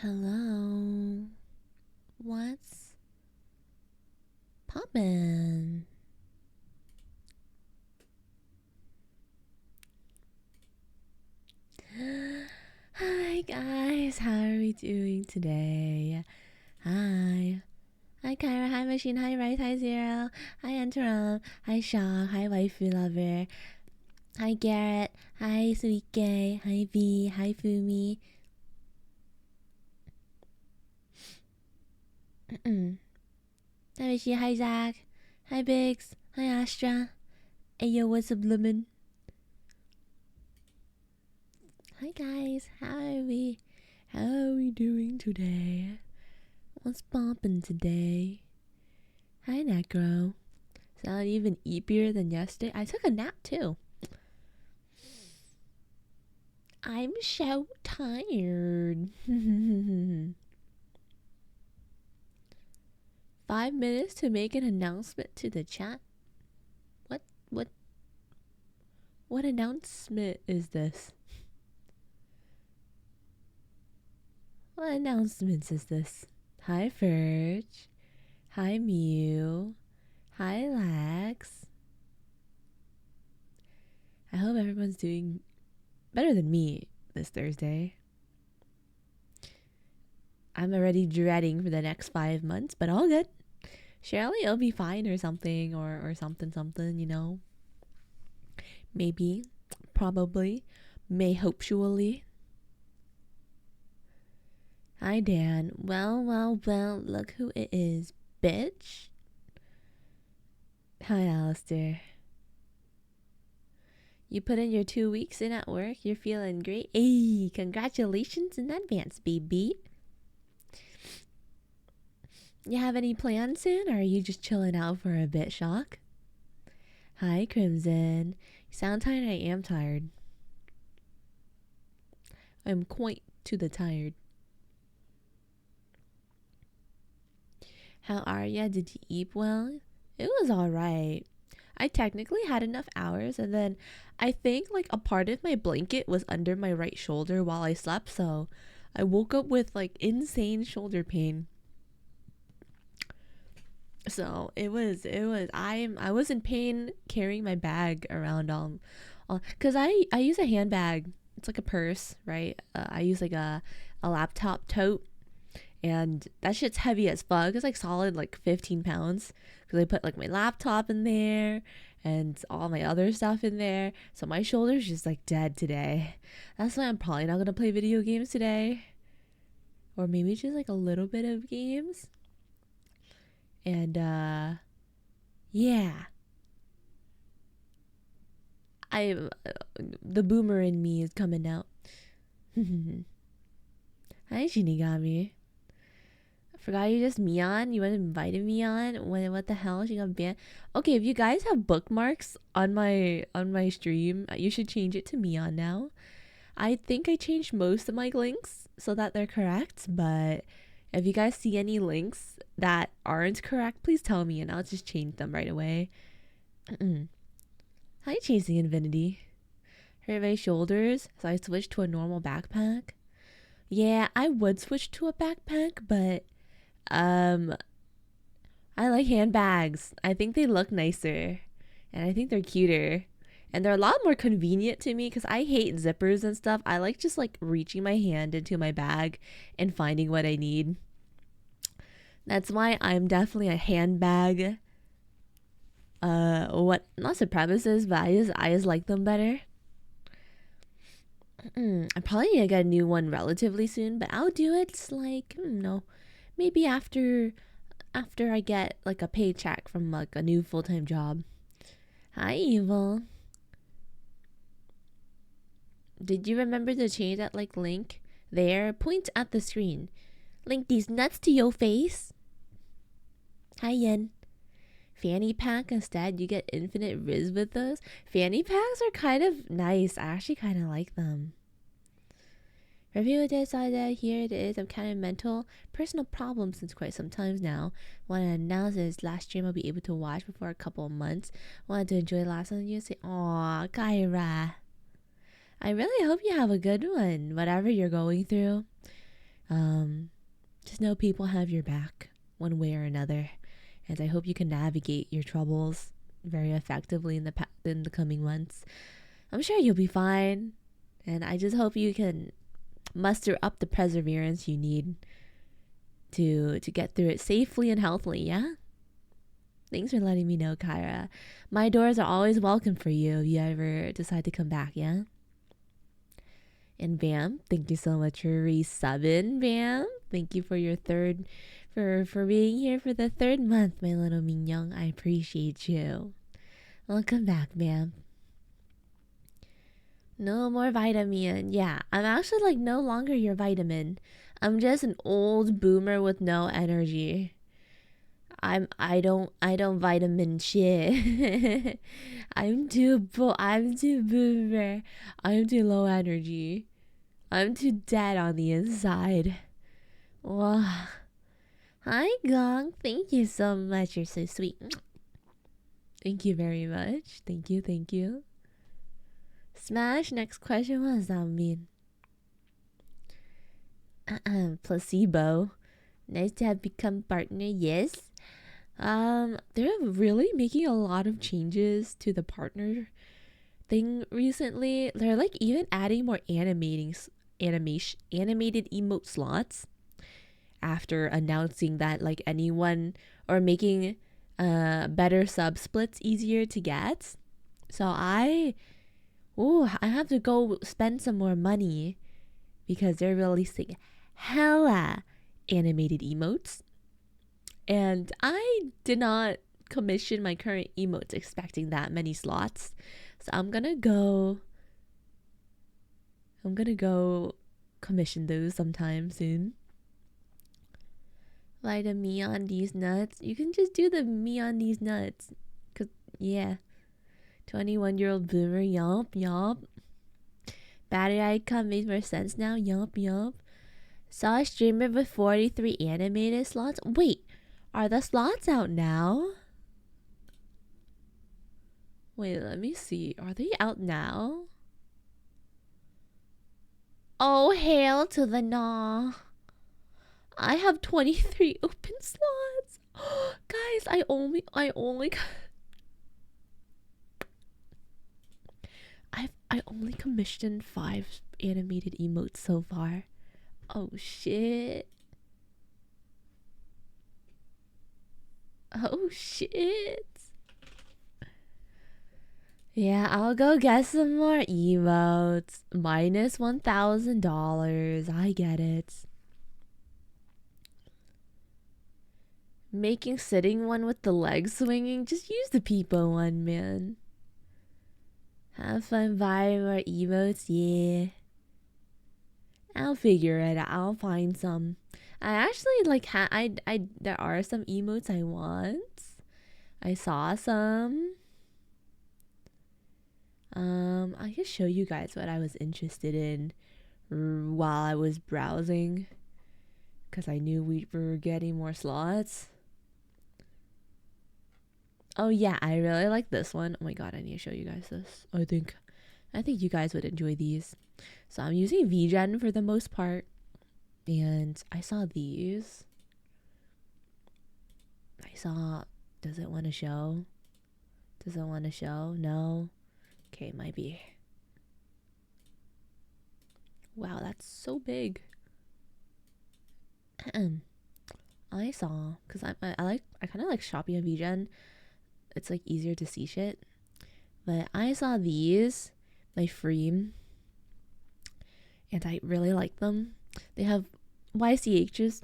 Hello. What's poppin'? Hi guys, how are we doing today? Hi. Hi Kyra, hi Machine, hi Rice, hi Zero, hi Antaram, hi Shaw, hi Waifu Lover, hi Garrett, hi Sweet Gay, hi V, hi Fumi. Hi Machine, hi Zach, hi Biggs, hi Astra. Hey yo, what's up, Lemon? Hi guys, how are we? How are we doing today? What's poppin' today? Hi Necro. Sound even eepier than yesterday. I took a nap too. I'm so tired. 5 minutes to make an announcement to the chat. What what what announcement is this? What announcements is this? Hi Ferge. Hi Mew. Hi Lax. I hope everyone's doing better than me this Thursday. I'm already dreading for the next 5 months, but all good. Surely it'll be fine or something, or something, you know? Maybe, probably, may hopefully. Hi, Dan. Well, look who it is, bitch. Hi, Alistair. You put in your 2 weeks in at work, you're feeling great. Hey, congratulations in advance, baby. You have any plans soon, or are you just chilling out for a bit, Shock? Hi, Crimson. You sound tired. I am tired. I'm quite to the tired. How are ya? Did you eat well? It was alright. I technically had enough hours, and then I think like a part of my blanket was under my right shoulder while I slept, so I woke up with like insane shoulder pain. So I was in pain carrying my bag around cuz I use a handbag. It's like a purse, right? I use like a laptop tote, and that shit's heavy as fuck. It's like solid like 15 pounds because I put like my laptop in there and all my other stuff in there. So my shoulder's just like dead today. That's why I'm probably not gonna play video games today, or maybe just like a little bit of games. And yeah, I the boomer in me is coming out. Hi Shinigami. I forgot you just me on. You invited me on. What the hell? She got banned. Okay, if you guys have bookmarks on my stream, you should change it to me on now. I think I changed most of my links so that they're correct, but if you guys see any links that aren't correct, please tell me and I'll just change them right away. Hi, Chasing Infinity. Hurt my shoulders, so I switched to a normal backpack. Yeah, I would switch to a backpack, but um, I like handbags. I think they look nicer, and I think they're cuter, and they're a lot more convenient to me because I hate zippers and stuff. I like just like reaching my hand into my bag and finding what I need. That's why I'm definitely a handbag. What not supremacist, but I just like them better. I probably need to get a new one relatively soon, but I'll do it like no, maybe after I get like a paycheck from like a new full-time job. Hi, Evil. Did you remember to change that like link? There, point at the screen. Link these nuts to your face. Hi, Yen. Fanny pack instead, you get infinite riz with those. Fanny packs are kind of nice. I actually kind of like them. Review this either. Here it is. I'm kind of mental. Personal problems since quite some times now. Want to announce this last stream I'll be able to watch before a couple of months. Wanted to enjoy the last one. You say, aw, Kyra. I really hope you have a good one, whatever you're going through. Um, just know people have your back one way or another, and I hope you can navigate your troubles very effectively in the coming months. I'm sure you'll be fine, and I just hope you can muster up the perseverance you need to get through it safely and healthily. Yeah. Thanks for letting me know, Kyra. My doors are always welcome for you if you ever decide to come back. Yeah. And Bam, thank you so much for resubbing, Bam. Thank you for your third, for being here for the third month, my little mignon. I appreciate you. Welcome back, Bam. No more vitamin. Yeah, I'm actually like no longer your vitamin. I'm just an old boomer with no energy. I don't vitamin shit. I'm too boomer. I'm too low energy. I'm too dead on the inside. Wow. Hi Gong. Thank you so much. You're so sweet. Thank you very much. Thank you, thank you. Smash, next question. What does that mean? Placebo. Nice to have become partner, yes. They're really making a lot of changes to the partner thing recently. They're like even adding more animated emote slots after announcing that like anyone or making better sub splits easier to get. So I have to go spend some more money because they're releasing hella animated emotes. And I did not commission my current emotes expecting that many slots. So I'm gonna go commission those sometime soon. Like the me on these nuts. You can just do the me on these nuts. Cause yeah. 21-year-old boomer, yup, yup. Battery icon makes more sense now, yup, yup. Saw a streamer with 43 animated slots. Wait, are the slots out now? Wait, let me see. Are they out now? Oh, hail to the gnaw. I have 23 open slots. Guys, I only I only commissioned 5 animated emotes so far. Oh shit. Oh shit. Yeah, I'll go get some more emotes. Minus $1,000. I get it. Making sitting one with the legs swinging. Just use the peepo one, man. Have fun buying more emotes, yeah. I'll figure it out. I'll find some. I actually like there are some emotes I want. I saw some. I can show you guys what I was interested in while I was browsing, because I knew we were getting more slots. Oh yeah, I really like this one. Oh my god, I need to show you guys this. I think you guys would enjoy these. So I'm using VGen for the most part, and I saw these. Does it want to show? Does it want to show? No. Okay, might be. Wow, that's so big. I saw, because I kind of like shopping on VGen. It's like easier to see shit. But I saw these by Freem, and I really like them. They have YCHs.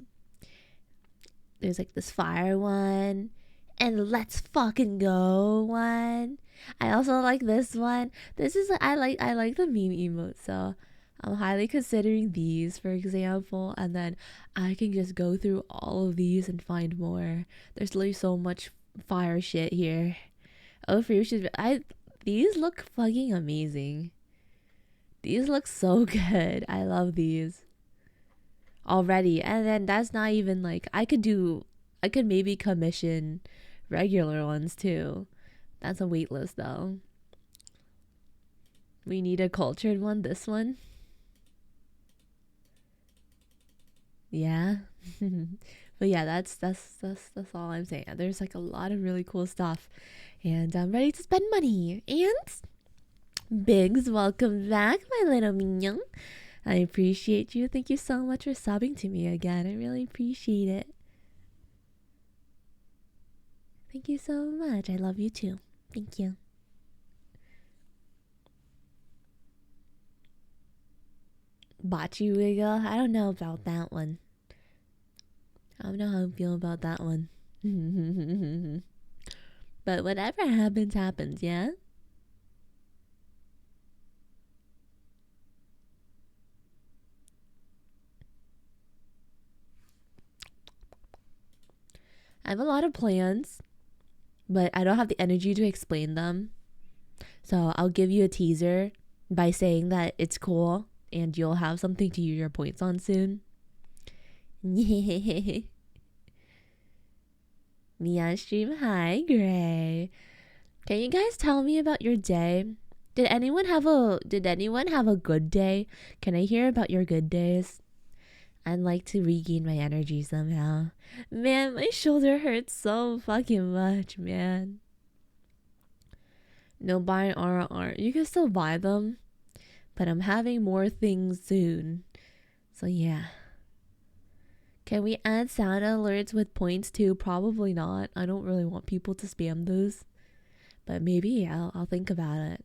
There's like this fire one and let's fucking go one. I also like this one. This is I like the meme emote, so I'm highly considering these, for example, and then I can just go through all of these and find more. There's literally so much fire shit here. Oh, for you should these look fucking amazing. These look so good. I love these already. And then that's not even like I could maybe commission regular ones too. That's a wait list though. We need a cultured one. This one. Yeah. But yeah, that's all I'm saying. There's like a lot of really cool stuff, and I'm ready to spend money. And Biggs, welcome back, my little minion. I appreciate you. Thank you so much for subbing to me again. I really appreciate it. Thank you so much. I love you too. Thank you. Bocce Wiggle? I don't know about that one. I don't know how I feel about that one. But whatever happens, happens, yeah? I have a lot of plans, but I don't have the energy to explain them. So I'll give you a teaser by saying that it's cool and you'll have something to use your points on soon. Neon stream, hi Gray. Can you guys tell me about your day? Did anyone have a good day? Can I hear about your good days? I'd like to regain my energy somehow. Man, my shoulder hurts so fucking much, man. No buying RR. You can still buy them, but I'm having more things soon. So yeah. Can we add sound alerts with points too? Probably not. I don't really want people to spam those. But maybe I'll think about it.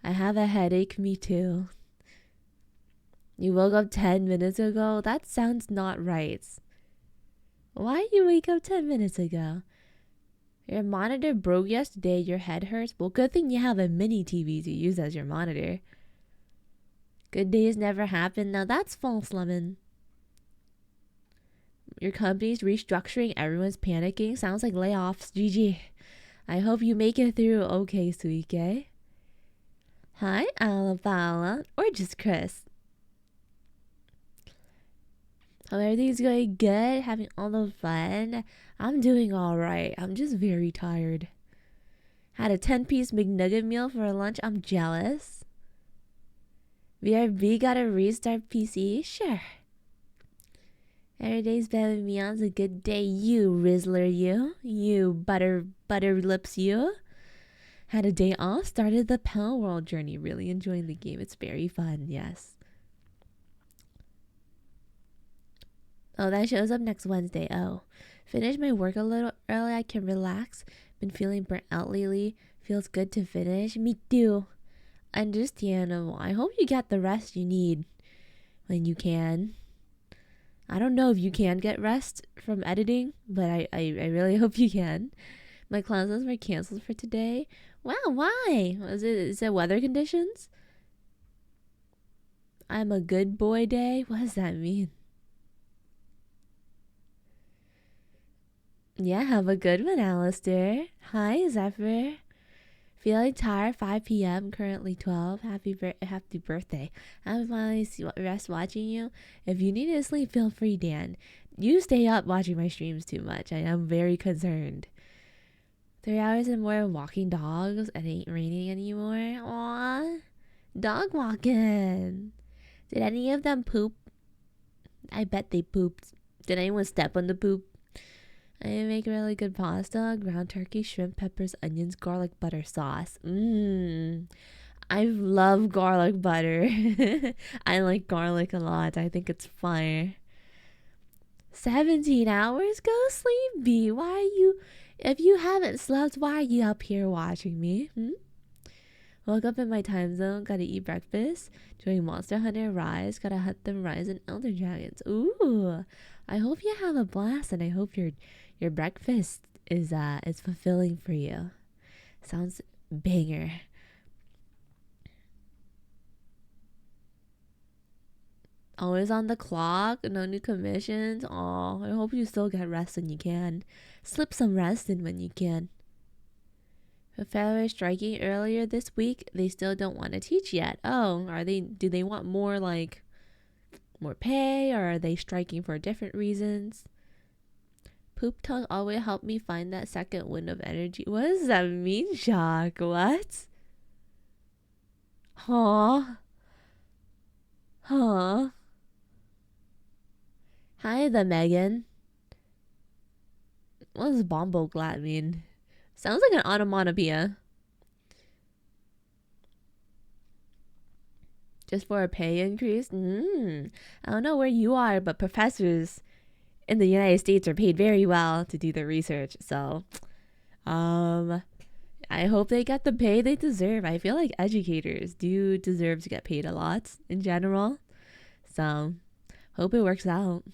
I have a headache, me too. You woke up 10 minutes ago? That sounds not right. Why did you wake up 10 minutes ago? Your monitor broke yesterday, your head hurts? Well, good thing you have a mini TV to use as your monitor. Good days never happen. Now that's false, Lemon. Your company's restructuring, everyone's panicking. Sounds like layoffs. GG. I hope you make it through okay, Suike. Hi, Alabama. Or just Chris. Hope everything's going good, having all the fun. I'm doing alright. I'm just very tired. Had a 10-piece McNugget meal for lunch. I'm jealous. VRB gotta restart PC? Sure. Every day's better than beyond's a good day. You, Rizzler, you. You, butter lips, you. Had a day off, started the Pal World journey. Really enjoying the game. It's very fun, yes. Oh, that shows up next Wednesday. Oh. Finished my work a little early. I can relax. Been feeling burnt out lately. Feels good to finish. Me too. Understandable. I hope you get the rest you need when you can. I don't know if you can get rest from editing, but I really hope you can. My classes were canceled for today. Wow, why? Is it weather conditions? I'm a good boy day? What does that mean? Yeah, have a good one, Alistair. Hi, Zephyr. Feeling tired, 5 p.m., currently 12. Happy birthday. I'm finally rest watching you. If you need to sleep, feel free, Dan. You stay up watching my streams too much. I am very concerned. 3 hours and more of walking dogs. It ain't raining anymore. Aww. Dog walking. Did any of them poop? I bet they pooped. Did anyone step on the poop? I make really good pasta, ground turkey, shrimp, peppers, onions, garlic butter sauce. I love garlic butter. I like garlic a lot. I think it's fire. 17 hours? Go sleep, B. Why are you... If you haven't slept, why are you up here watching me? Woke up in my time zone. Gotta eat breakfast. Doing Monster Hunter Rise. Gotta hunt them Rise and Elder Dragons. Ooh. I hope you have a blast, and I hope your breakfast is fulfilling for you. Sounds banger. Always on the clock, no new commissions. Aw, I hope you still get rest when you can. Slip some rest in when you can. Federal striking earlier this week, they still don't want to teach yet. Oh, do they want more pay, or are they striking for different reasons? Poop talk always helped me find that second wind of energy. What does that mean, Shock? What? Huh? Hi, the Megan. What does bombo glat mean? Sounds like an onomatopoeia. Just for a pay increase? I don't know where you are, but professors in the United States are paid very well to do their research. So, um, I hope they get the pay they deserve. I feel like educators do deserve to get paid a lot in general. So, hope it works out.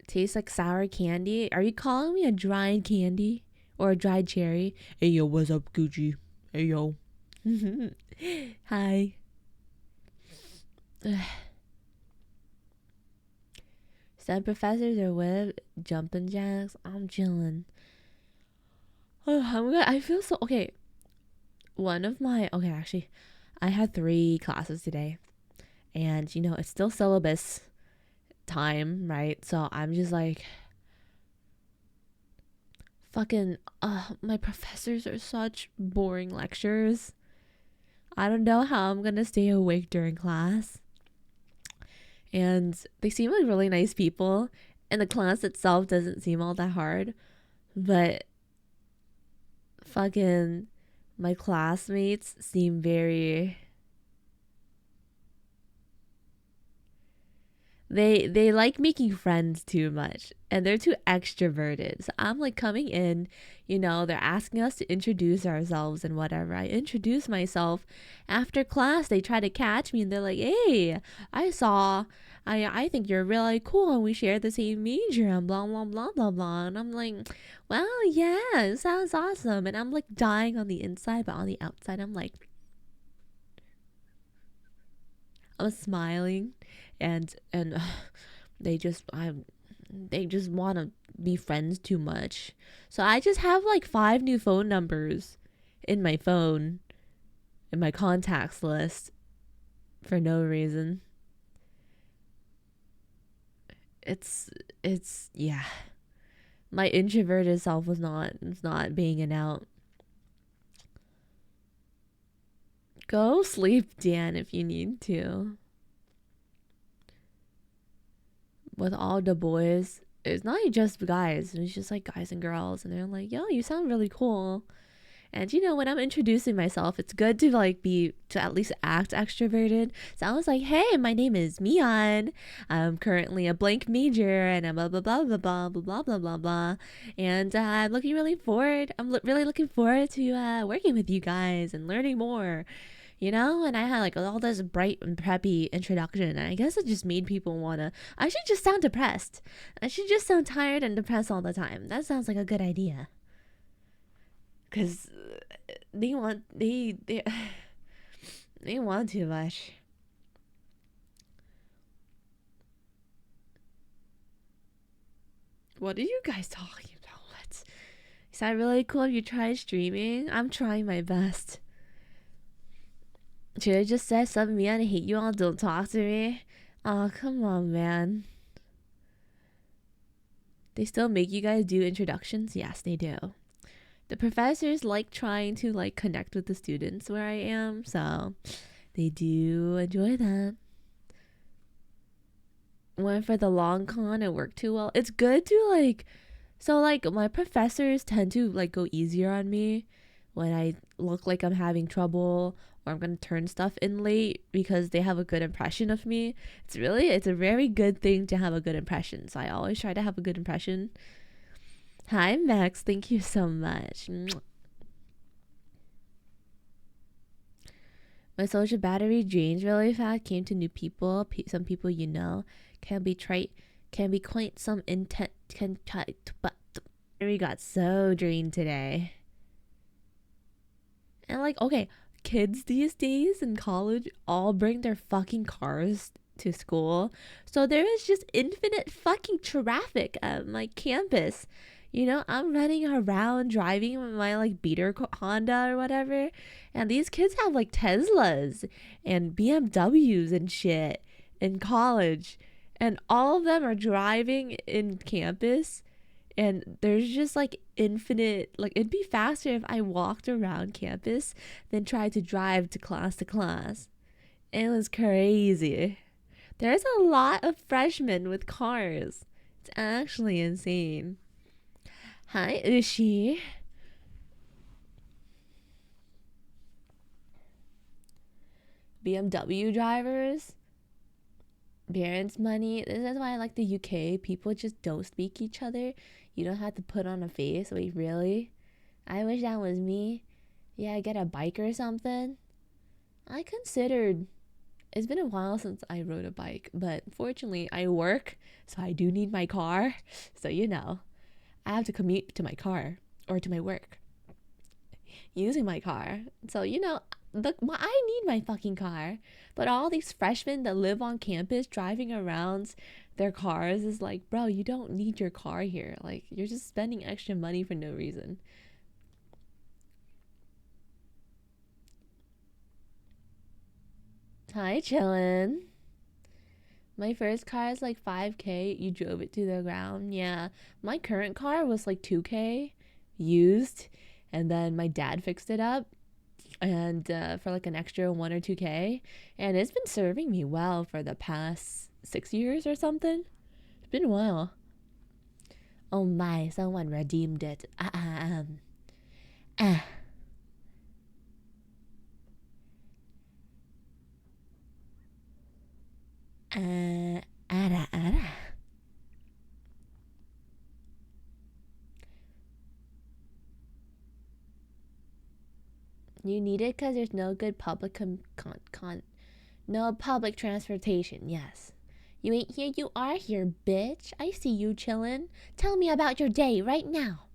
Tastes like sour candy. Are you calling me a dried candy or a dried cherry? Hey yo, what's up, Gucci? Hey yo. Hi. Some professors are with jumping jacks. I'm chilling. Oh, I feel so okay. Actually, I had 3 classes today, and it's still syllabus time, right? So I'm just like, fucking. My professors are such boring lectures. I don't know how I'm gonna stay awake during class. And they seem like really nice people, and the class itself doesn't seem all that hard, but fucking my classmates seem very they like making friends too much, and they're too extroverted. So I'm like coming in, they're asking us to introduce ourselves and whatever. I introduce myself. After class they try to catch me and they're like, hey, I think you're really cool and we share the same major and blah blah blah blah blah. And I'm like, well, yeah, it sounds awesome. And I'm like dying on the inside, but on the outside I'm smiling, and they just they just want to be friends too much. So I just have like 5 new phone numbers in my phone, in my contacts list, for no reason. It's yeah. My introverted self was not being it out. Go sleep, Dan, if you need to. With all the boys, it's not just guys, it's just like guys and girls, and they're like, yo, you sound really cool. And when I'm introducing myself, it's good to to at least act extroverted. So I was like, hey, my name is Mian. I'm currently a blank major and I'm blah blah blah blah blah blah blah blah blah blah. And I'm really looking forward to working with you guys and learning more. And I had like all this bright and preppy introduction, and I guess it just made people wanna. I should just sound depressed. I should just sound tired and depressed all the time. That sounds like a good idea. Cause they they want too much. What are you guys talking about? Is that really cool if you try streaming? I'm trying my best. Should I just say something, man? I hate you all. Don't talk to me. Oh, come on, man. They still make you guys do introductions? Yes, they do. The professors like trying to like connect with the students where I am, so they do enjoy that. Went for the long con, it worked too well. It's good to my professors tend to like go easier on me when I look like I'm having trouble or I'm gonna turn stuff in late because they have a good impression of me. It's a very good thing to have a good impression. So I always try to have a good impression. Hi Max, thank you so much. My social battery drains really fast. Came to new people. Some people can be trite. Can be quite some intent. But we got so drained today. And okay, kids these days in college all bring their fucking cars to school, so there is just infinite fucking traffic at my campus. I'm running around driving my beater Honda or whatever, and these kids have Teslas and BMWs and shit in college, and all of them are driving in campus, and there's just infinite, it'd be faster if I walked around campus than tried to drive to class. It was crazy. There's a lot of freshmen with cars. It's actually insane. Hi, Ushi. BMW drivers, parents' money. This is why I like the UK. People just don't speak each other. You don't have to put on a face. Wait, really? I wish that was me. Yeah, get a bike or something. I considered. It's been a while since I rode a bike, but fortunately I work, so I do need my car. So I have to commute to my car or to my work using my car. So I need my fucking car. But all these freshmen that live on campus driving around their cars is like, bro, you don't need your car here. Like, you're just spending extra money for no reason. Hi, chillin'. My first car is like 5K. You drove it to the ground. Yeah. My current car was like 2K used. And then my dad fixed it up and for like an extra 1 or 2K. And it's been serving me well for the past 6 years or something. It's been a while. Oh my, someone redeemed it. Ara. You need it because there's no good public no public transportation. Yes. You ain't here, you are here, bitch. I see you chillin'. Tell me about your day right now.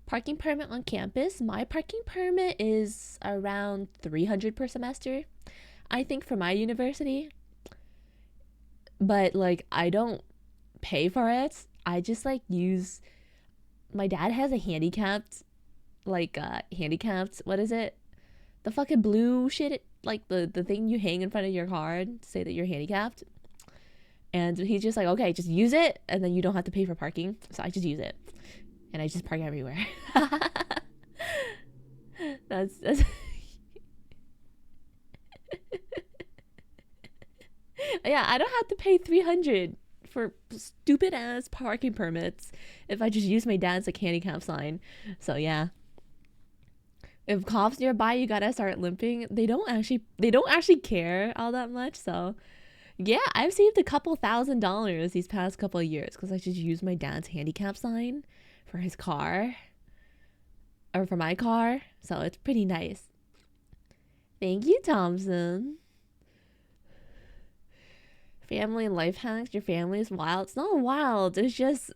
Parking permit on campus. My parking permit is around 300 per semester, I think, for my university. But like, I don't pay for it. I just like use. My dad has a handicapped, what is it? The fucking blue shit, like the thing you hang in front of your car to say that you're handicapped. And he's just like, okay, just use it, and then you don't have to pay for parking. So I just use it, and I just park everywhere. that's yeah, I don't have to pay 300 for stupid ass parking permits if I just use my dad's like handicap sign. So yeah. If cops nearby, you gotta start limping. They don't actually care all that much. So yeah, I've saved a couple $1,000s these past couple of years because I just used my dad's handicap sign for his car or for my car. So it's pretty nice. Thank you, Thompson. Family and life hacks. Your family is wild. It's not wild. It's just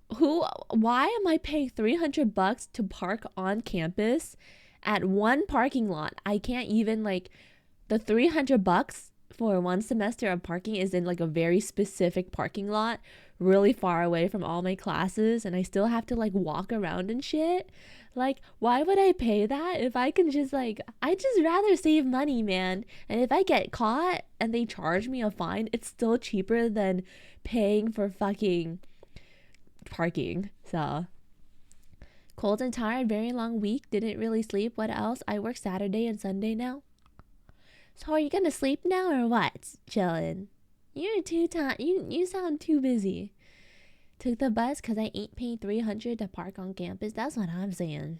why am I paying $300 to park on campus at one parking lot? I can't even the $300 for one semester of parking is in like a very specific parking lot really far away from all my classes, and I still have to like walk around and shit. Like, why would I pay that if I can just I just rather save money, man. And if I get caught and they charge me a fine, it's still cheaper than paying for fucking parking. So cold and tired, very long week, didn't really sleep. What else? I work Saturday and Sunday now. So are you gonna sleep now or what? Chillin'. You're too tired. You sound too busy. Took the bus because I ain't paying 300 to park on campus. That's what I'm saying.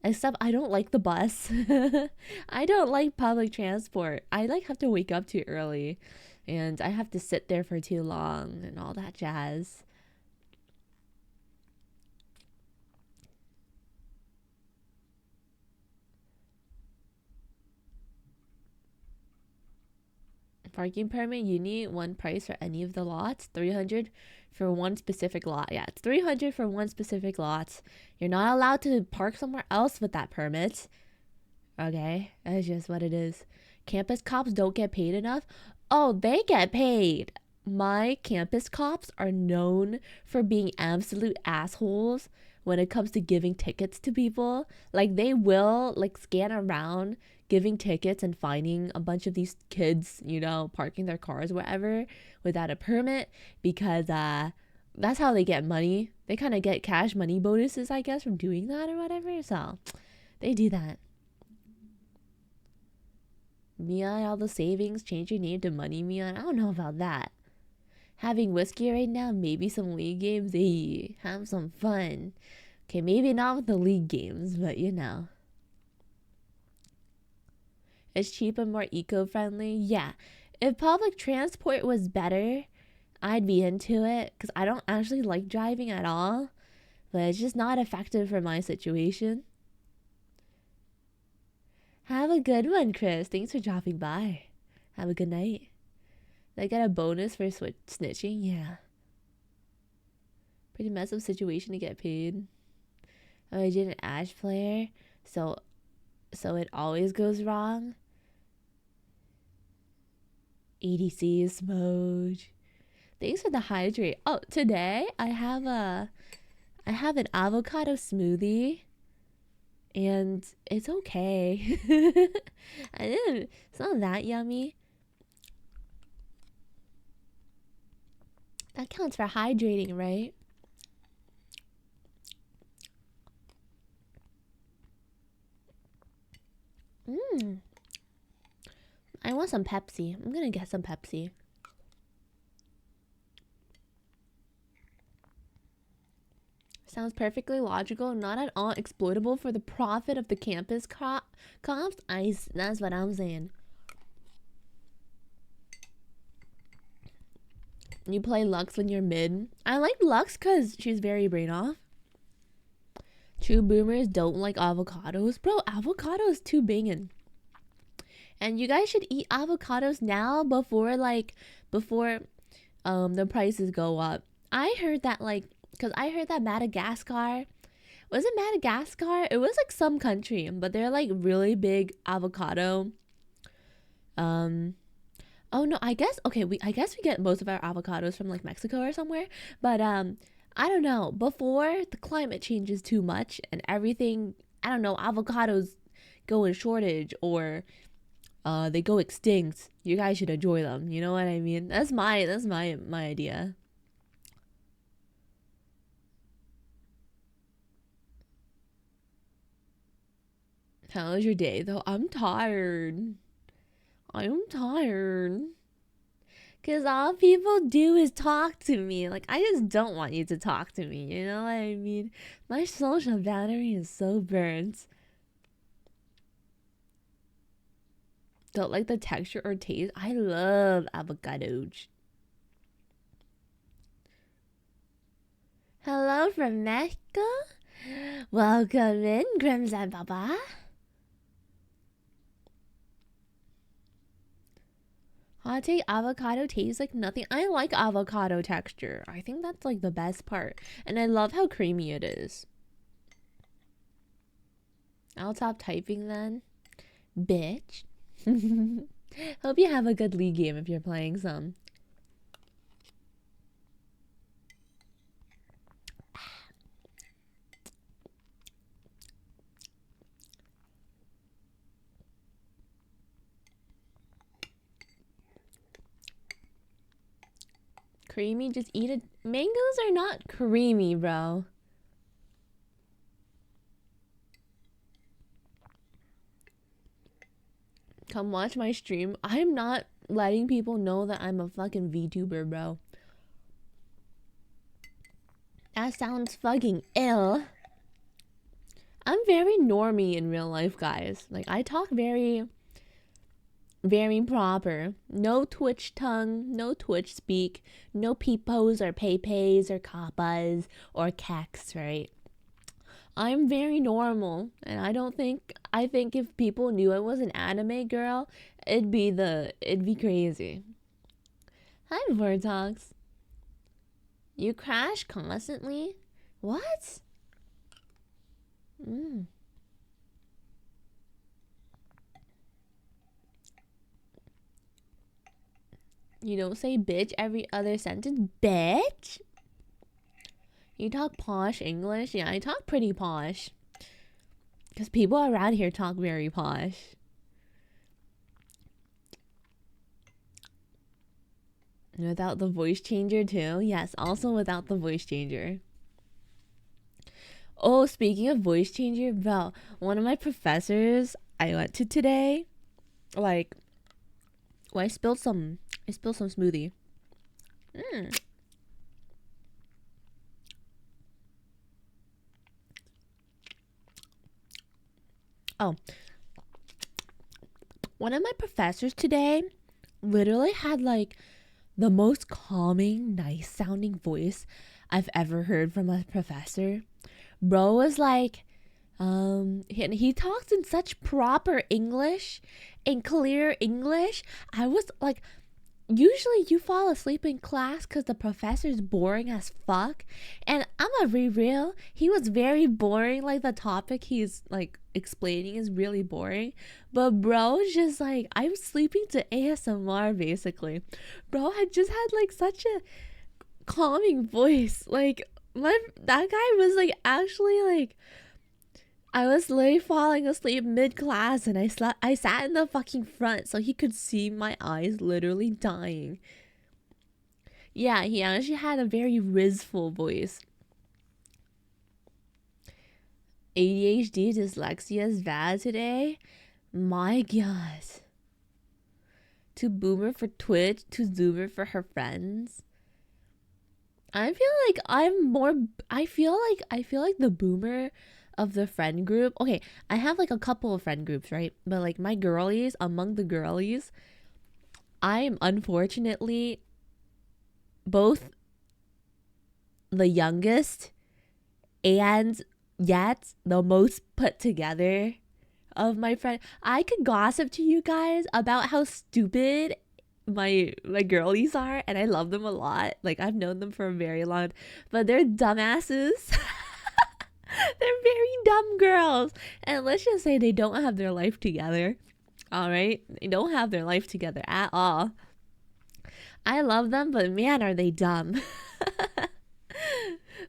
Except I don't like the bus. I don't like public transport. I have to wake up too early, and I have to sit there for too long and all that jazz. Parking permit, you need one price for any of the lots. 300 for one specific lot. Yeah, it's 300 for one specific lot. You're not allowed to park somewhere else with that permit. Okay, that's just what it is. Campus cops don't get paid enough. Oh, they get paid. My campus cops are known for being absolute assholes when it comes to giving tickets to people. Like, they will scan around giving tickets and finding a bunch of these kids, parking their cars wherever without a permit, because that's how they get money. They kind of get cash money bonuses, I guess, from doing that or whatever. So they do that. Mian, all the savings, change your name to Money Mian. I don't know about that. Having whiskey right now, maybe some league games. Hey, have some fun. Okay, maybe not with the league games, but you know. It's cheap and more eco-friendly. Yeah. If public transport was better, I'd be into it. Because I don't actually like driving at all. But it's just not effective for my situation. Have a good one, Chris. Thanks for dropping by. Have a good night. Did I get a bonus for snitching? Yeah. Pretty messed up situation to get paid. Oh, I did an Ash player. So it always goes wrong. EDC is Smoj. Thanks for the hydrate. Oh, today I have an avocado smoothie. And it's okay. It's not that yummy. That counts for hydrating, right? I want some Pepsi. I'm gonna get some Pepsi. Sounds perfectly logical, not at all exploitable for the profit of the campus cops. That's what I'm saying. You play Lux when you're mid. I like Lux because she's very brain off. True boomers don't like avocados. Bro, avocados too bangin'. And you guys should eat avocados now before the prices go up. I heard that because I heard that Madagascar, was it Madagascar? It was like some country, but they're like really big avocado. Oh no, I guess we get most of our avocados from like Mexico or somewhere, but I don't know. Before the climate changes too much and everything, I don't know, avocados go in shortage or they go extinct. You guys should enjoy them. You know what I mean? That's my idea. How was your day though? I'm tired. Cause all people do is talk to me. Like I just don't want you to talk to me. You know what I mean? My social battery is so burnt. Don't like the texture or taste. I love avocados. Hello from Mexico. Welcome in, Grims and Baba. Hot take, avocado tastes like nothing. I like avocado texture. I think that's like the best part. And I love how creamy it is. I'll stop typing then. Bitch. Hope you have a good league game if you're playing some. Creamy, just eat it. Mangoes are not creamy, bro. Come watch my stream. I'm not letting people know that I'm a fucking VTuber, bro. That sounds fucking ill. I'm very normie in real life, guys. Like, I talk very proper. No Twitch tongue, no Twitch speak, no peepos or paypays or kappas or keks, right? I'm very normal, and I think if people knew I was an anime girl, it'd be crazy. Hi, Vortox. You crash constantly? What? You don't say bitch every other sentence? Bitch? You talk posh English? Yeah, I talk pretty posh. Because people around here talk very posh. Without the voice changer too? Yes, also without the voice changer. Oh, speaking of voice changer, bro, one of my professors I went to today, like, Well, I spilled some smoothie. Oh, one of my professors today literally had like the most calming, nice sounding voice I've ever heard from a professor. Bro was like, he talks in such proper English and clear English. I was like, usually you fall asleep in class because the professor's boring as fuck. And I'm gonna be real, he was very boring. Like the topic he's like explaining is really boring. But bro is just like, I'm sleeping to ASMR basically. Bro had just had like such a calming voice. Like that guy was like actually like, I was literally falling asleep mid class and I sat in the fucking front so he could see my eyes literally dying. Yeah, he actually had a very rizful voice. ADHD dyslexia is bad today. My god. Too boomer for Twitch, too zoomer for her friends. I feel like I feel like the boomer of the friend group. Okay, I have like a couple of friend groups, right? But like my girlies, among the girlies, I'm unfortunately both the youngest and yet the most put together of my friend. I could gossip to you guys about how stupid my girlies are, and I love them a lot. Like I've known them for a very long, but they're dumbasses. They're very dumb girls, and let's just say they don't have their life together. All right, they don't have their life together at all. I love them, but man, are they dumb.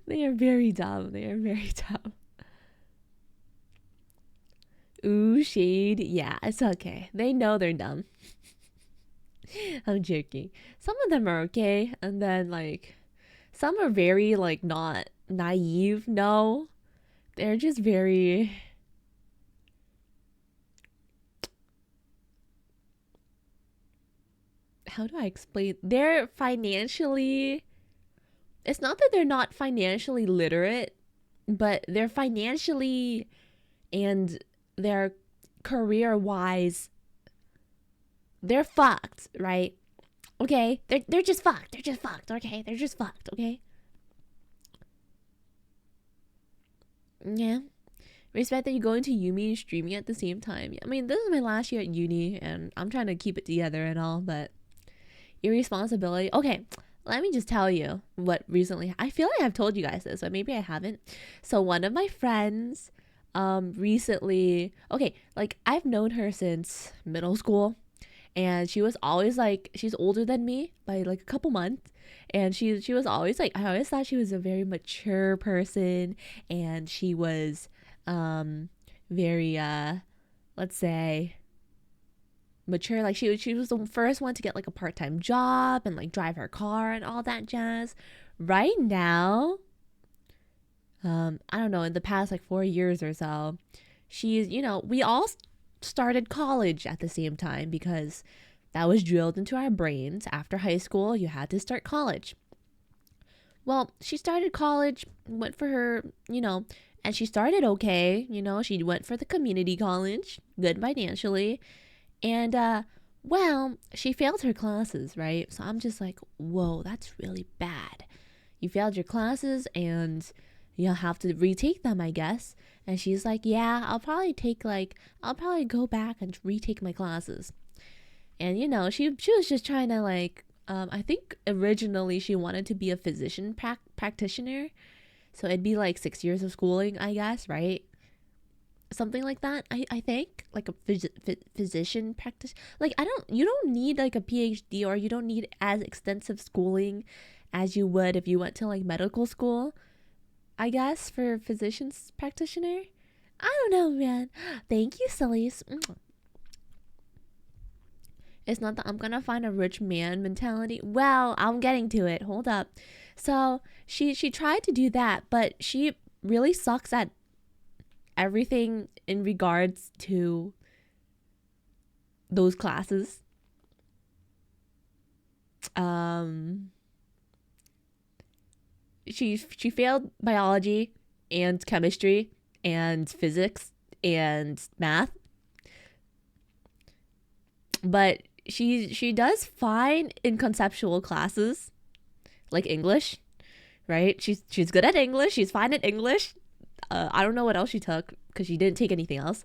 They are very dumb. They are very dumb. Ooh, shade. Yeah, it's okay. They know they're dumb. I'm joking. Some of them are okay, and then like some are very like not naive. No, they're just very. How do I explain? They're financially. It's not that they're not financially literate, but they're financially and they're career wise. They're fucked, right? Okay, they're just fucked. They're just fucked. Okay, they're just fucked. Okay. Yeah. Respect that you're going to uni and streaming at the same time. I mean, this is my last year at uni, and I'm trying to keep it together and all, but irresponsibility. Okay, let me just tell you what recently. I feel like I've told you guys this, but maybe I haven't. So one of my friends, recently. Okay, like I've known her since middle school, and she was always like she's older than me by like a couple months, and she was always like I always thought she was a very mature person, and she was very let's say mature. Like she was the first one to get like a part-time job and like drive her car and all that jazz. Right now, I don't know, in the past like 4 years or so, she's, we all started college at the same time because that was drilled into our brains. After high school, you had to start college. Well, she started college, went for her, and she started okay. She went for the community college, good financially. And, well, she failed her classes, right? So I'm just like, whoa, that's really bad. You failed your classes and you'll have to retake them, I guess. And she's like, yeah, I'll probably go back and retake my classes. And, she was just trying to like, I think originally she wanted to be a physician practitioner. So it'd be like 6 years of schooling, I guess, right? Something like that. I think like a physician practice. Like you don't need like a PhD, or you don't need as extensive schooling as you would if you went to like medical school, I guess, for physician's practitioner. I don't know, man. Thank you, sillies. It's not that I'm gonna find a rich man mentality. Well, I'm getting to it. Hold up. So she tried to do that, but she really sucks at everything in regards to those classes. um she failed biology and chemistry and physics and math, but she does fine in conceptual classes like English, right? She's good at English. She's fine at English. I don't know what else she took because she didn't take anything else.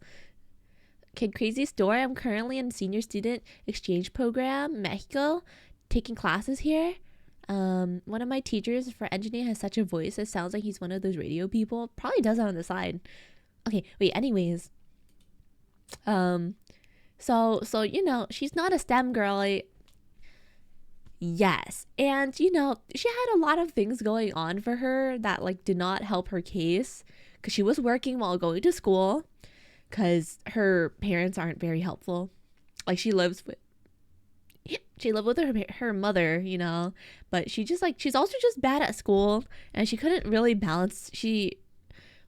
Okay, crazy story. I'm currently in senior student exchange program, Mexico, taking classes here. One of my teachers for engineering has such a voice. It sounds like he's one of those radio people. Probably does that on the side. Okay, wait. Anyways, so you know she's not a STEM girly. Yes, and you know she had a lot of things going on for her that like did not help her case because she was working while going to school because her parents aren't very helpful. Like she lived with her mother, you know, but she's also just bad at school and she couldn't really balance.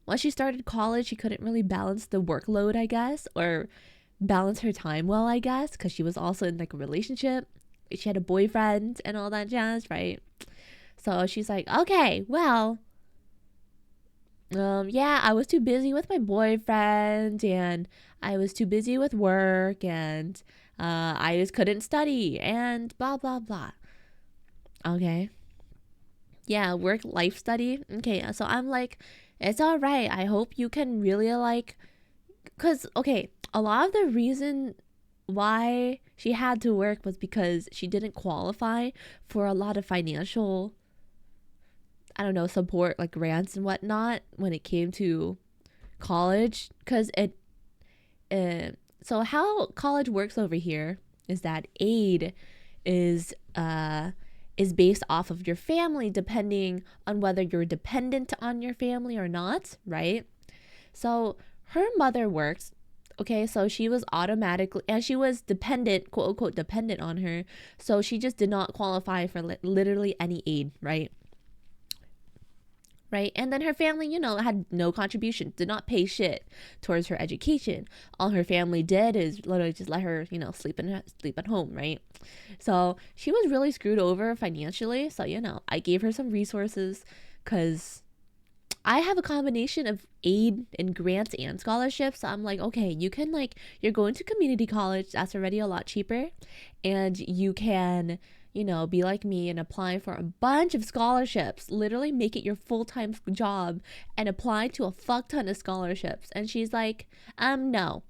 Once she started college, she couldn't really balance the workload, I guess, or balance her time well, I guess, because she was also in like a relationship. She had a boyfriend and all that jazz, right? So she's like, okay, well, yeah, I was too busy with my boyfriend and I was too busy with work and I just couldn't study and blah blah blah. Okay. Yeah, work life study. Okay, so I'm like, it's all right. I hope you can really like, cause okay, a lot of the reason why she had to work was because she didn't qualify for a lot of financial, I don't know, support like grants and whatnot when it came to college. Cause so how college works over here is that aid is is based off of your family depending on whether you're dependent on your family or not, right? So her mother works, okay, so she was automatically, and she was dependent, quote unquote dependent on her, so she just did not qualify for literally any aid, right? Right, and then her family, you know, had no contribution, did not pay shit towards her education. All her family did is literally just let her, you know, sleep at home, right? So she was really screwed over financially. So you know, I gave her some resources because I have a combination of aid and grants and scholarships. So I'm like, okay, you can like, you're going to community college, that's already a lot cheaper, and you can, you know, be like me and apply for a bunch of scholarships, literally make it your full-time job and apply to a fuck ton of scholarships. And she's like, no.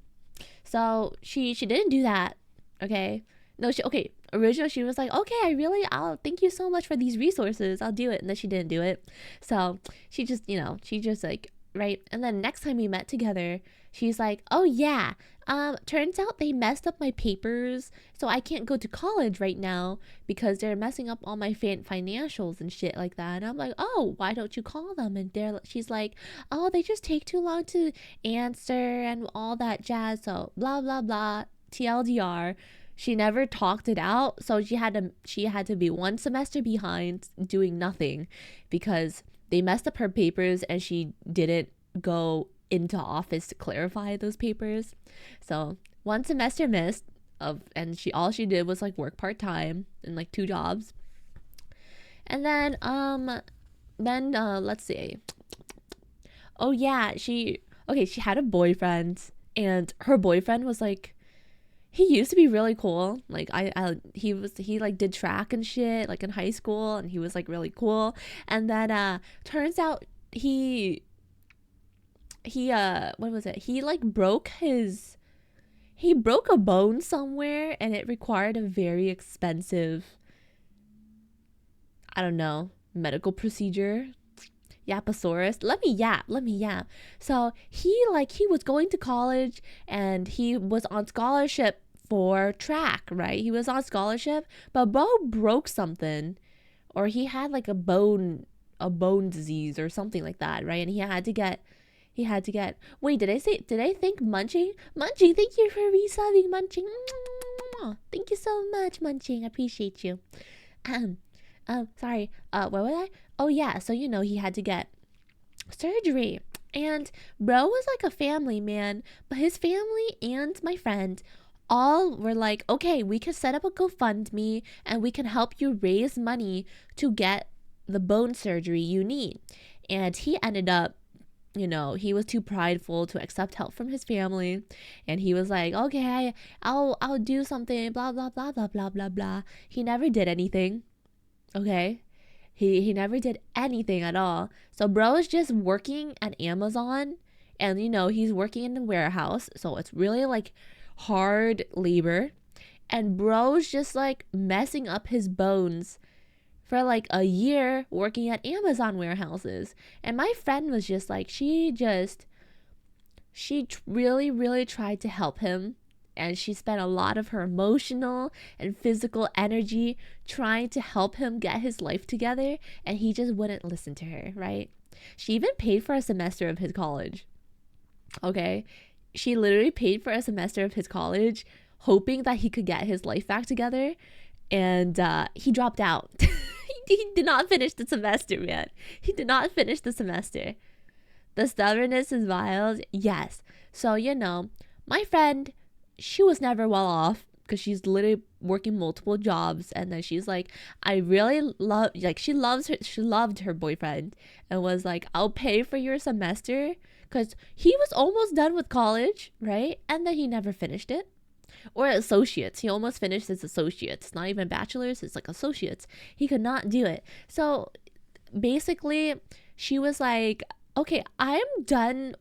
So she didn't do that. Okay. No, okay. Originally she was like, okay, I'll thank you so much for these resources. I'll do it. And then she didn't do it. So she just, you know, she just like, right. And then next time we met together, she's like, oh yeah, turns out they messed up my papers, so I can't go to college right now because they're messing up all my financials and shit like that. And I'm like, oh, why don't you call them? And she's like, oh, they just take too long to answer and all that jazz. So blah blah blah. TLDR. She never talked it out, so she had to be one semester behind doing nothing because they messed up her papers and she didn't go into office to clarify those papers. So one semester missed and all she did was like work part-time in like 2 jobs. And then let's see. Oh yeah, she had a boyfriend, and her boyfriend was like, he used to be really cool. Like he like did track and shit like in high school, and he was like really cool. And then turns out he what was it? He like broke a bone somewhere, and it required a very expensive, I don't know, medical procedure. Yaposaurus. Let me yap. So he was going to college and he was on scholarship for track, right? He was on scholarship, but Bo broke something, or he had like a bone disease or something like that, right? And he had to get wait, did I think Munching? Thank you for resubbing, Munching. Thank you so much, Munching. I appreciate you. Sorry. Where was I? Oh yeah, so you know he had to get surgery. And bro was like a family man, but his family and my friend all were like, okay, we can set up a GoFundMe and we can help you raise money to get the bone surgery you need. And he ended up, he was too prideful to accept help from his family, and he was like, okay, I'll do something, blah blah blah blah blah blah blah. He never did anything. Okay, he never did anything at all. So bro is just working at Amazon, and he's working in the warehouse, so it's really like hard labor, and bro's just like messing up his bones for like a year working at Amazon warehouses. And my friend was just like, she really, really tried to help him. And she spent a lot of her emotional and physical energy trying to help him get his life together. And he just wouldn't listen to her, right? She even paid for a semester of his college. Okay? She literally paid for a semester of his college, hoping that he could get his life back together. And he dropped out. He did not finish the semester, man. He did not finish the semester. The stubbornness is wild. Yes. So, my friend, she was never well off because she's literally working multiple jobs. And then she's like, I really love, like, she loved her boyfriend and was like, I'll pay for your semester, because he was almost done with college, right? And then he never finished it. Or associates. He almost finished his associates. Not even bachelor's, it's like associates. He could not do it. So basically, she was like, okay, I'm done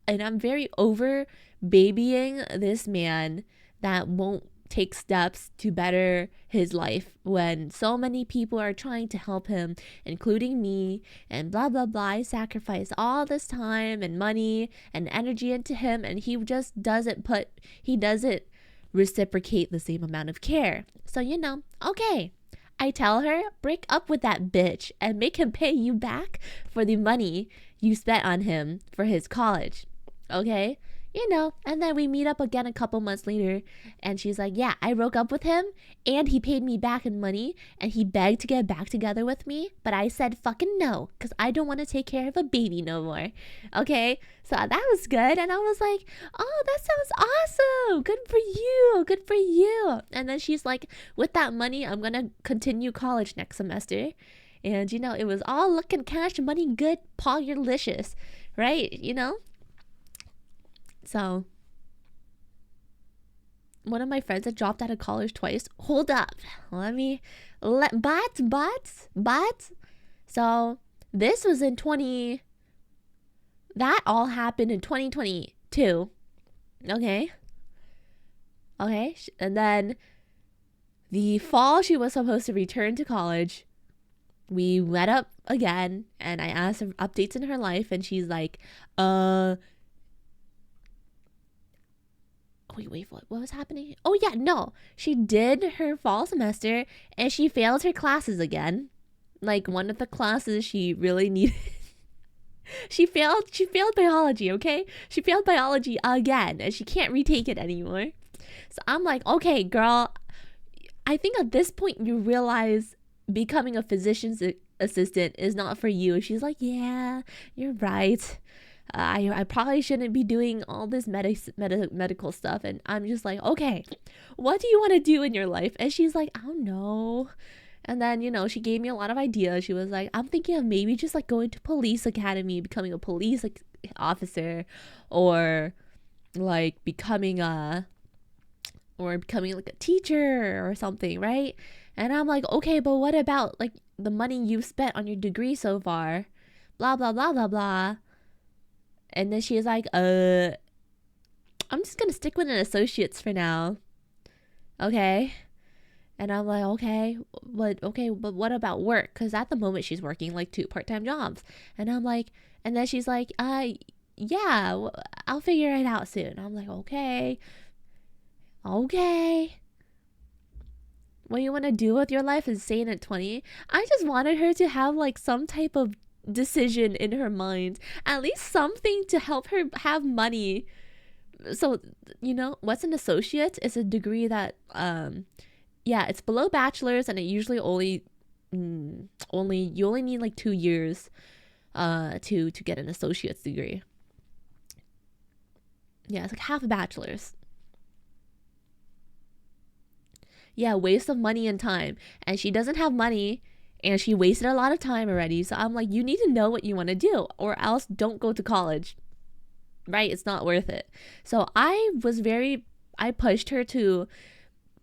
and I'm very over babying this man that won't take steps to better his life when so many people are trying to help him, including me, and blah blah blah. I sacrifice all this time and money and energy into him, and he just doesn't reciprocate the same amount of care. So, okay, I tell her, break up with that bitch and make him pay you back for the money you spent on him for his college. Okay? And then we meet up again a couple months later, and she's like, yeah, I broke up with him and he paid me back in money and he begged to get back together with me, but I said fucking no, because I don't want to take care of a baby no more. Okay? So that was good. And I was like, oh, that sounds awesome. Good for you. Good for you. And then she's like, with that money, I'm going to continue college next semester. And, it was all looking cash money good, Paul-licious, right? So, one of my friends that dropped out of college twice. Hold up. But. So, this was that all happened in 2022. Okay. And then the fall she was supposed to return to college. We met up again and I asked her updates in her life, and she's like, wait, what was happening? Oh yeah, no. She did her fall semester and she failed her classes again. Like one of the classes she really needed. She failed biology, okay? She failed biology again and she can't retake it anymore. So I'm like, okay, girl, I think at this point you realize becoming a physician's assistant is not for you. She's like, yeah, you're right. I probably shouldn't be doing all this medical stuff. And I'm just like, okay, what do you want to do in your life? And she's like, I don't know. And then, she gave me a lot of ideas. She was like, I'm thinking of maybe just like going to police academy, becoming a police officer, or like becoming like a teacher or something, right? And I'm like, okay, but what about like the money you've spent on your degree so far? Blah, blah, blah, blah, blah. And then she's like, I'm just going to stick with an associate's for now. Okay. And I'm like, okay, but what about work? Because at the moment she's working like 2 part-time jobs. And I'm like, and then she's like, yeah, I'll figure it out soon. I'm like, okay. What you want to do with your life is insane at 20. I just wanted her to have like some type of decision in her mind, at least something to help her have money. So what's an associate? It's a degree that it's below bachelor's, and it usually you only need like 2 years to get an associate's degree. Yeah, it's like half a bachelor's. Yeah, waste of money and time. And she doesn't have money and she wasted a lot of time already. So I'm like, you need to know what you want to do or else don't go to college. Right? It's not worth it. So I pushed her to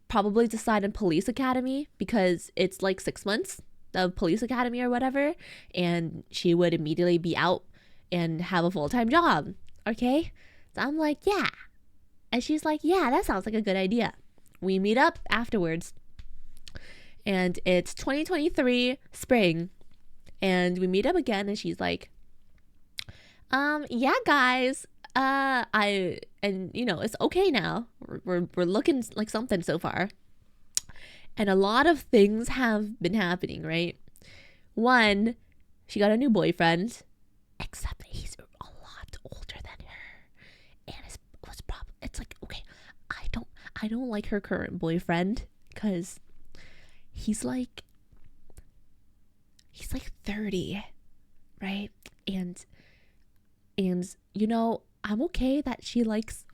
probably decide on police academy because it's like 6 months of police academy or whatever. And she would immediately be out and have a full-time job. Okay? So I'm like, yeah. And she's like, yeah, that sounds like a good idea. We meet up afterwards. And it's 2023 spring. And we meet up again and she's like, yeah, guys. It's okay now. We're looking like something so far. And a lot of things have been happening, right? One, she got a new boyfriend, except that he's a lot older than her. And it's like, okay, I don't like her current boyfriend because he's like 30, right? And I'm okay that she likes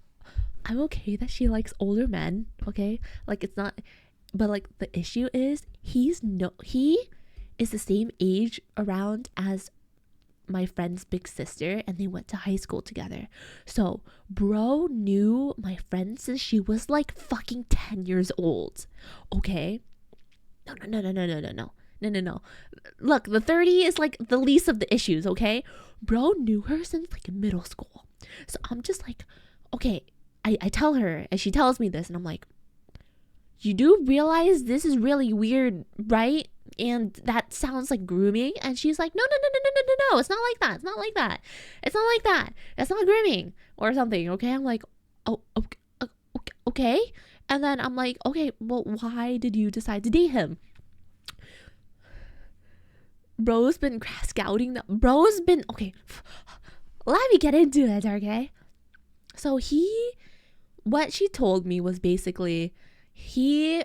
older men, okay? Like it's not, but like the issue is he is the same age around as my friend's big sister and they went to high school together. So bro knew my friend since she was like fucking 10 years old. Okay? No. Look, the 30 is like the least of the issues, okay? Bro knew her since like middle school. So I'm just like, okay, I tell her and she tells me this and I'm like, you do realize this is really weird, right? And that sounds like grooming. And she's like, no, it's not like that. It's not like that. It's not like that. It's not grooming or something. Okay. I'm like, oh, okay. And then I'm like, okay, well, why did you decide to date him? Bro's been scouting. Okay. Let me get into it, okay? So what she told me was basically, he's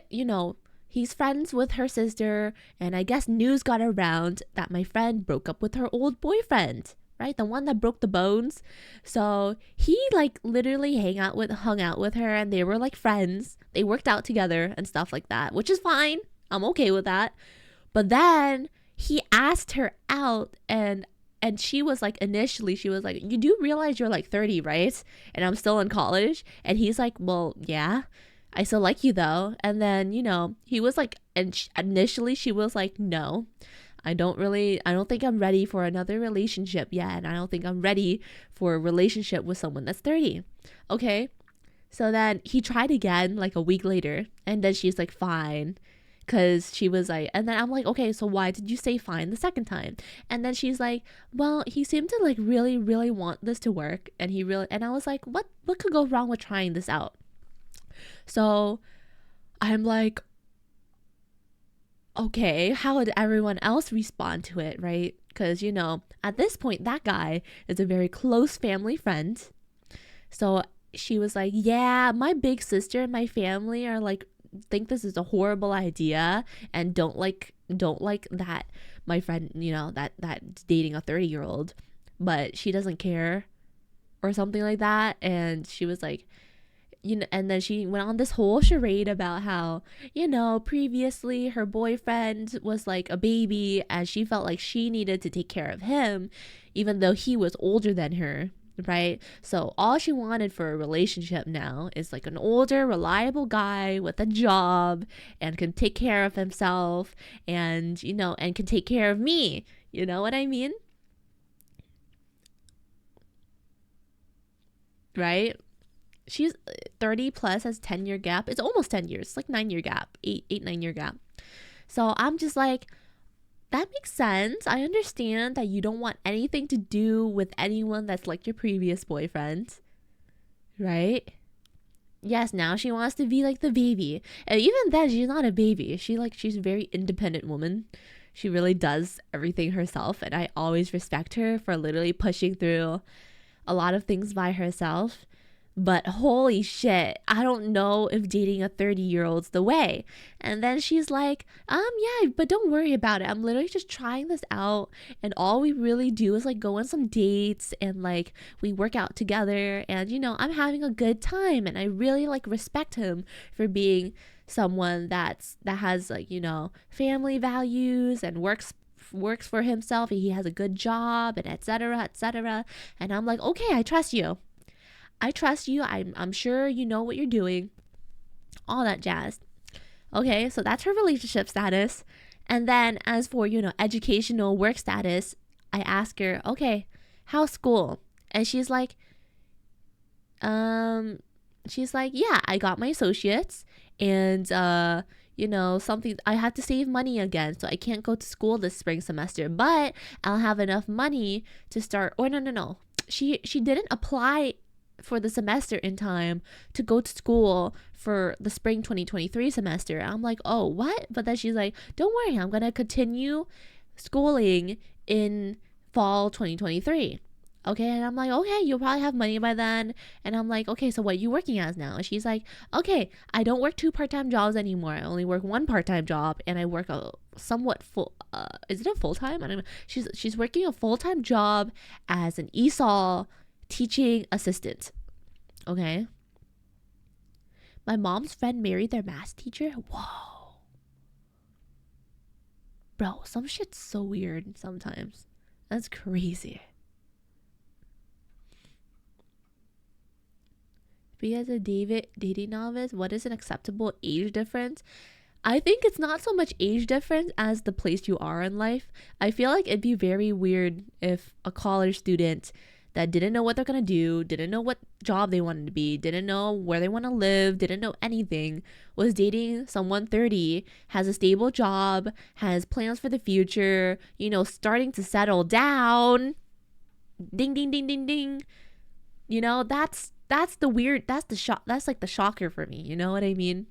friends with her sister, and I guess news got around that my friend broke up with her old boyfriend, right? The one that broke the bones. So he like literally hung out with her, and they were like friends. They worked out together and stuff like that, which is fine. I'm okay with that. But then he asked her out, and she was like, initially she was like, you do realize you're like 30, right? And I'm still in college. And he's like, well, yeah, I still like you though. And then, he was like, initially she was like, no, I don't think I'm ready for another relationship yet. And I don't think I'm ready for a relationship with someone that's 30. Okay. So then he tried again like a week later. And then she's like, fine. Because she was like, and then I'm like, okay, so why did you say fine the second time? And then she's like, well, he seemed to like really, really want this to work. And I was like, what could go wrong with trying this out? So I'm like, okay, how would everyone else respond to it, right? Because, at this point, that guy is a very close family friend. So she was like, yeah, my big sister and my family are like, think this is a horrible idea and don't like that my friend, that's dating a 30-year-old, but she doesn't care or something like that. And she was like, and then she went on this whole charade about how, previously her boyfriend was like a baby and she felt like she needed to take care of him even though he was older than her, right? So all she wanted for a relationship now is like an older, reliable guy with a job and can take care of himself and, and can take care of me. You know what I mean? Right? She's 30 plus, has 10-year gap. It's almost 10 years. It's like 9-year gap, 9-year gap. So I'm just like, that makes sense. I understand that you don't want anything to do with anyone that's like your previous boyfriend, right? Yes, now she wants to be like the baby. And even then, she's not a baby. She's a very independent woman. She really does everything herself. And I always respect her for literally pushing through a lot of things by herself. But holy shit, I don't know if dating a 30-year-old's the way. And then she's like, yeah, but don't worry about it. I'm literally just trying this out. And all we really do is like go on some dates and like we work out together. And, I'm having a good time. And I really like respect him for being someone that has, like, family values and works for himself, he has a good job, and etc etc. And I'm like, okay, I trust you. I'm sure you know what you're doing, all that jazz. Okay, so that's her relationship status. And then as for, educational work status, I ask her, okay, how's school? And she's like, yeah, I got my associates, and something, I had to save money again, so I can't go to school this spring semester, but I'll have enough money to start. Or no, she didn't apply for the semester in time to go to school for the spring 2023 semester. I'm like, oh, what? But then she's like, don't worry, I'm gonna continue schooling in fall 2023. Okay, and I'm like, okay, you'll probably have money by then. And I'm like, okay, so what are you working as now? And she's like, okay, I don't work 2 part-time jobs anymore. I only work 1 part-time job, and I work a somewhat full. Is it a full-time? I don't know. She's working a full-time job as an ESOL teaching assistant. Okay. My mom's friend married their math teacher. Whoa, bro, some shit's so weird sometimes. That's crazy. As a dating novice, what is an acceptable age difference? I think it's not so much age difference as the place you are in life. I feel like it'd be very weird if a college student that didn't know what they're gonna do, didn't know what job they wanted to be, didn't know where they want to live, didn't know anything, was dating someone 30, has a stable job, has plans for the future, starting to settle down. Ding ding ding ding ding. That's the weird, that's the shock, that's like the shocker for me, you know what I mean?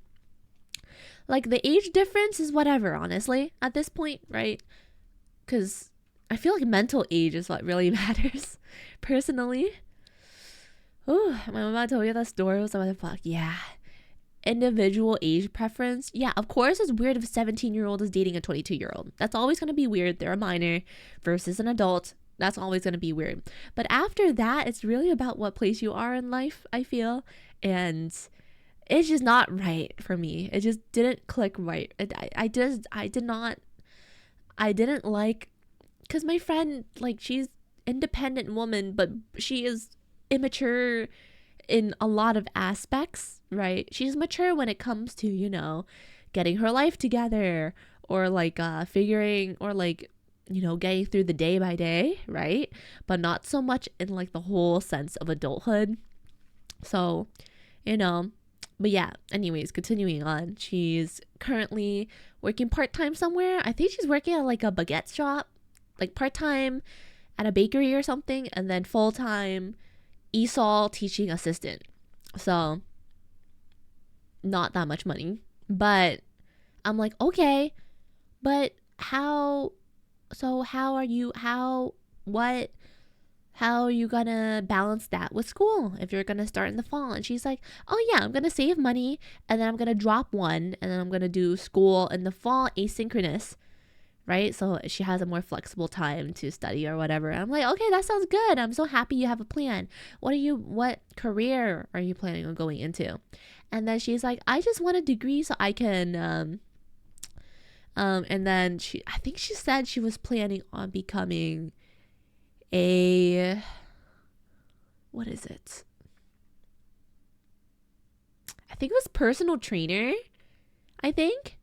Like, the age difference is whatever, honestly, at this point, right? Because I feel like mental age is what really matters, personally. Oh, my mama told you that story. Was like, what the fuck? Yeah. Individual age preference. Yeah, of course it's weird if a 17-year-old is dating a 22-year-old. That's always going to be weird. They're a minor versus an adult. That's always going to be weird. But after that, it's really about what place you are in life, I feel. And it's just not right for me. It just didn't click right. I didn't like, because my friend, like, she's independent woman, but she is immature in a lot of aspects, right? She's mature when it comes to, getting her life together, or like figuring, or like, getting through the day by day, right? But not so much in like the whole sense of adulthood. So, but yeah, anyways, continuing on. She's currently working part-time somewhere. I think she's working at like a baguette shop, like part-time at a bakery or something, and then full-time ESOL teaching assistant. So, not that much money. But I'm like, okay, but how are you gonna balance that with school if you're gonna start in the fall? And she's like, oh yeah, I'm gonna save money, and then I'm gonna drop one, and then I'm gonna do school in the fall asynchronous, right? So she has a more flexible time to study or whatever. I'm like, okay, that sounds good. I'm so happy you have a plan. What career are you planning on going into? And then she's like, I just want a degree so I can and then I think she said she was planning on becoming what is it? I think it was personal trainer. I think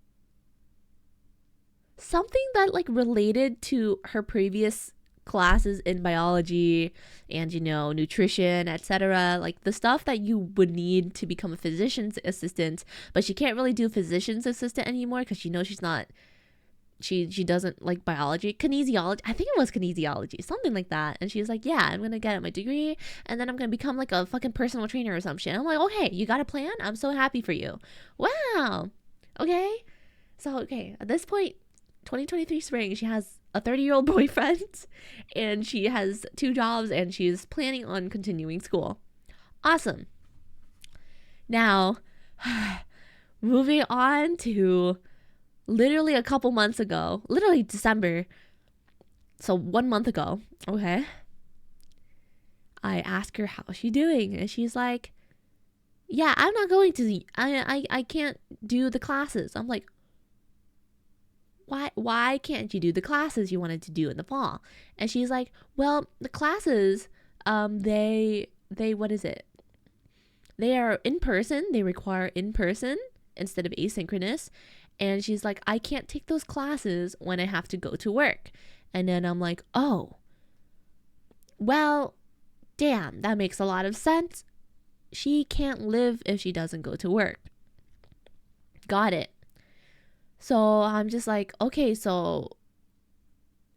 something that like related to her previous classes in biology and nutrition, etc., like the stuff that you would need to become a physician's assistant. But she can't really do physician's assistant anymore because she's not, she doesn't like biology. Kinesiology, I think it was kinesiology, something like that. And she's like, yeah, I'm gonna get my degree, and then I'm gonna become like a fucking personal trainer or some shit. I'm like, okay, you got a plan? I'm so happy for you. Wow. Okay, so okay, at this point, 2023 spring, she has a 30-year-old boyfriend, and she has 2 jobs, and she's planning on continuing school. Awesome. Now, moving on to literally a couple months ago, literally December, so 1 month ago, okay, I asked her how's she doing, and she's like, yeah, I'm not going to I can't do the classes. I'm like, why can't you do the classes you wanted to do in the fall? And she's like, well, the classes, they what is it? They are in person. They require in person instead of asynchronous. And she's like, I can't take those classes when I have to go to work. And then I'm like, oh, well, damn, that makes a lot of sense. She can't live if she doesn't go to work. Got it. So I'm just like, okay, so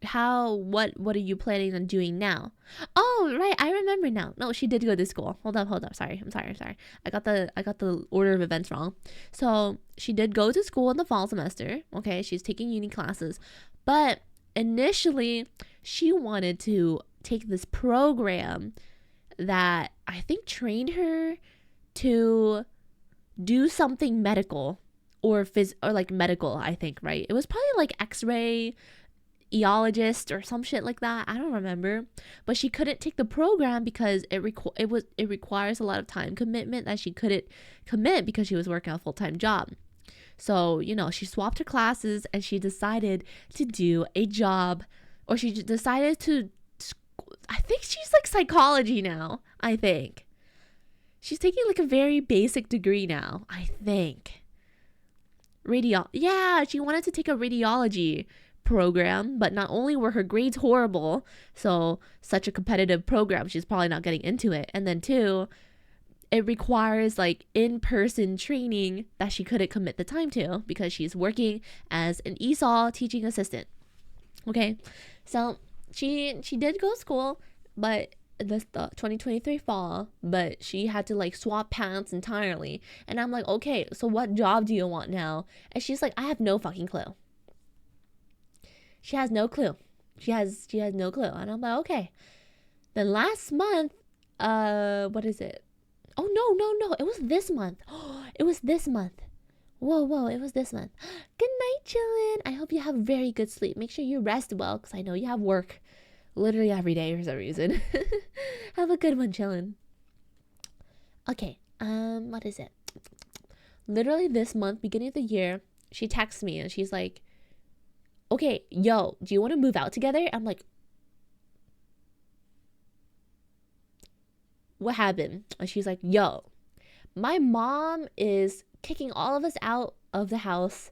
what are you planning on doing now? Oh, right, I remember now. No, she did go to school. Hold up. Sorry. I'm sorry. I got the order of events wrong. So she did go to school in the fall semester. Okay, she's taking uni classes. But initially she wanted to take this program that I think trained her to do something medical or like medical, I think, right? It was probably like x-ray eologist or some shit like that. I don't remember. But she couldn't take the program because it requires a lot of time commitment that she couldn't commit because she was working a full-time job. So, she swapped her classes and she decided to do a job, or she decided to, I think she's like psychology now, I think. She's taking like a very basic degree now, I think. Yeah, she wanted to take a radiology program, but not only were her grades horrible, so such a competitive program, she's probably not getting into it. And then two, it requires like in-person training that she couldn't commit the time to because she's working as an ESOL teaching assistant. Okay, so she did go to school, but the 2023 fall, but she had to like swap paths entirely. And I'm like, okay, so what job do you want now? And she's like, I have no fucking clue. She has no clue. She has no clue. And I'm like, okay. Then last month, what is it? Oh, no. It was this month. It was this month. Whoa, it was this month. Good night, chillin'. I hope you have very good sleep. Make sure you rest well, because I know you have work literally every day for some reason. Have a good one, chillin'. Okay, what is it? Literally this month, beginning of the year, she texts me and she's like, okay, yo, do you want to move out together? I'm like, what happened? And she's like, yo, my mom is kicking all of us out of the house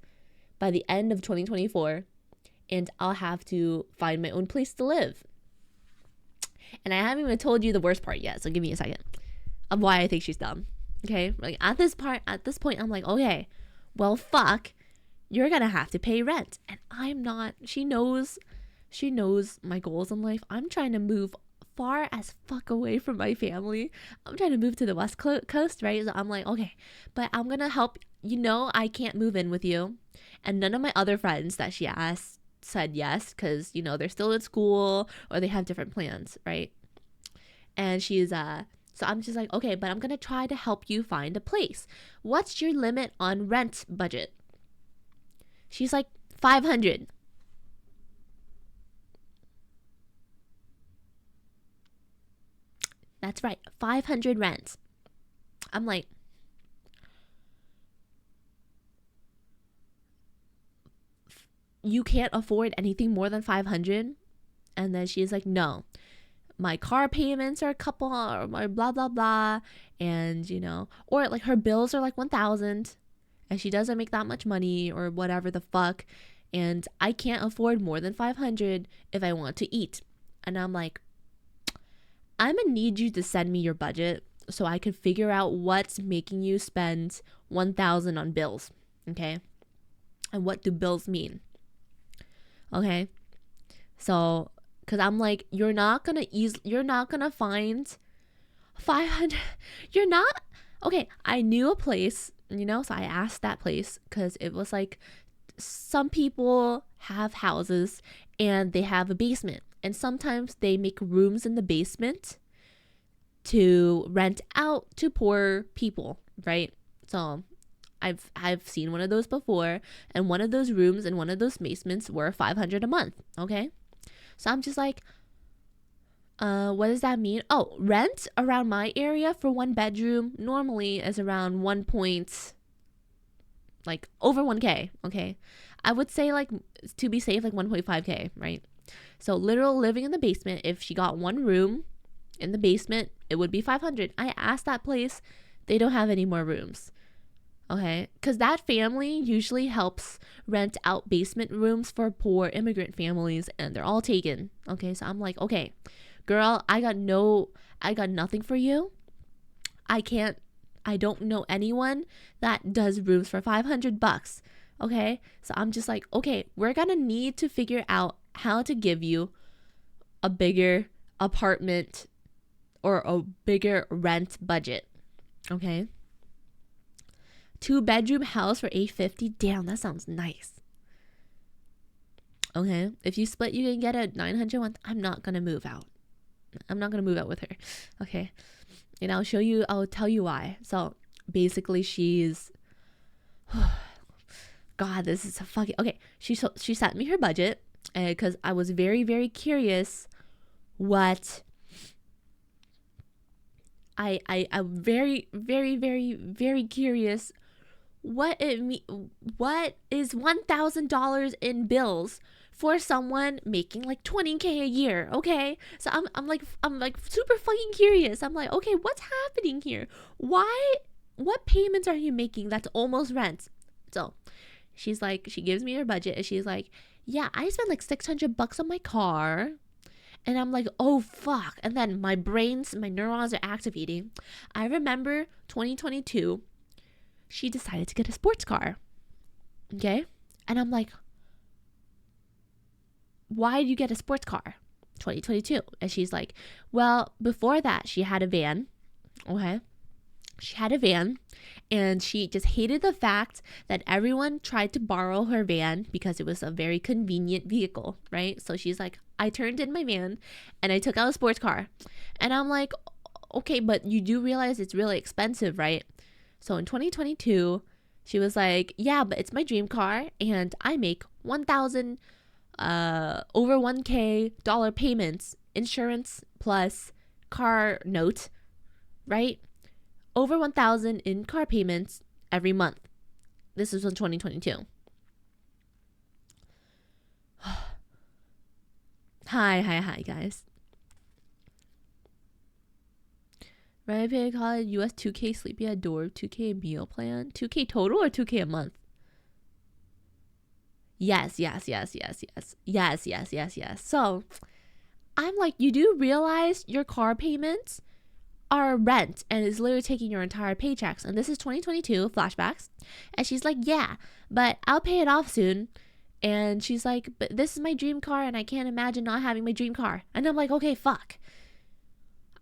by the end of 2024, and I'll have to find my own place to live. And I haven't even told you the worst part yet, so give me a second of why I think she's dumb. Okay, like at this point, I'm like, okay, well, fuck, you're gonna have to pay rent, and I'm not. She knows my goals in life. I'm trying to move far as fuck away from my family. I'm trying to move to the West Coast, right? So I'm like, okay, but I'm gonna help. I can't move in with you, and none of my other friends that she asked said yes, because they're still in school or they have different plans, right? And she's so I'm just like, okay, but I'm gonna try to help you find a place. What's your limit on rent budget? She's like, 500. That's right, 500 rent. I'm like, you can't afford anything more than 500? And then she's like, no, my car payments are a couple, or blah blah blah, and or like her bills are like 1,000, and she doesn't make that much money or whatever the fuck, and I can't afford more than 500 if I want to eat. And I'm like, I'm gonna need you to send me your budget so I can figure out what's making you spend 1,000 on bills, okay? And what do bills mean? Okay, so because I'm like, you're not gonna find 500. You're not. Okay, I knew a place, so I asked that place because it was like, some people have houses and they have a basement, and sometimes they make rooms in the basement to rent out to poor people, right? So I've seen one of those before, and one of those rooms in one of those basements were 500 a month, okay? So I'm just like, What does that mean? Oh, rent around my area for 1 bedroom normally is around like over 1K. Okay, I would say, like, to be safe, like 1.5K, right? So literal living in the basement. If she got one room in the basement, it would be 500. I asked that place, they don't have any more rooms. Okay, because that family usually helps rent out basement rooms for poor immigrant families, and they're all taken. Okay, so I'm like, okay, girl, I got nothing for you. I can't, I don't know anyone that does rooms for $500. Okay, so I'm just like, okay, we're gonna need to figure out how to give you a bigger apartment or a bigger rent budget. Okay, 2 bedroom house for $850. Damn, that sounds nice. Okay, if you split, you can get a 900 one. I'm not gonna move out. I'm not gonna move out with her. Okay, and I'll tell you why. So basically, she's God, this is a fucking okay. She sent me her budget because I was very, very curious what I'm very, very, very, very curious what what is $1,000 in bills for someone making like 20K a year. Okay, so I'm like super fucking curious. I'm like, okay, what's happening here? What payments are you making that's almost rent? So she's like, she gives me her budget and she's like, yeah, I spent like $600 on my car. And I'm like, oh fuck. And then my neurons are activating. I remember 2022, she decided to get a sports car. Okay? And I'm like, why did you get a sports car? 2022. And she's like, well, before that, she had a van. Okay? She had a van, and she just hated the fact that everyone tried to borrow her van because it was a very convenient vehicle, right? So she's like, I turned in my van and I took out a sports car. And I'm like, okay, but you do realize it's really expensive, right? So in 2022, she was like, yeah, but it's my dream car and I make 1,000 over 1K dollar payments, insurance plus car note, right? Over 1,000 in car payments every month. This was in 2022. Hi, guys. Right, pay college, US 2K sleepy at door, 2K meal plan, 2K total or 2K a month? Yes. So I'm like, you do realize your car payments are rent and is literally taking your entire paychecks. And this is 2022 flashbacks. And she's like, yeah, but I'll pay it off soon. And she's like, but this is my dream car and I can't imagine not having my dream car. And I'm like, okay, fuck.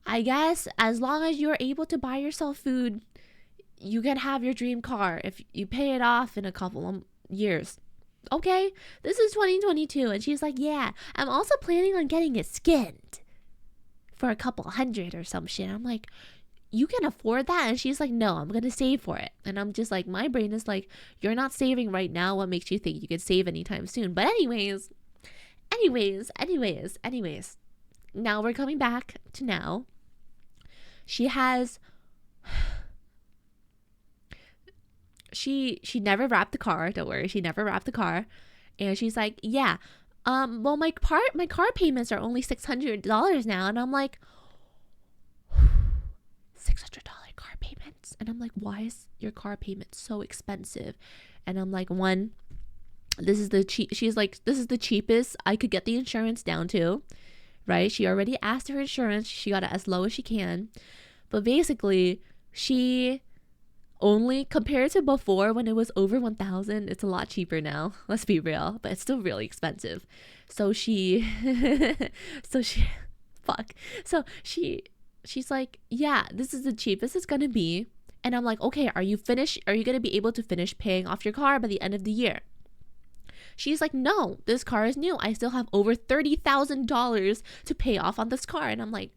I guess as long as you're able to buy yourself food, you can have your dream car if you pay it off in a couple of years. Okay, this is 2022. And she's like, yeah, I'm also planning on getting it skinned for a couple hundred or some shit. I'm like, you can afford that? And she's like, no, I'm gonna save for it. And I'm just like, my brain is like, you're not saving right now. What makes you think you could save anytime soon? But anyways, now we're coming back to now. She has she never wrapped the car. Don't worry, she never wrapped the car. And she's like, yeah, well, my car payments are only $600 now. And I'm like, $600 car payments? And I'm like, why is your car payment so expensive? And I'm like, she's like, this is the cheapest I could get the insurance down to, right? She already asked her insurance. She got it as low as she can. But basically, she only, compared to before when it was over 1,000, it's a lot cheaper now. Let's be real, but it's still really expensive. So she's like, yeah, this is the cheapest it's gonna be. And I'm like, okay, are you gonna be able to finish paying off your car by the end of the year? She's like, no, this car is new. I still have over $30,000 to pay off on this car. And I'm like,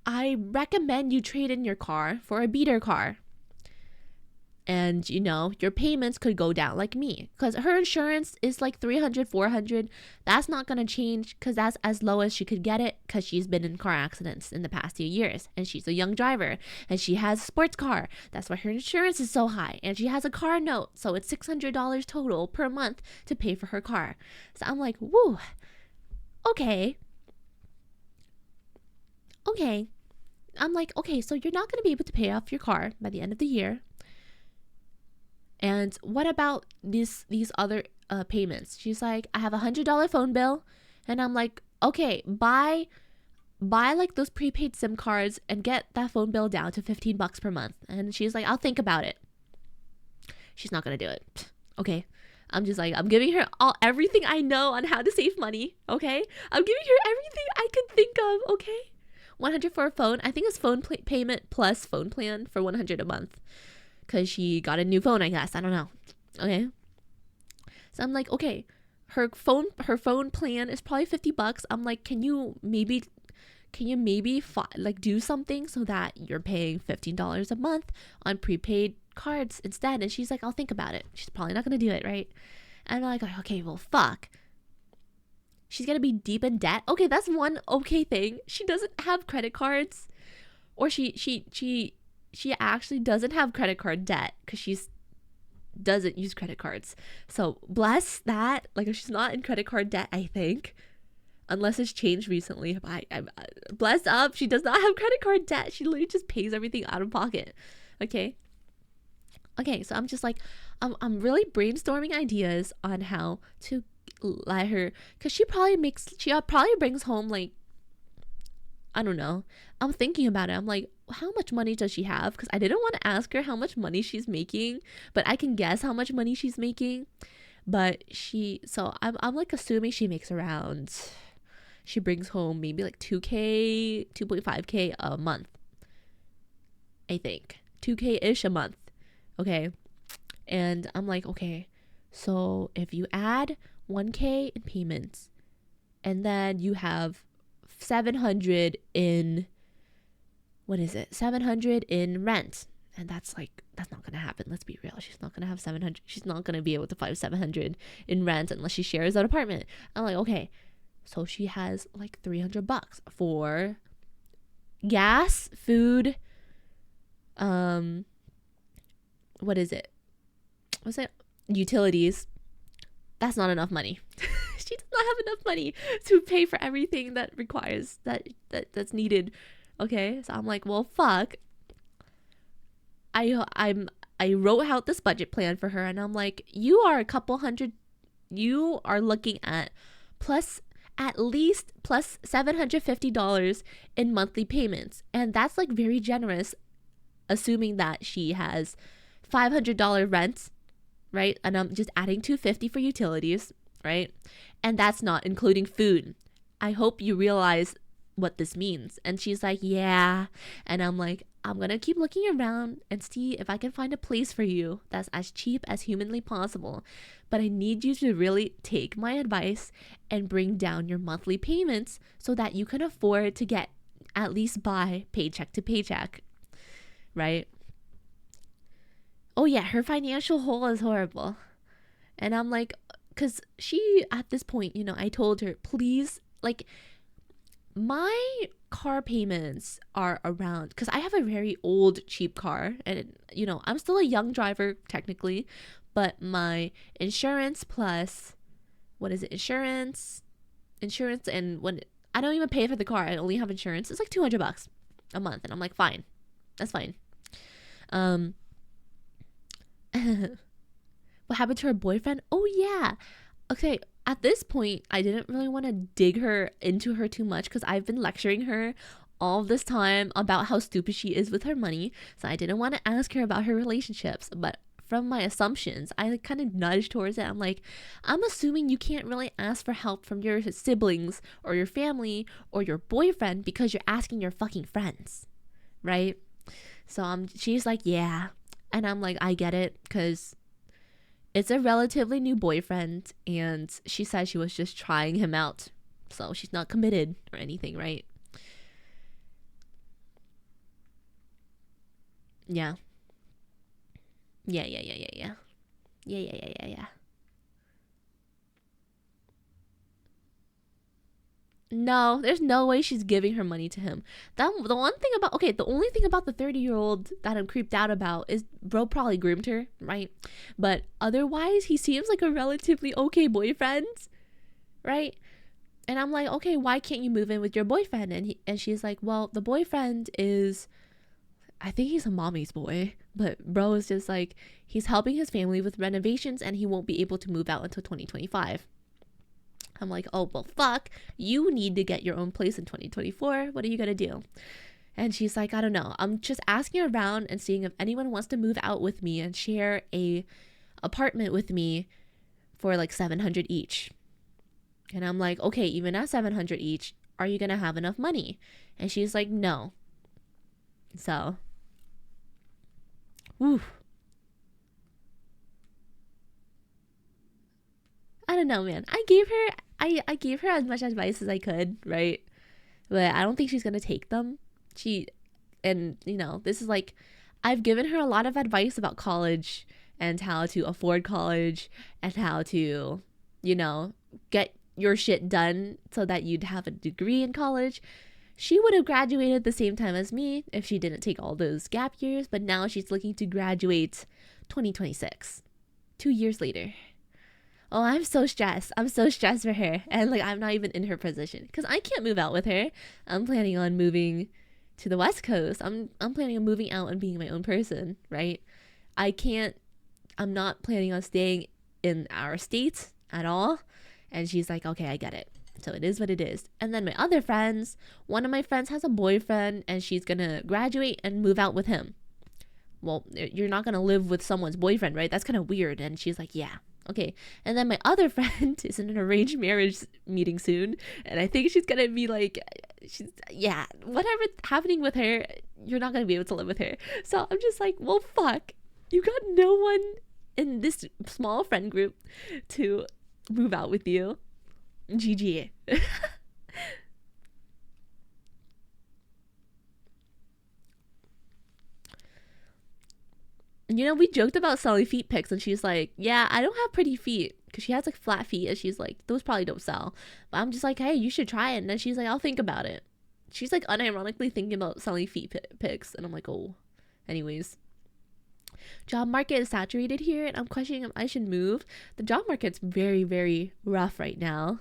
I recommend you trade in your car for a beater car. and your payments could go down like me, because her insurance is like 300, 400. That's not going to change, because that's as low as she could get it, because she's been in car accidents in the past few years, and she's a young driver, and she has a sports car. That's why her insurance is so high, and she has a car note, so it's $600 total per month to pay for her car. So I'm like, woo, okay. I'm like, okay, so you're not going to be able to pay off your car by the end of the year. And what about these other payments? She's like, I have $100 phone bill. And I'm like, okay, buy like those prepaid SIM cards and get that phone bill down to $15 per month. And she's like, I'll think about it. She's not going to do it. Okay. I'm just like, I'm giving her everything I know on how to save money. Okay. I'm giving her everything I could think of. Okay. 100 for a phone. I think it's phone payment plus phone plan for 100 a month. Because she got a new phone, I guess. I don't know. Okay. So I'm like, okay, her phone plan is probably $50. I'm like, can you maybe like do something so that you're paying $15 a month on prepaid cards instead? And she's like, I'll think about it. She's probably not gonna do it, right? And I'm like, okay, well, fuck. She's gonna be deep in debt. Okay, that's one okay thing. She doesn't have credit cards, or she actually doesn't have credit card debt because she's doesn't use credit cards. So bless that. Like, she's not in credit card debt, I think, unless it's changed recently. I bless up. She does not have credit card debt. She literally just pays everything out of pocket. Okay. So I'm just like, I'm really brainstorming ideas on how to let her, because she probably brings home like, I don't know. I'm thinking about it. I'm like, how much money does she have? Because I didn't want to ask her how much money she's making, but I can guess how much money she's making. But I'm like assuming she makes around, she brings home maybe like 2K, 2.5K a month. I think 2K-ish a month. Okay. And I'm like, okay, so if you add 1K in payments, and then you have 700 in, what is it? 700 in rent. And that's not gonna happen. Let's be real. She's not gonna have 700. She's not gonna be able to find 700 in rent unless she shares an apartment. I'm like, okay, so she has like $300 for gas, food, what is it? What's it? Utilities. That's not enough money. She does not have enough money to pay for everything that requires that's needed. Okay, so I'm like, well, fuck. I wrote out this budget plan for her, and I'm like, you are looking at at least plus $750 in monthly payments, and that's like very generous, assuming that she has $500 rent, right? And I'm just adding $250 for utilities, right? And that's not including food. I hope you realize what this means. And she's like, yeah. And I'm like, I'm gonna keep looking around and see if I can find a place for you that's as cheap as humanly possible. But I need you to really take my advice and bring down your monthly payments so that you can afford to get at least by paycheck to paycheck, right? Oh yeah, her financial hole is horrible. And I'm like, because she, at this point, I told her, please, like, my car payments are around, because I have a very old, cheap car, and, I'm still a young driver, technically, but my insurance plus, what is it, insurance, and when, I don't even pay for the car, I only have insurance, it's like $200 a month, and I'm like, fine, that's fine. What happened to her boyfriend? Oh yeah. Okay, at this point, I didn't really want to dig into her too much, because I've been lecturing her all this time about how stupid she is with her money. So I didn't want to ask her about her relationships. But from my assumptions, I kind of nudged towards it. I'm like, I'm assuming you can't really ask for help from your siblings or your family or your boyfriend because you're asking your fucking friends, right? So she's like, yeah. And I'm like, I get it, because it's a relatively new boyfriend, and she said she was just trying him out. So she's not committed or anything, right? Yeah. Yeah, yeah, yeah, yeah, yeah. Yeah, yeah, yeah, yeah, yeah. No, there's no way she's giving her money to him. The one thing about the only thing about the 30-year-old that I'm creeped out about is bro probably groomed her, right? But otherwise, he seems like a relatively okay boyfriend, right? And I'm like, okay, why can't you move in with your boyfriend? And she's like, well, the boyfriend is, I think he's a mommy's boy, but bro is just like, he's helping his family with renovations and he won't be able to move out until 2025. I'm like, oh, well, fuck. You need to get your own place in 2024. What are you going to do? And she's like, I don't know. I'm just asking around and seeing if anyone wants to move out with me and share a apartment with me for like 700 each. And I'm like, okay, even at 700 each, are you going to have enough money? And she's like, no. So, whew. I don't know, man. I gave her as much advice as I could, right? But I don't think she's gonna take them. And this is like, I've given her a lot of advice about college and how to afford college and how to, get your shit done so that you'd have a degree in college. She would have graduated the same time as me if she didn't take all those gap years, but now she's looking to graduate 2026, 2 years later. Oh, I'm so stressed. I'm so stressed for her. And like, I'm not even in her position because I can't move out with her. I'm planning on moving to the West Coast. I'm planning on moving out and being my own person, right? I'm not planning on staying in our state at all. And she's like, okay, I get it. So it is what it is. And then my other friends, one of my friends has a boyfriend and she's going to graduate and move out with him. Well, you're not going to live with someone's boyfriend, right? That's kind of weird. And she's like, yeah. Okay. And then my other friend is in an arranged marriage meeting soon. And I think she's going to be like, whatever's happening with her, you're not going to be able to live with her. So I'm just like, well, fuck. You got no one in this small friend group to move out with you. GG. We joked about selling feet pics, and she's like, yeah, I don't have pretty feet, because she has like flat feet, and she's like, those probably don't sell. But I'm just like, hey, you should try it. And then she's like, I'll think about it. She's like unironically thinking about selling feet pics, and I'm like, oh. Anyways, job market is saturated here, and I'm questioning if I should move. The job market's very, very rough right now,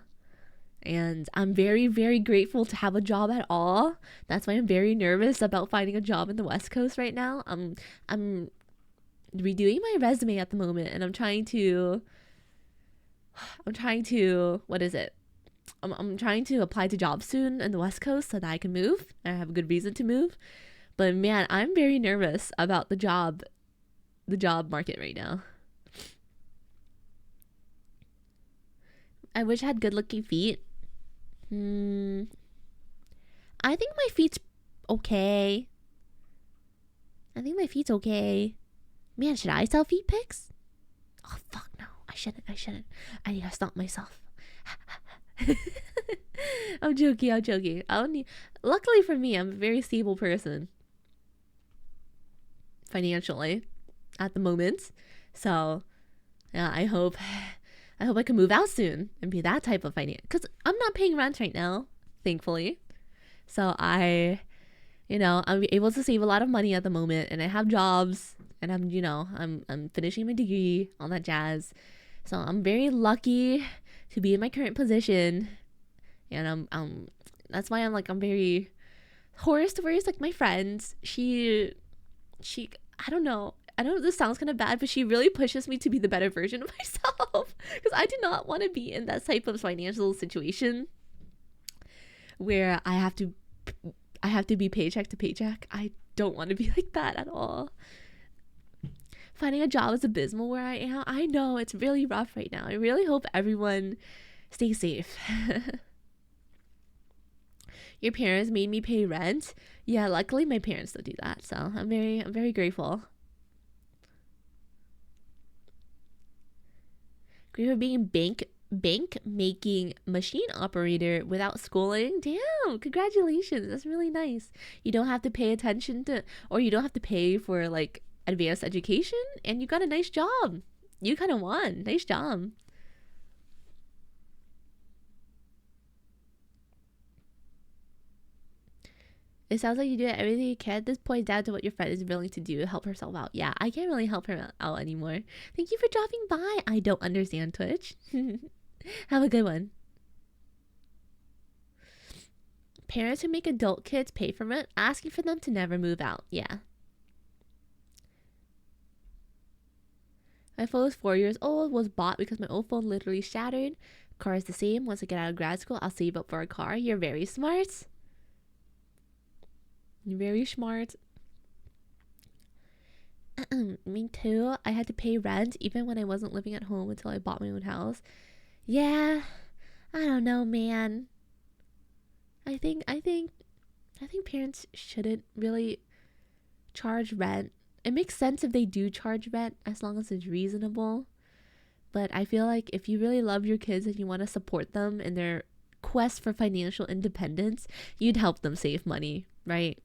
and I'm very, very grateful to have a job at all. That's why I'm very nervous about finding a job in the West Coast right now. I'm redoing my resume at the moment, and I'm trying to what is it? I'm trying to apply to jobs soon in the West Coast so that I can move. I have a good reason to move. But man, I'm very nervous about the job market right now. I wish I had good looking feet. I think my feet's okay. Man, should I sell feet pics? Oh, fuck no. I shouldn't. I need to stop myself. I'm joking. Luckily for me, I'm a very stable person. Financially. At the moment. So, yeah, I hope I can move out soon and be that type of finance. Because I'm not paying rent right now, thankfully. So I'm able to save a lot of money at the moment, and I have jobs, and I'm finishing my degree, all that jazz. So I'm very lucky to be in my current position, and that's why I'm very Horace like my friends. She I don't know. I know this sounds kind of bad, but she really pushes me to be the better version of myself, because I do not want to be in that type of financial situation where I have to be paycheck to paycheck. I don't want to be like that at all. Finding a job is abysmal where I am. I know it's really rough right now. I really hope everyone stays safe. Your parents made me pay rent. Yeah, luckily my parents don't do that, so I'm very grateful. Grateful being bank making machine operator without schooling. Damn, congratulations. That's really nice. You don't have to pay attention to, or you don't have to pay for like advanced education and you got a nice job. You kind of won. Nice job. It sounds like you do everything you can. This points down to what your friend is willing to do to help herself out. Yeah, I can't really help her out anymore. Thank you for dropping by. I don't understand Twitch. Have a good one. Parents who make adult kids pay for rent, asking for them to never move out. Yeah. My phone is 4 years old, was bought because my old phone literally shattered. Car is the same. Once I get out of grad school, I'll save up for a car. You're very smart. You're very smart. Me too. I had to pay rent even when I wasn't living at home until I bought my own house. Yeah. I don't know, man. I think parents shouldn't really charge rent. It makes sense if they do charge rent as long as it's reasonable. But I feel like if you really love your kids and you want to support them in their quest for financial independence, you'd help them save money, right?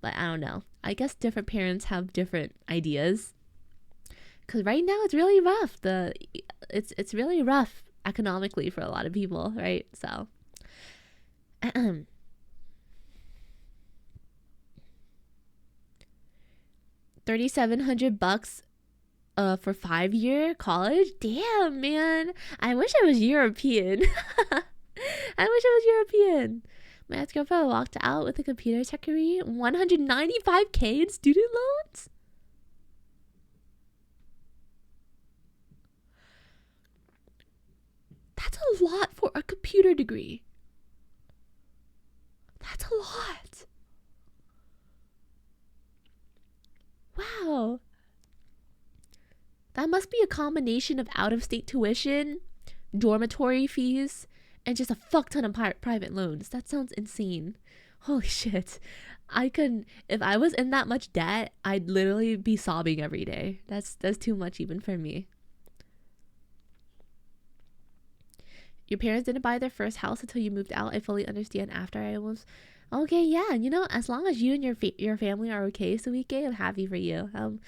But I don't know. I guess different parents have different ideas. Cause right now it's really rough. It's really rough economically for a lot of people, right? So, $3,700 for 5-year college. Damn, man. I wish I was European. I wish I was European. My ex-girlfriend walked out with a computer tech degree. $195K in student loans? That's a lot for a computer degree. That's a lot. Wow. That must be a combination of out-of-state tuition, dormitory fees, and just a fuck ton of private loans. That sounds insane. Holy shit. If I was in that much debt, I'd literally be sobbing every day. That's too much even for me. Your parents didn't buy their first house until you moved out. I fully understand after I was... Okay, yeah, as long as you and your family are okay, Suike, I'm happy for you. I'm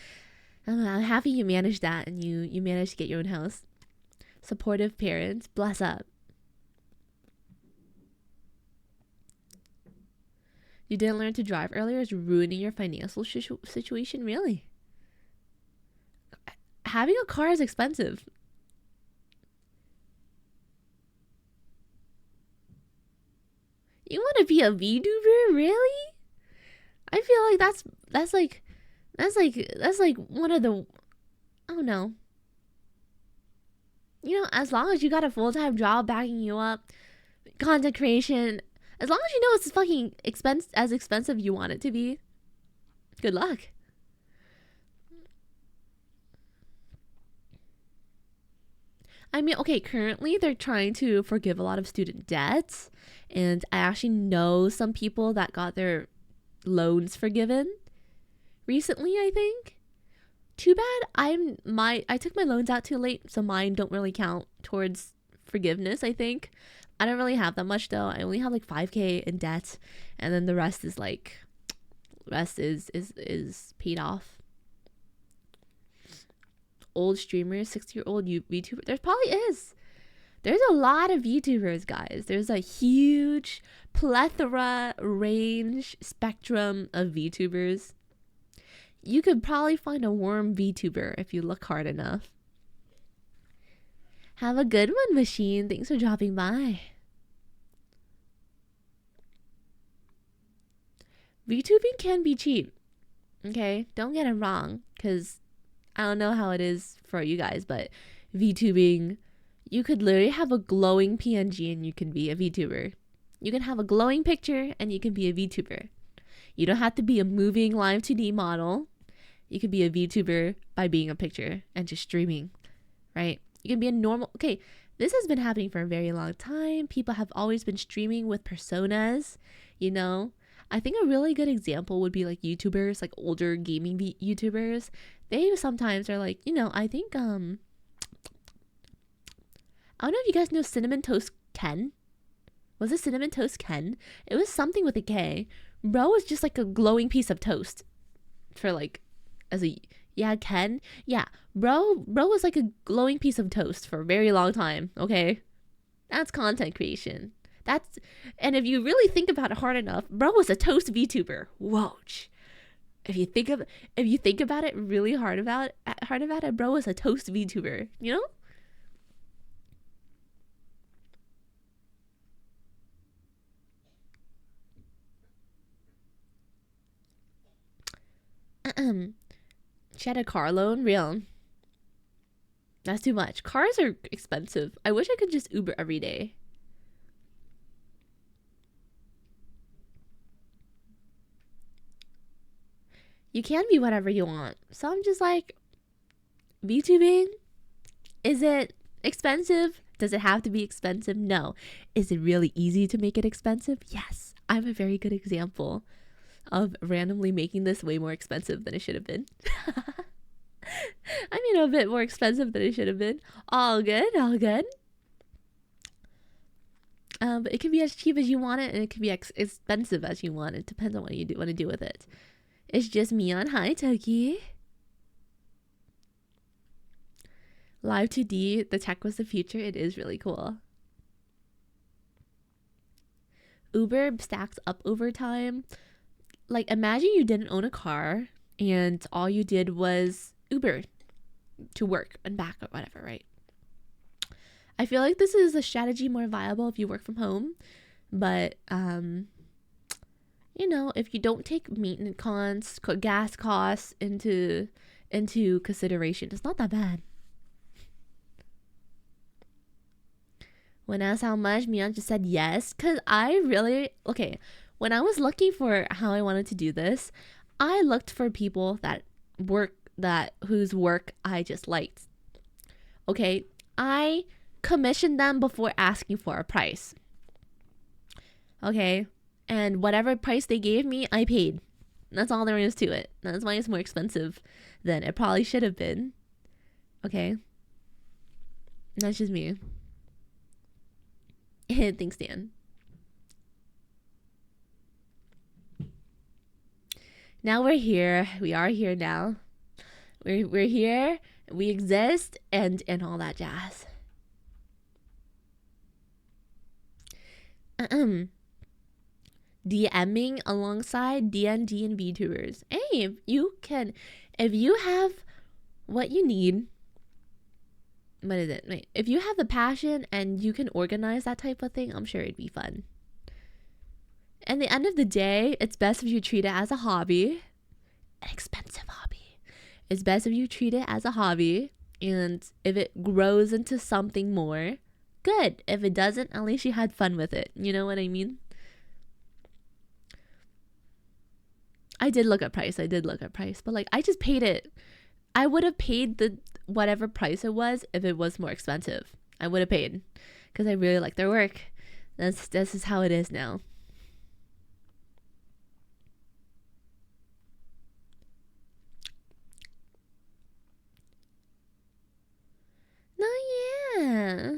happy you managed that and you managed to get your own house. Supportive parents, bless up. You didn't learn to drive earlier is ruining your financial situation, really? Having a car is expensive. You want to be a VTuber, really? I feel like that's like one of the, I don't know. As long as you got a full-time job backing you up, content creation, as long as you know it's fucking as expensive you want it to be, good luck. I mean, okay, currently they're trying to forgive a lot of student debts, and I actually know some people that got their loans forgiven recently, I think. Too bad I took my loans out too late, so mine don't really count towards forgiveness, I think. I don't really have that much though. I only have like 5K in debt, and then the rest is paid off. Old streamers, 60-year-old VTuber. There probably is. There's a lot of VTubers, guys. There's a huge plethora, range, spectrum of VTubers. You could probably find a worm VTuber if you look hard enough. Have a good one, Machine. Thanks for dropping by. VTubing can be cheap. Okay? Don't get it wrong, because I don't know how it is for you guys, but VTubing, you could literally have a glowing PNG and you can be a VTuber. You can have a glowing picture and you can be a VTuber. You don't have to be a moving live 2D model. You could be a VTuber by being a picture and just streaming, right? You can be a normal... Okay, this has been happening for a very long time. People have always been streaming with personas, I think a really good example would be like YouTubers, like older gaming YouTubers. They sometimes are like, I think, I don't know if you guys know Cinnamon Toast Ken. Was it Cinnamon Toast Ken? It was something with a K. Bro was just like a glowing piece of toast for like as a yeah, Ken. Yeah, bro was like a glowing piece of toast for a very long time. Okay, that's content creation. That's and if you really think about it hard enough, bro was a toast VTuber. Whoa. If you think about it really hard about it, bro was a toast VTuber. You know? She had a car loan. Real. That's too much. Cars are expensive. I wish I could just Uber every day. You can be whatever you want. So I'm just like, VTubing? Is it expensive? Does it have to be expensive? No. Is it really easy to make it expensive? Yes. I'm a very good example of randomly making this way more expensive than it should have been. I mean, a bit more expensive than it should have been. All good, all good. But it can be as cheap as you want it, and it can be expensive as you want it. Depends on what you want to do with it. It's just me on Hi Toki. Live 2D, the tech was the future. It is really cool. Uber stacks up over time. Like, imagine you didn't own a car and all you did was Uber to work and back or whatever, right? I feel like this is a strategy more viable if you work from home, but you know, if you don't take maintenance costs, gas costs into consideration, it's not that bad. When asked how much, Mian just said yes, because I really, okay, when I was looking for how I wanted to do this, I looked for people whose work I just liked. Okay, I commissioned them before asking for a price. Okay, and whatever price they gave me, I paid. That's all there is to it. That's why it's more expensive than it probably should have been. Okay, that's just me. Thanks, Dan. Now we're here. We are here now. We're here. We exist, and all that jazz. DMing alongside DND and VTubers. Hey, if you have what you need, what is it? Wait, if you have the passion and you can organize that type of thing, I'm sure it'd be fun. At the end of the day, it's best if you treat it as a hobby, an expensive hobby. It's best if you treat it as a hobby, and if it grows into something more, good. If it doesn't, at least you had fun with it. You know what I mean? I did look at price, but like I just paid it. I would have paid the whatever price it was if it was more expensive. I would have paid because I really like their work. This is how it is now. No, yeah.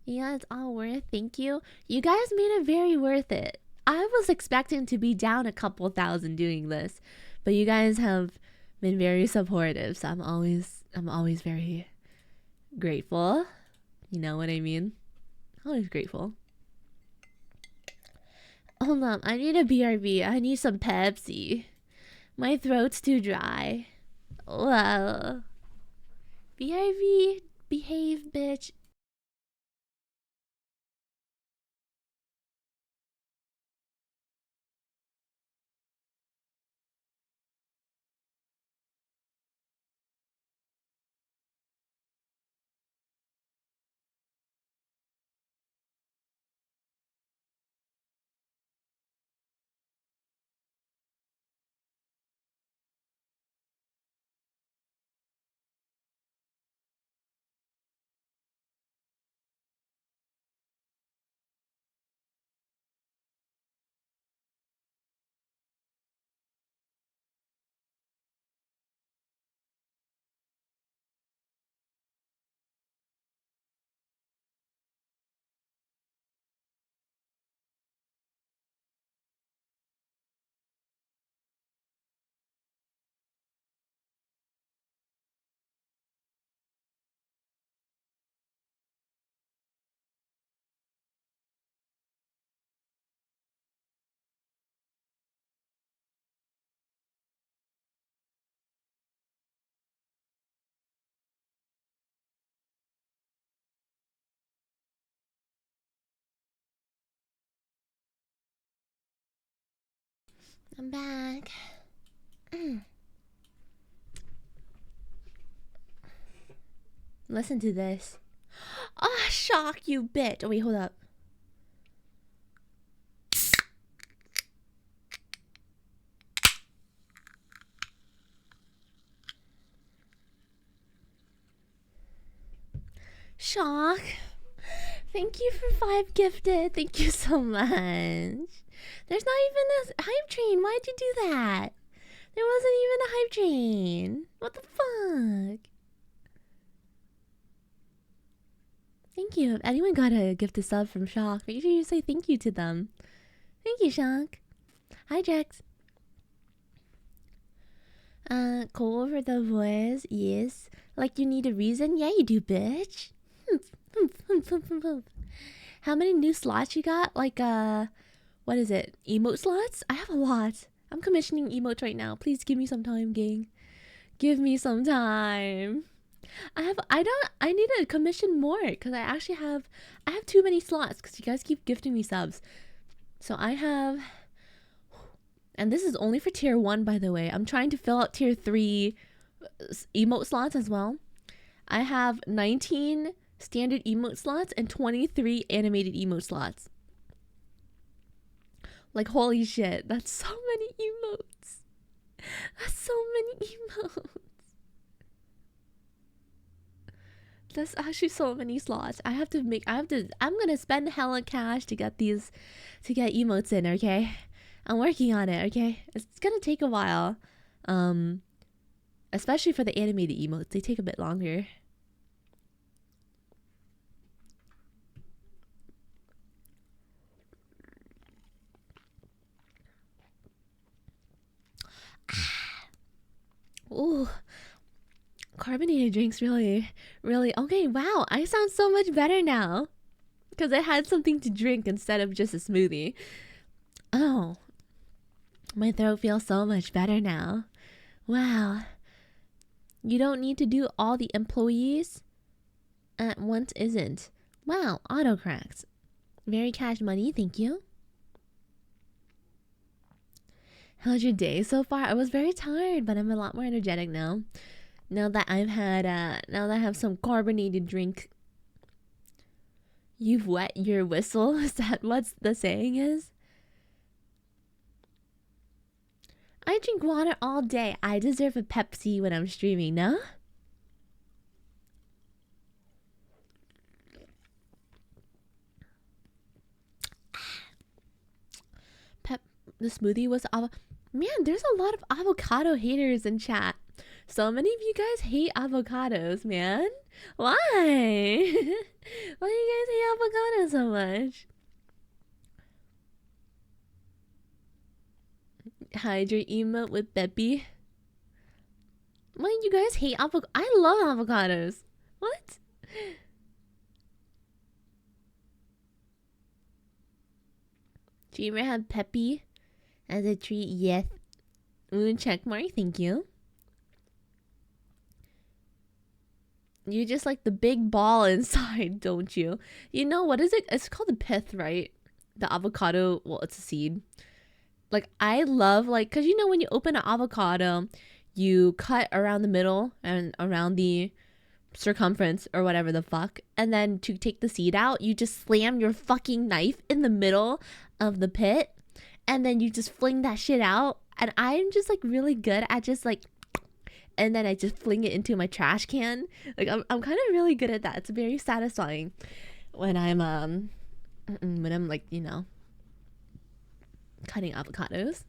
Yeah, it's all worth. Thank you. You guys made it very worth it. I was expecting to be down a couple thousand doing this, but you guys have been very supportive, so I'm always very grateful. You know what I mean? Always grateful. Hold on, I need a BRB. I need some Pepsi. My throat's too dry. Well, BRB, behave, bitch. I'm back. Listen to this. Ah, oh, shock, you bitch. Oh, wait, hold up. Shock. Thank you for 5 gifted. Thank you so much. There's not even a hype train. Why'd you do that? There wasn't even a hype train. What the fuck? Thank you. If anyone got a gift a sub from Shock, make sure you say thank you to them. Thank you, Shock. Hi, Jax. Go over the voice. Yes. Like you need a reason? Yeah, you do, bitch. How many new slots you got? Like, what is it? Emote slots? I have a lot. I'm commissioning emotes right now. Please give me some time, gang. Give me some time. I need to commission more because I have too many slots because you guys keep gifting me subs. So I have, and this is only for tier 1, by the way. I'm trying to fill out tier 3 emote slots as well. I have 19 standard emote slots and 23 animated emote slots. Like, holy shit, that's so many emotes. That's so many emotes. That's actually so many slots. I'm gonna spend hella cash to get emotes in, okay? I'm working on it, okay? It's gonna take a while. Especially for the animated emotes. They take a bit longer. Ooh. Carbonated drinks really okay. Wow, I sound so much better now because I had something to drink instead of just a smoothie. Oh, my throat feels so much better now. Wow, you don't need to do all the employees at once, isn't? Wow, autocracks. Very cash money, thank you. How's your day so far? I was very tired, but I'm a lot more energetic now. Now that I have some carbonated drink. You've wet your whistle? Is that what the saying is? I drink water all day. I deserve a Pepsi when I'm streaming, no? The smoothie was man, there's a lot of avocado haters in chat. So many of you guys hate avocados, man. Why? Why do you guys hate avocados so much? Hide your emote with Beppy. Why do you guys hate avocados? I love avocados. What? Do you ever have Peppy as a treat? Yes. Moon checkmark, thank you. You just like the big ball inside, don't you? You know, what is it? It's called the pith, right? The avocado, well, it's a seed. Like, I love, like, because you know when you open an avocado, you cut around the middle and around the circumference or whatever the fuck. And then to take the seed out, you just slam your fucking knife in the middle of the pit. And then you just fling that shit out. And I'm just, like, really good at just, like, and then I just fling it into my trash can. Like, I'm kind of really good at that. It's very satisfying when I'm like, you know, cutting avocados.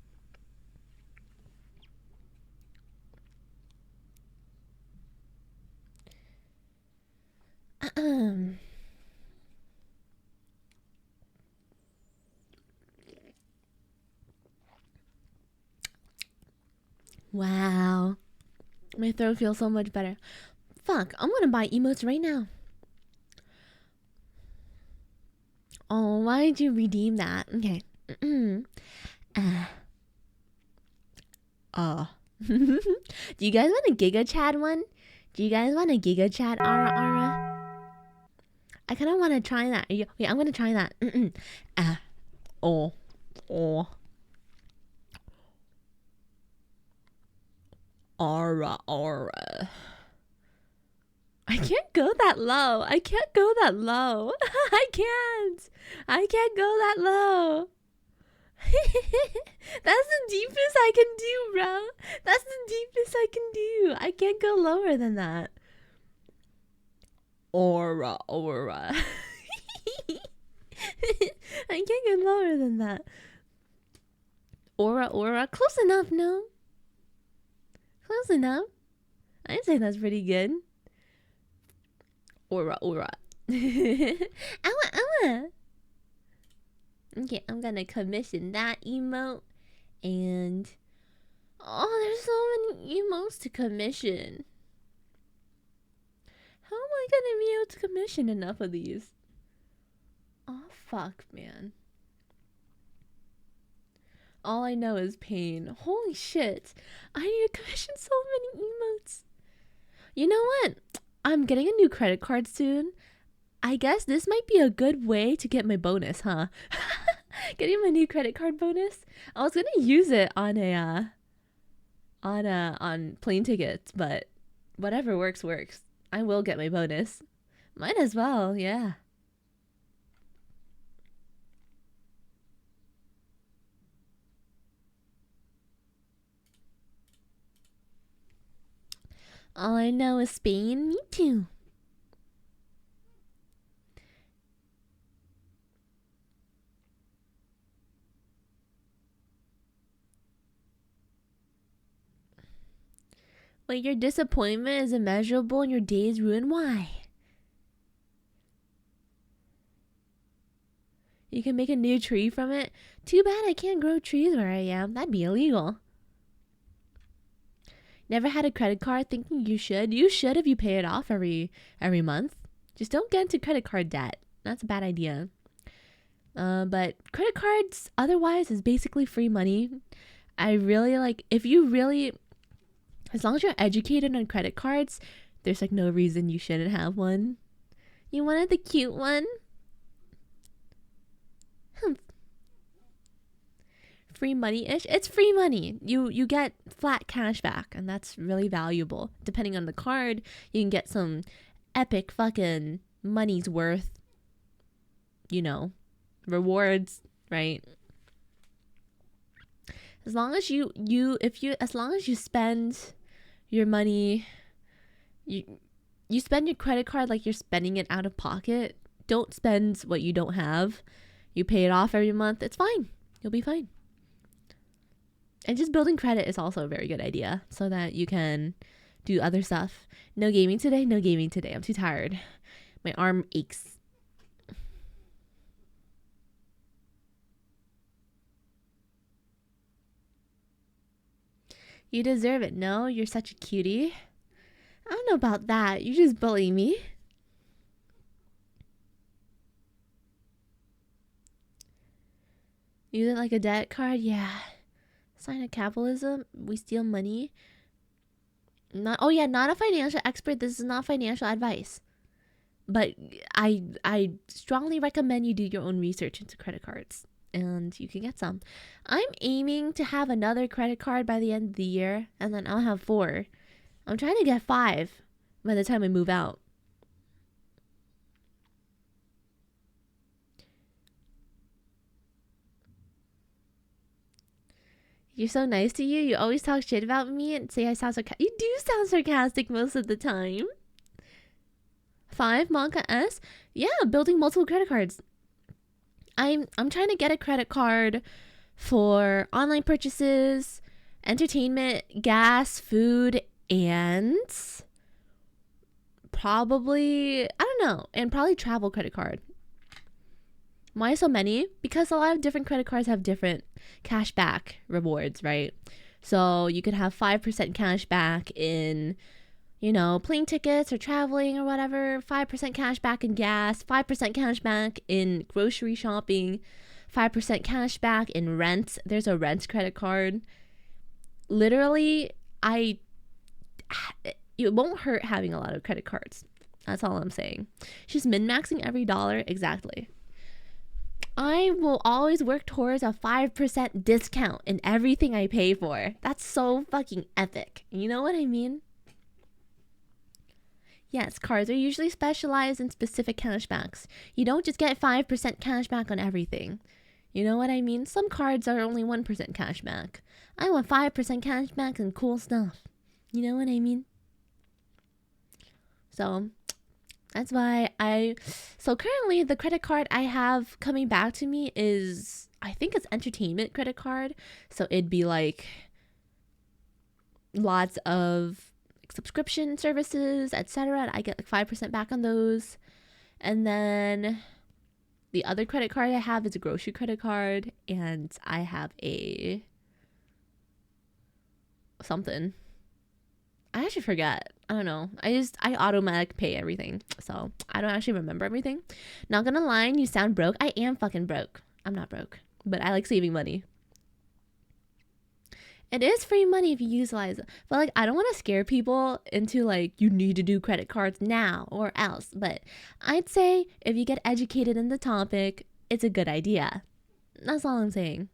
Wow. My throat feels so much better. Fuck, I'm gonna buy emotes right now. Oh, why'd you redeem that? Okay. Do you guys want a Giga Chad one? Do you guys want a Giga Chad Ara? I kind of want to try that. Wait, I'm gonna try that. Oh. Aura, aura. I can't go that low. I can't go that low. I can't. I can't go that low. That's the deepest I can do, bro. That's the deepest I can do. I can't go lower than that. Aura, aura. I can't go lower than that. Aura, aura. Close enough, no? Close enough. I'd say that's pretty good. Aura, aura. Aura, aura. Okay, I'm gonna commission that emote. And oh, there's so many emotes to commission. How am I gonna be able to commission enough of these? Oh fuck, man. All I know is pain. Holy shit. I need to commission so many emotes. You know what? I'm getting a new credit card soon. I guess this might be a good way to get my bonus, huh? Getting my new credit card bonus. I was gonna use it on on plane tickets, but whatever works works. I will get my bonus. Might as well, yeah. All I know is Spain. Me too. Wait, your disappointment is immeasurable and your day is ruined. Why? You can make a new tree from it. Too bad I can't grow trees where I am. That'd be illegal. Never had a credit card? Thinking you should. You should if you pay it off every month. Just don't get into credit card debt. That's a bad idea. But credit cards otherwise is basically free money. I really like, if you really, as long as you're educated on credit cards, there's like no reason you shouldn't have one. You wanted the cute one? Free money-ish. It's free money. You get flat cash back, and that's really valuable. Depending on the card, you can get some epic fucking money's worth, you know, rewards, right? As long as as long as you spend your money, you spend your credit card like you're spending it out of pocket. Don't spend what you don't have. You pay it off every month. It's fine. You'll be fine. And just building credit is also a very good idea so that you can do other stuff. No gaming today? No gaming today. I'm too tired. My arm aches. You deserve it. No, you're such a cutie. I don't know about that. You just bully me. Use it like a debt card? Yeah. Sign of capitalism. We steal money. Not a financial expert. This is not financial advice. But I strongly recommend you do your own research into credit cards. And you can get some. I'm aiming to have another credit card by the end of the year. And then I'll have 4. I'm trying to get 5 by the time I move out. You're so nice to you. You always talk shit about me and say I sound sarcastic. You do sound sarcastic most of the time. 5 Monka S? Yeah, building multiple credit cards. I'm trying to get a credit card for online purchases, entertainment, gas, food, and probably, I don't know, and probably travel credit card. Why so many? Because a lot of different credit cards have different cash back rewards, right? So you could have 5% cash back in, you know, plane tickets or traveling or whatever, 5% cash back in gas, 5% cash back in grocery shopping, 5% cash back in rent. There's a rent credit card. Literally, it won't hurt having a lot of credit cards. That's all I'm saying. She's min-maxing every dollar. Exactly. I will always work towards a 5% discount in everything I pay for. That's so fucking epic. You know what I mean? Yes, cards are usually specialized in specific cashbacks. You don't just get 5% cashback on everything. You know what I mean? Some cards are only 1% cashback. I want 5% cashback and cool stuff. You know what I mean? So that's why so currently the credit card I have coming back to me is, I think it's entertainment credit card. So it'd be like lots of subscription services, etc. I get like 5% back on those. And then the other credit card I have is a grocery credit card, and I have a something. I actually forget. I don't know. I automatic pay everything. So I don't actually remember everything. Not gonna lie, you sound broke. I am fucking broke. I'm not broke, but I like saving money. It is free money if you utilize it. But like, I don't want to scare people into like, you need to do credit cards now or else. But I'd say if you get educated in the topic, it's a good idea. That's all I'm saying.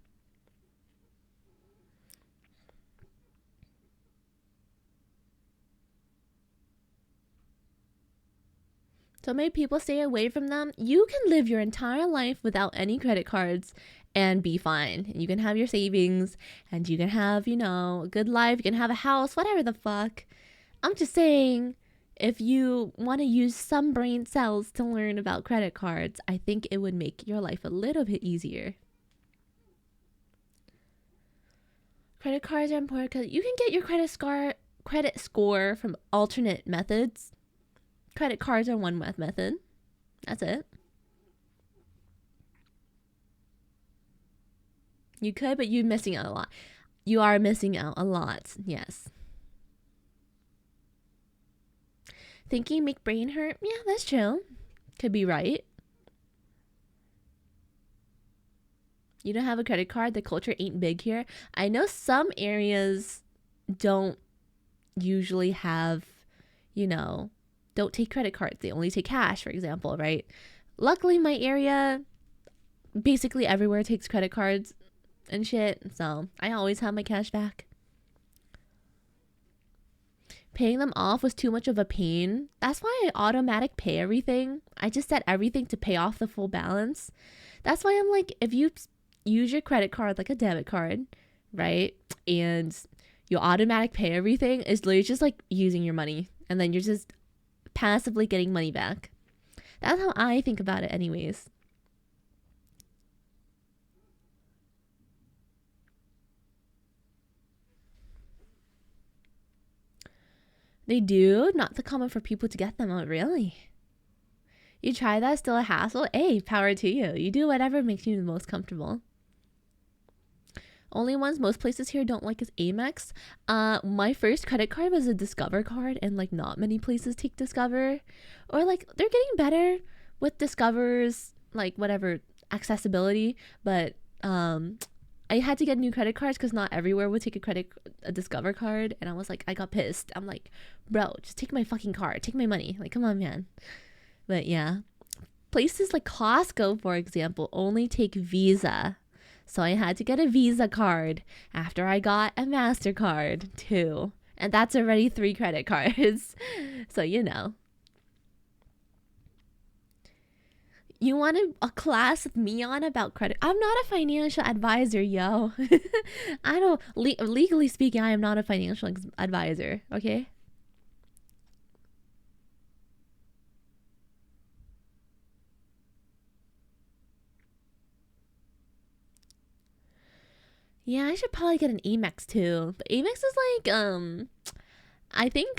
So many people stay away from them. You can live your entire life without any credit cards and be fine. You can have your savings and you can have, you know, a good life. You can have a house, whatever the fuck. I'm just saying, if you want to use some brain cells to learn about credit cards, I think it would make your life a little bit easier. Credit cards are important because you can get your credit score from alternate methods. Credit cards are one method. That's it. You could, but you're missing out a lot. You are missing out a lot. Yes. Thinking make brain hurt? Yeah, that's true. Could be right. You don't have a credit card? The culture ain't big here. I know some areas don't usually have, you know, don't take credit cards. They only take cash, for example, right? Luckily, my area, basically everywhere takes credit cards and shit. So I always have my cash back. Paying them off was too much of a pain. That's why I automatic pay everything. I just set everything to pay off the full balance. That's why I'm like, if you use your credit card like a debit card, right? And you automatic pay everything, it's literally just like using your money. And then you're just passively getting money back. That's how I think about it anyways. They do? Not the common for people to get them out, really? You try that, still a hassle? Hey, power to you. You do whatever makes you the most comfortable. Only ones most places here don't like is Amex. My first credit card was a Discover card, and like not many places take Discover. Or like they're getting better with Discover's like whatever accessibility, but I had to get new credit cards because not everywhere would take a Discover card, and I was like, I got pissed. I'm like, bro, just take my fucking card, take my money. Like, come on, man. But yeah, places like Costco, for example, only take Visa. So I had to get a Visa card after I got a MasterCard too. And that's already 3 credit cards. So, you know. You want a class with me on about credit? I'm not a financial advisor, yo. I don't, legally speaking, I am not a financial advisor, okay? Yeah, I should probably get an Amex too. But Amex is like, I think,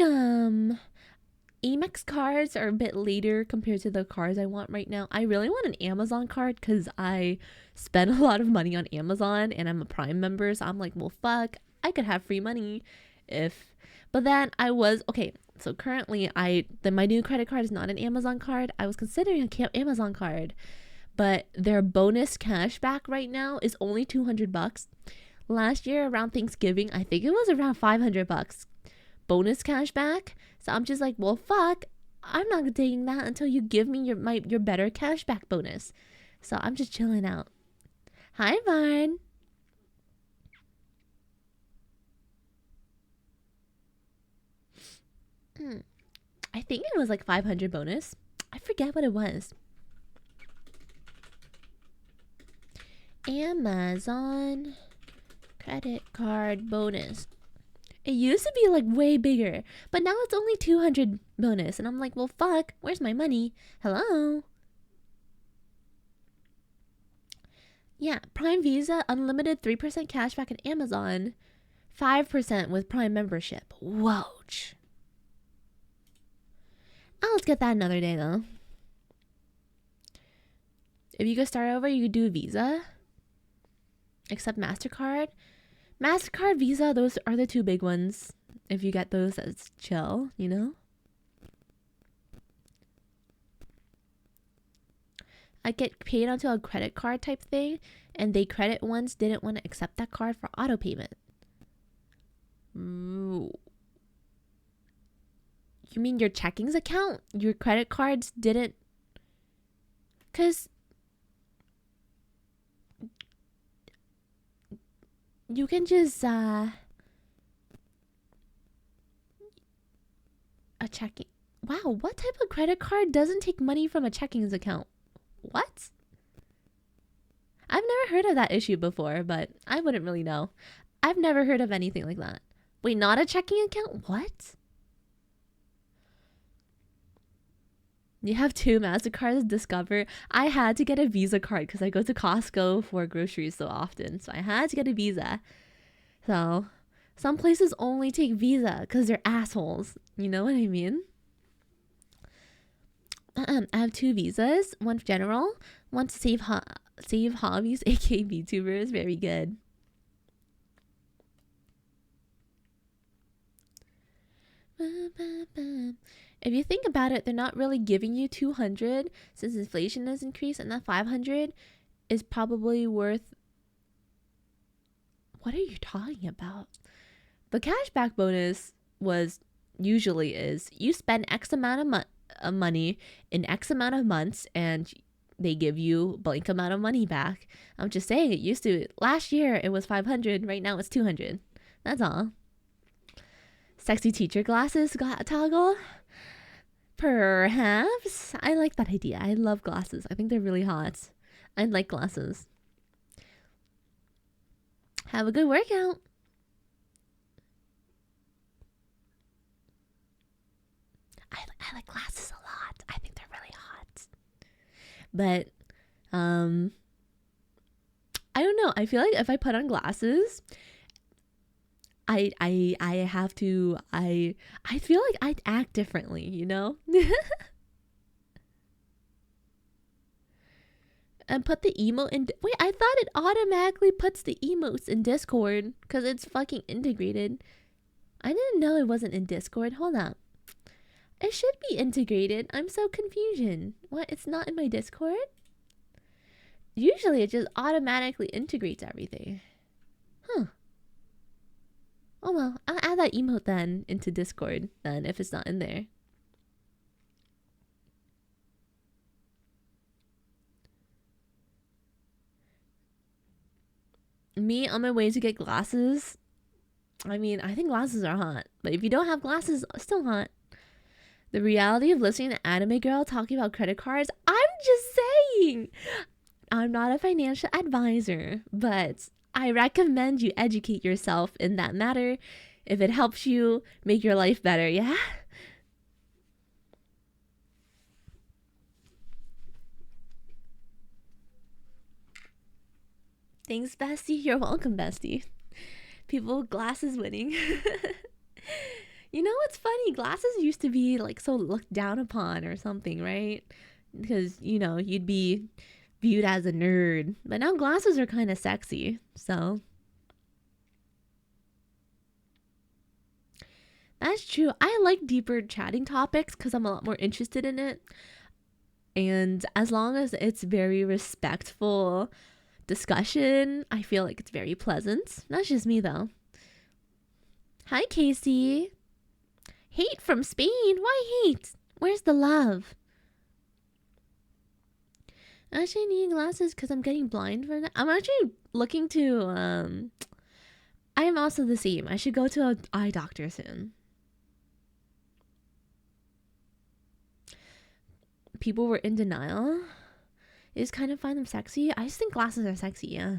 Amex cards are a bit later compared to the cards I want right now. I really want an Amazon card because I spend a lot of money on Amazon and I'm a Prime member. So I'm like, well, fuck, I could have free money if. But then I was, okay, so currently my new credit card is not an Amazon card. I was considering a Amazon card, but their bonus cashback right now is only $200. Last year around Thanksgiving, I think it was around $500 bonus cashback. So I'm just like, well, fuck, I'm not taking that until you give me your better cashback bonus. So I'm just chilling out. Hi, Vaughn. I think it was like 500 bonus. I forget what it was. Amazon credit card bonus. It used to be like way bigger, but now it's only 200 bonus. And I'm like, well, fuck, where's my money? Hello? Yeah, Prime Visa, unlimited 3% cashback at Amazon, 5% with Prime membership. Whoa. Oh, let's get that another day, though. If you could start over, you could do Visa. Except MasterCard. MasterCard, Visa, those are the two big ones. If you get those, that's chill, you know? I get paid onto a credit card type thing, and they credit ones didn't want to accept that card for auto payment. You mean your checkings account? Your credit cards didn't? Because you can just, a checking. Wow, what type of credit card doesn't take money from a checkings account? What? I've never heard of that issue before, but I wouldn't really know. I've never heard of anything like that. Wait, not a checking account? What? You have two MasterCards, Discover. I had to get a Visa card because I go to Costco for groceries so often. So I had to get a Visa. So some places only take Visa because they're assholes. You know what I mean? I have two Visas. One general, one to save hobbies, aka VTubers. Very good. If you think about it, they're not really giving you 200 since inflation has increased, and that 500 is probably worth. What are you talking about? The cashback bonus usually is you spend X amount of money in X amount of months, and they give you blank amount of money back. I'm just saying, it used to, last year it was 500, right now it's 200. That's all. Sexy teacher glasses got a toggle? Perhaps. I like that idea. I love glasses. I think they're really hot. I like glasses. Have a good workout. I like glasses a lot. I think they're really hot. But I don't know. I feel like if I put on glasses, I have to I feel like I'd act differently, you know? And put the emote in. Wait, I thought it automatically puts the emotes in Discord because it's fucking integrated. I didn't know it wasn't in Discord. Hold up. It should be integrated. I'm so confused. What? It's not in my Discord? Usually it just automatically integrates everything. Huh. Oh well, I'll add that emote then into Discord then if it's not in there. Me on my way to get glasses. I mean, I think glasses are hot. But if you don't have glasses, still hot. The reality of listening to Anime Girl talking about credit cards. I'm just saying. I'm not a financial advisor, but I recommend you educate yourself in that matter if it helps you make your life better, yeah? Thanks, bestie. You're welcome, bestie. People with glasses winning. You know what's funny? Glasses used to be like so looked down upon or something, right? Because, you know, you'd be viewed as a nerd. But now glasses are kind of sexy, so. That's true. I like deeper chatting topics because I'm a lot more interested in it. And as long as it's very respectful discussion, I feel like it's very pleasant. That's just me, though. Hi, Casey. Hate from Spain? Why hate? Where's the love? I actually need glasses because I'm getting blind for that. I'm actually looking to I am also the same. I should go to an eye doctor soon. People were in denial. They just kind of find them sexy. I just think glasses are sexy, yeah.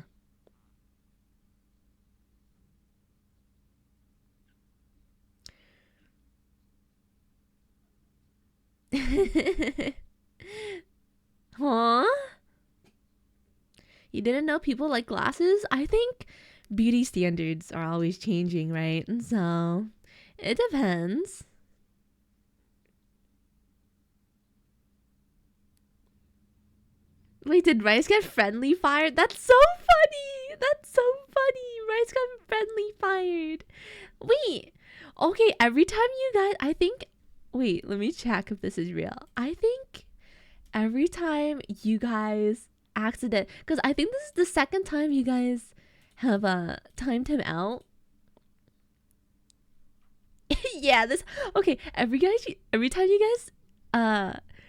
Huh? You didn't know people like glasses? I think beauty standards are always changing, right? And so it depends. Wait, did Rice get friendly fired? That's so funny. That's so funny. Rice got friendly fired. Wait. Okay, every time you guys, I think. Wait, let me check if this is real. I think every time you guys because I think this is the second time you guys have timed him out. Yeah, this okay. Every time you guys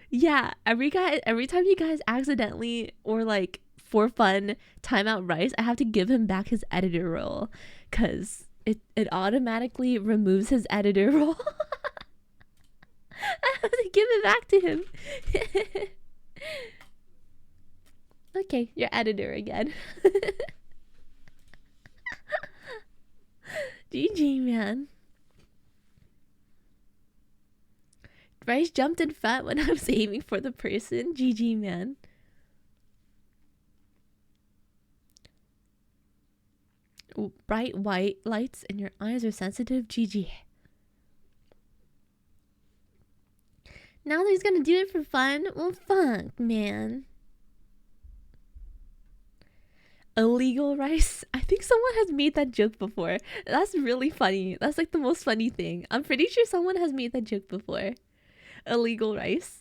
yeah, every time you guys accidentally or like for fun time out Rice, I have to give him back his editor role because it automatically removes his editor role. I have to give it back to him. Okay, you're editor again. GG, man. Rice jumped in front when I was aiming for the person. GG, man. Ooh, bright white lights and your eyes are sensitive. GG. Now that he's gonna do it for fun? Well, fuck, man. Illegal Rice? I think someone has made that joke before. That's really funny. That's like the most funny thing. I'm pretty sure someone has made that joke before. Illegal Rice.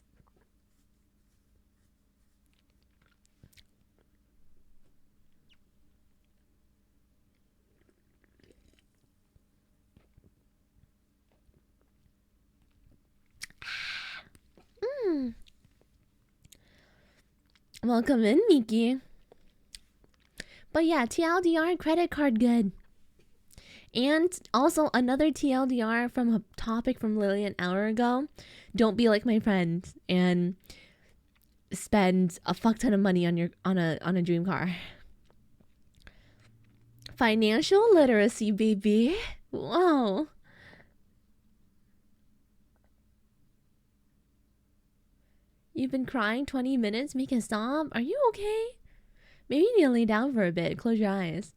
Welcome in, Miki. But yeah, TLDR, credit card good. And also another TLDR from a topic from Lily an hour ago. Don't be like my friend and spend a fuck ton of money on a dream car. Financial literacy, baby. Whoa. You've been crying 20 minutes? Make it stop? Are you okay? Maybe you need to lay down for a bit. Close your eyes.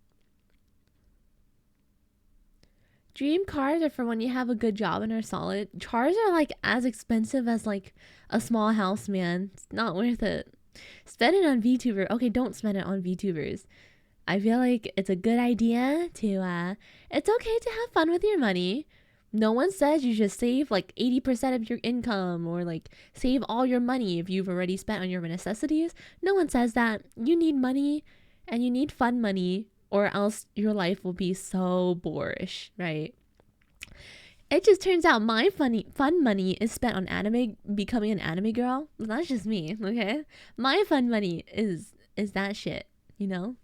Dream cars are for when you have a good job and are solid. Cars are like as expensive as like a small house, man. It's not worth it. Spend it on VTuber. Okay, don't spend it on VTubers. I feel like it's a good idea to it's okay to have fun with your money. No one says you should save like 80% of your income or like save all your money if you've already spent on your necessities. No one says that. You need money and you need fun money or else your life will be so boorish, right? It just turns out my fun money is spent on anime, becoming an anime girl. That's just me, okay? My fun money is that shit, you know?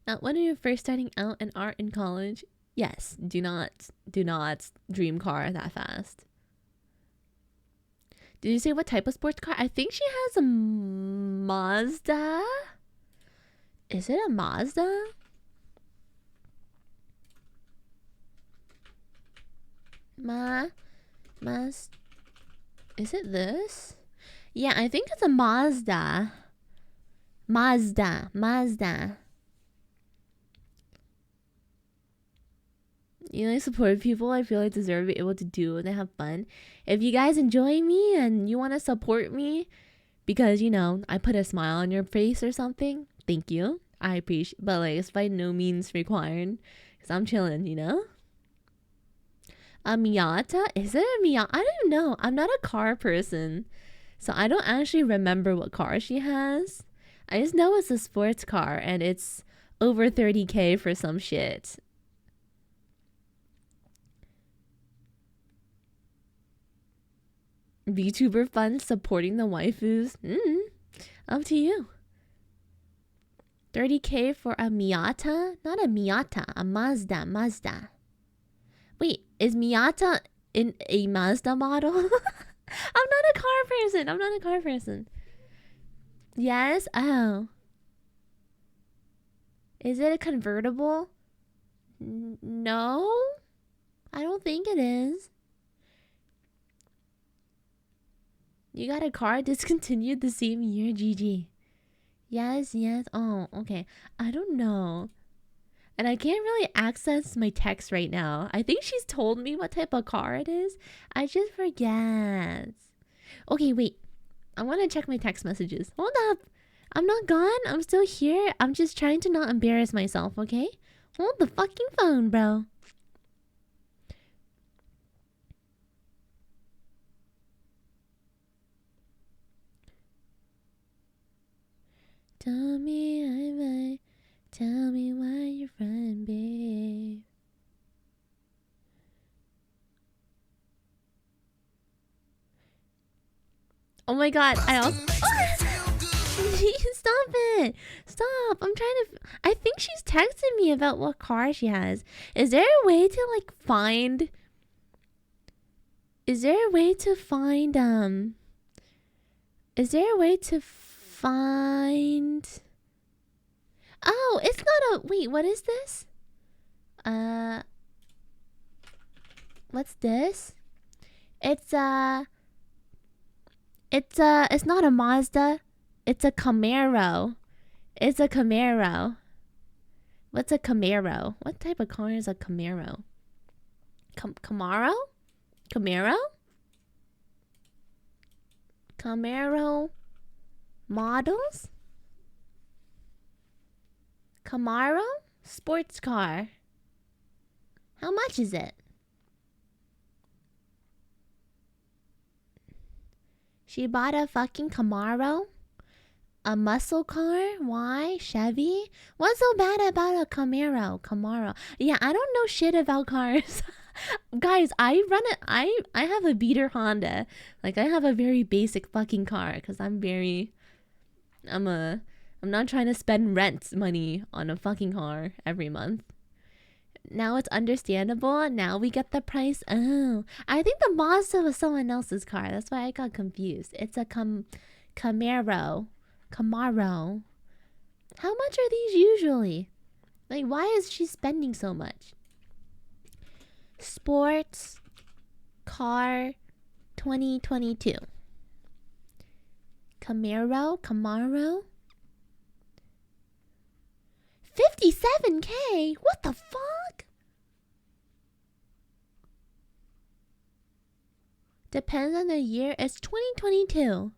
Now, when you're first starting out in art in college, yes, do not dream car that fast. Did you say what type of sports car? I think she has a Mazda. Is it a Mazda? Is it this? Yeah, I think it's a Mazda. Mazda. You know, support people I feel like deserve to be able to do and have fun. If you guys enjoy me and you want to support me because, you know, I put a smile on your face or something, thank you. I appreciate, but like it's by no means required because I'm chilling, you know? A Miata? Is it a Miata? I don't know. I'm not a car person, so I don't actually remember what car she has. I just know it's a sports car and it's over 30K for some shit. VTuber fun supporting the waifus. Up to you. 30K for a Miata? Not a Miata, a Mazda. Wait, is Miata in a Mazda model? I'm not a car person. Yes? Oh. Is it a convertible? No? I don't think it is. You got a car discontinued the same year, GG. Yes. Oh, okay. I don't know. And I can't really access my text right now. I think she's told me what type of car it is. I just forget. Okay, wait. I want to check my text messages. Hold up. I'm not gone. I'm still here. I'm just trying to not embarrass myself, okay? Hold the fucking phone, bro. Tell me why you're running, babe. Oh my god, I also... Stop it! Stop! I'm trying to... I think she's texting me about what car she has. Is there a way to, like, find... Is there a way to find... Oh, it's not a... Wait, what is this? What's this? It's not a Mazda. It's a Camaro. It's a Camaro. What's a Camaro? What type of car is a Camaro? Camaro? Camaro? Camaro models? Camaro? Sports car. How much is it? She bought a fucking Camaro? A muscle car? Why? Chevy? What's so bad about a Camaro? Yeah, I don't know shit about cars. Guys, I have a beater Honda. Like, I have a very basic fucking car because I'm not trying to spend rent money on a fucking car every month. Now it's understandable. Now we get the price. Oh, I think the Mazda was someone else's car. That's why I got confused. It's a Camaro. How much are these usually? Like, why is she spending so much? Sports car 2022. Camaro. 57K? What the fuck? Depends on the year. It's 2022.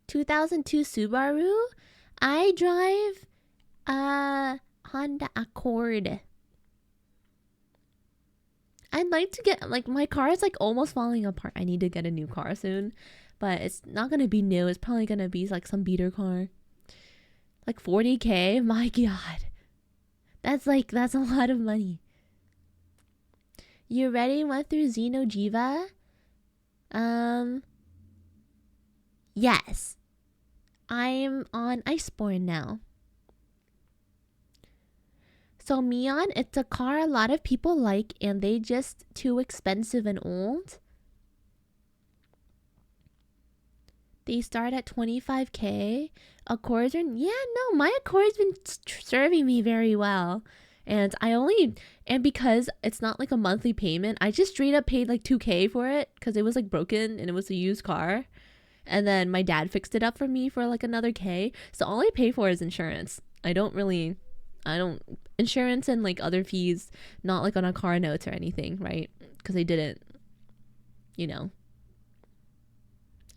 (2002) Subaru. I drive a Honda Accord. I'd like to get, like, my car is like almost falling apart. I need to get a new car soon. But it's not gonna be new. It's probably gonna be like some beater car. Like 40K? My god. That's a lot of money. You ready? Went through Xenojiva? Yes. I'm on Iceborne now. So Mion, it's a car a lot of people like and they just too expensive and old. They start at 25K. Accords are... Yeah, no, my Accord's been serving me very well. And because it's not like a monthly payment, I just straight up paid like 2K for it because it was like broken and it was a used car. And then my dad fixed it up for me for like another K. So all I pay for is insurance. Insurance and like other fees, not like on a car notes or anything, right? Because I didn't,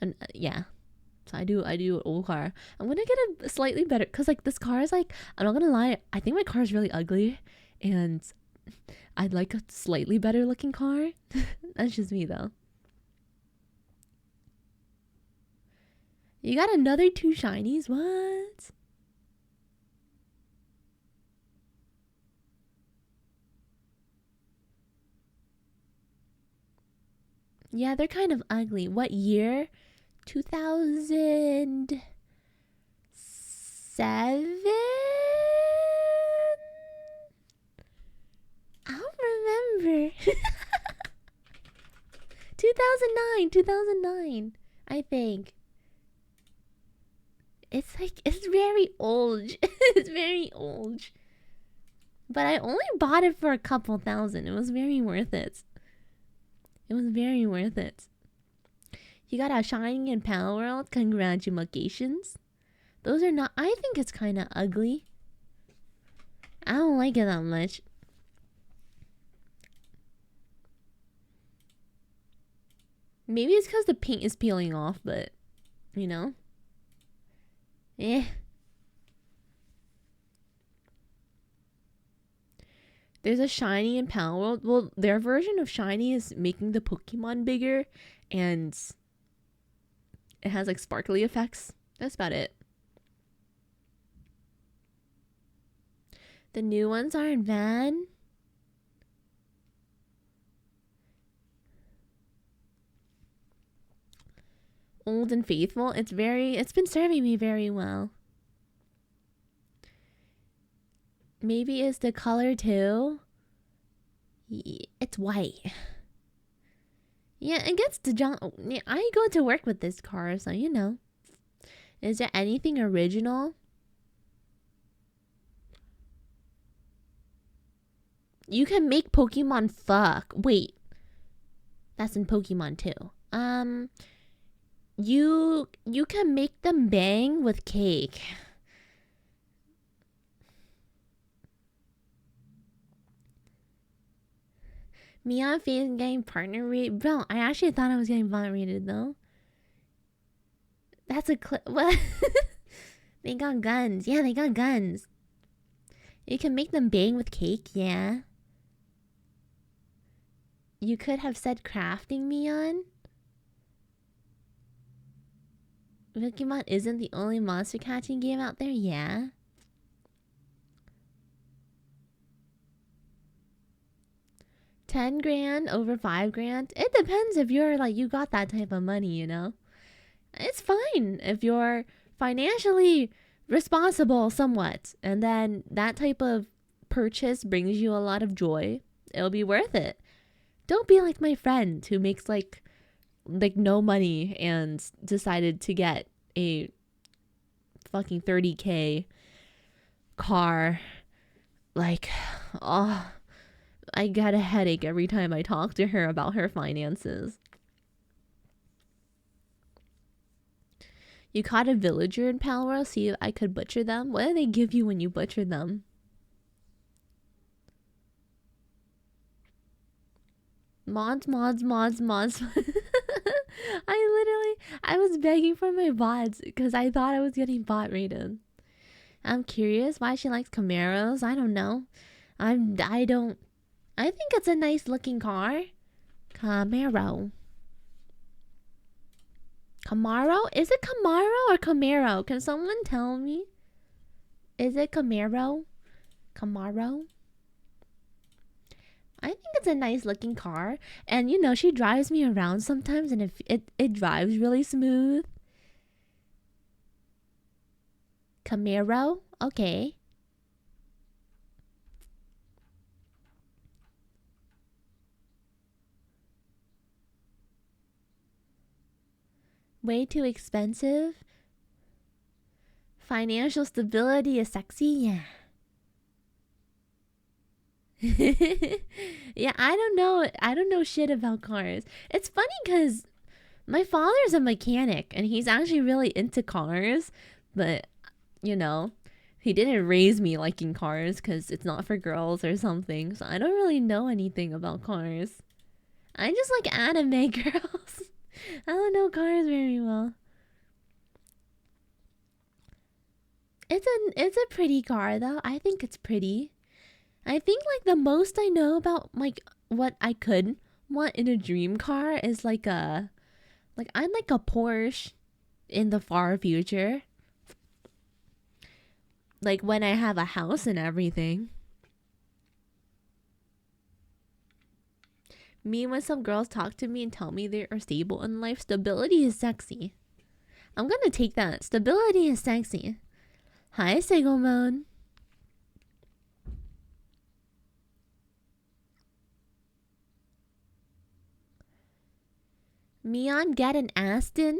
and yeah. So I do an old car. I'm gonna get a slightly better, because like this car is like, I'm not gonna lie, I think my car is really ugly and I'd like a slightly better looking car. That's just me though. You got another 2 shinies? What? Yeah, they're kind of ugly. What year? 2007? I don't remember. 2009, 2009, I think. It's like, it's very old. It's very old. But I only bought it for a couple thousand. It was very worth it. It was very worth it. You got a Shining in Power World. Congratulations. Those are not... I think it's kind of ugly. I don't like it that much. Maybe it's because the paint is peeling off, but... You know? Eh. There's a Shiny in Power World. Well, their version of Shiny is making the Pokemon bigger. And... it has like sparkly effects. That's about it. The new ones are in van. Old and faithful. It's been serving me very well. Maybe it's the color too. It's white. Yeah, it gets to John. I go to work with this car, so you know. Is there anything original? You can make Pokemon fuck. Wait. That's in Pokemon too. You can make them bang with cake. Me on face getting partner rated. Bro, I actually thought I was getting bot rated though. That's a clip. What? They got guns. Yeah, they got guns. You can make them bang with cake, yeah. You could have said crafting me on. Pokemon isn't the only monster catching game out there, yeah. $10,000 over $5,000. It depends if you're like you got that type of money, you know. It's fine if you're financially responsible somewhat, and then that type of purchase brings you a lot of joy. It'll be worth it. Don't be like my friend who makes like no money and decided to get a fucking 30K car. Like, oh, I got a headache every time I talk to her about her finances. You caught a villager in Palworld, see if I could butcher them. What do they give you when you butcher them? Mods. I was begging for my bots because I thought I was getting bot rated. I'm curious why she likes Camaros. I don't know. I think it's a nice looking car. Camaro. Is it Camaro or Camaro? Can someone tell me? Is it Camaro? I think it's a nice looking car. And you know, she drives me around sometimes and it drives really smooth. Camaro? Okay. Way too expensive? Financial stability is sexy? Yeah. Yeah, I don't know shit about cars. It's funny because my father's a mechanic and he's actually really into cars, but you know, he didn't raise me liking cars because it's not for girls or something, so I don't really know anything about cars. I just like anime girls. I don't know cars very well. It's a pretty car though. I think it's pretty. I think like the most I know about like what I could want in a dream car is like I'd like a Porsche in the far future. Like when I have a house and everything. Me, when some girls talk to me and tell me they are stable in life, stability is sexy. I'm gonna take that. Stability is sexy. Hi, Sigomon. Mion, get an Aston?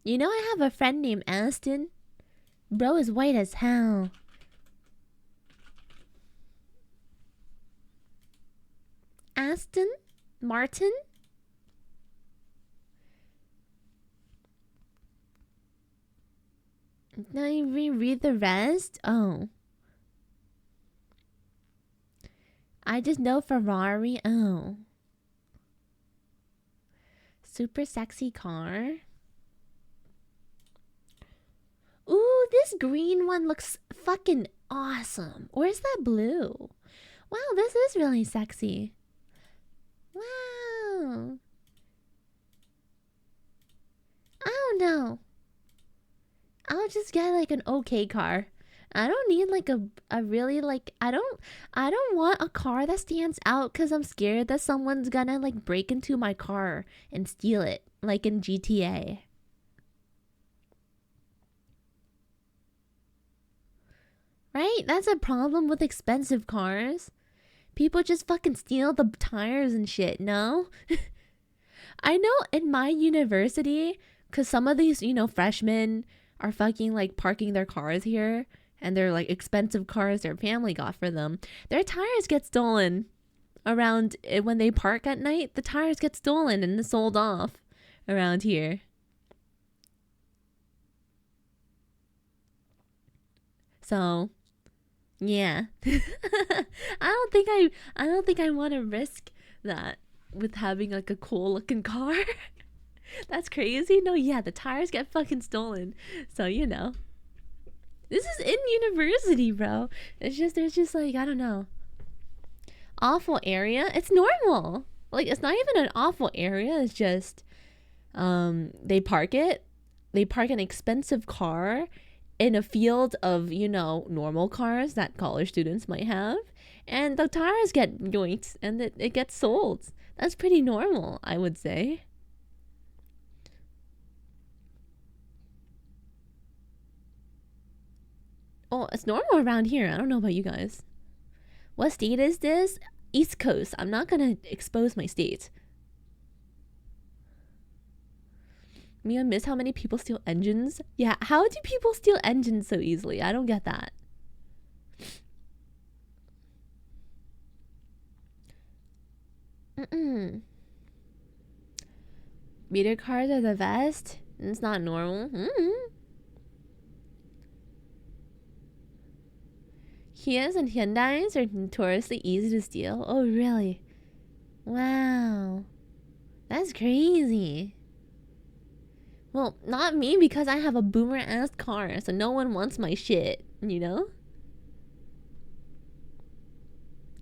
You know I have a friend named Aston. Bro is white as hell. Aston? Martin? Now you reread the rest? Oh. I just know Ferrari. Oh. Super sexy car. Ooh, this green one looks fucking awesome. Where's that blue? Wow, this is really sexy. Wow. I don't know. I'll just get like an okay car. I don't need like a really like I don't want a car that stands out because I'm scared that someone's gonna like break into my car and steal it like in GTA. Right? That's a problem with expensive cars. People just fucking steal the tires and shit, no? I know in my university, because some of these, you know, freshmen are fucking like parking their cars here and they're like expensive cars their family got for them. Their tires get stolen around when they park at night. The tires get stolen and sold off around here. So, yeah. I don't think I want to risk that with having like a cool looking car. That's crazy. No, yeah, the tires get fucking stolen. So, you know. This is in university, bro. It's just, there's just like, I don't know. Awful area. It's normal. Like, it's not even an awful area. It's just, they park it. They park an expensive car in a field of, you know, normal cars that college students might have. And the tires get yoinked and it gets sold. That's pretty normal, I would say. Oh, it's normal around here. I don't know about you guys. What state is this? East Coast. I'm not gonna expose my state. Mia, miss how many people steal engines? Yeah, how do people steal engines so easily? I don't get that. Meter cars are the best. It's not normal. Kias and Hyundais are notoriously easy to steal. Oh, really? Wow. That's crazy. Well, not me because I have a boomer ass car, so no one wants my shit, you know?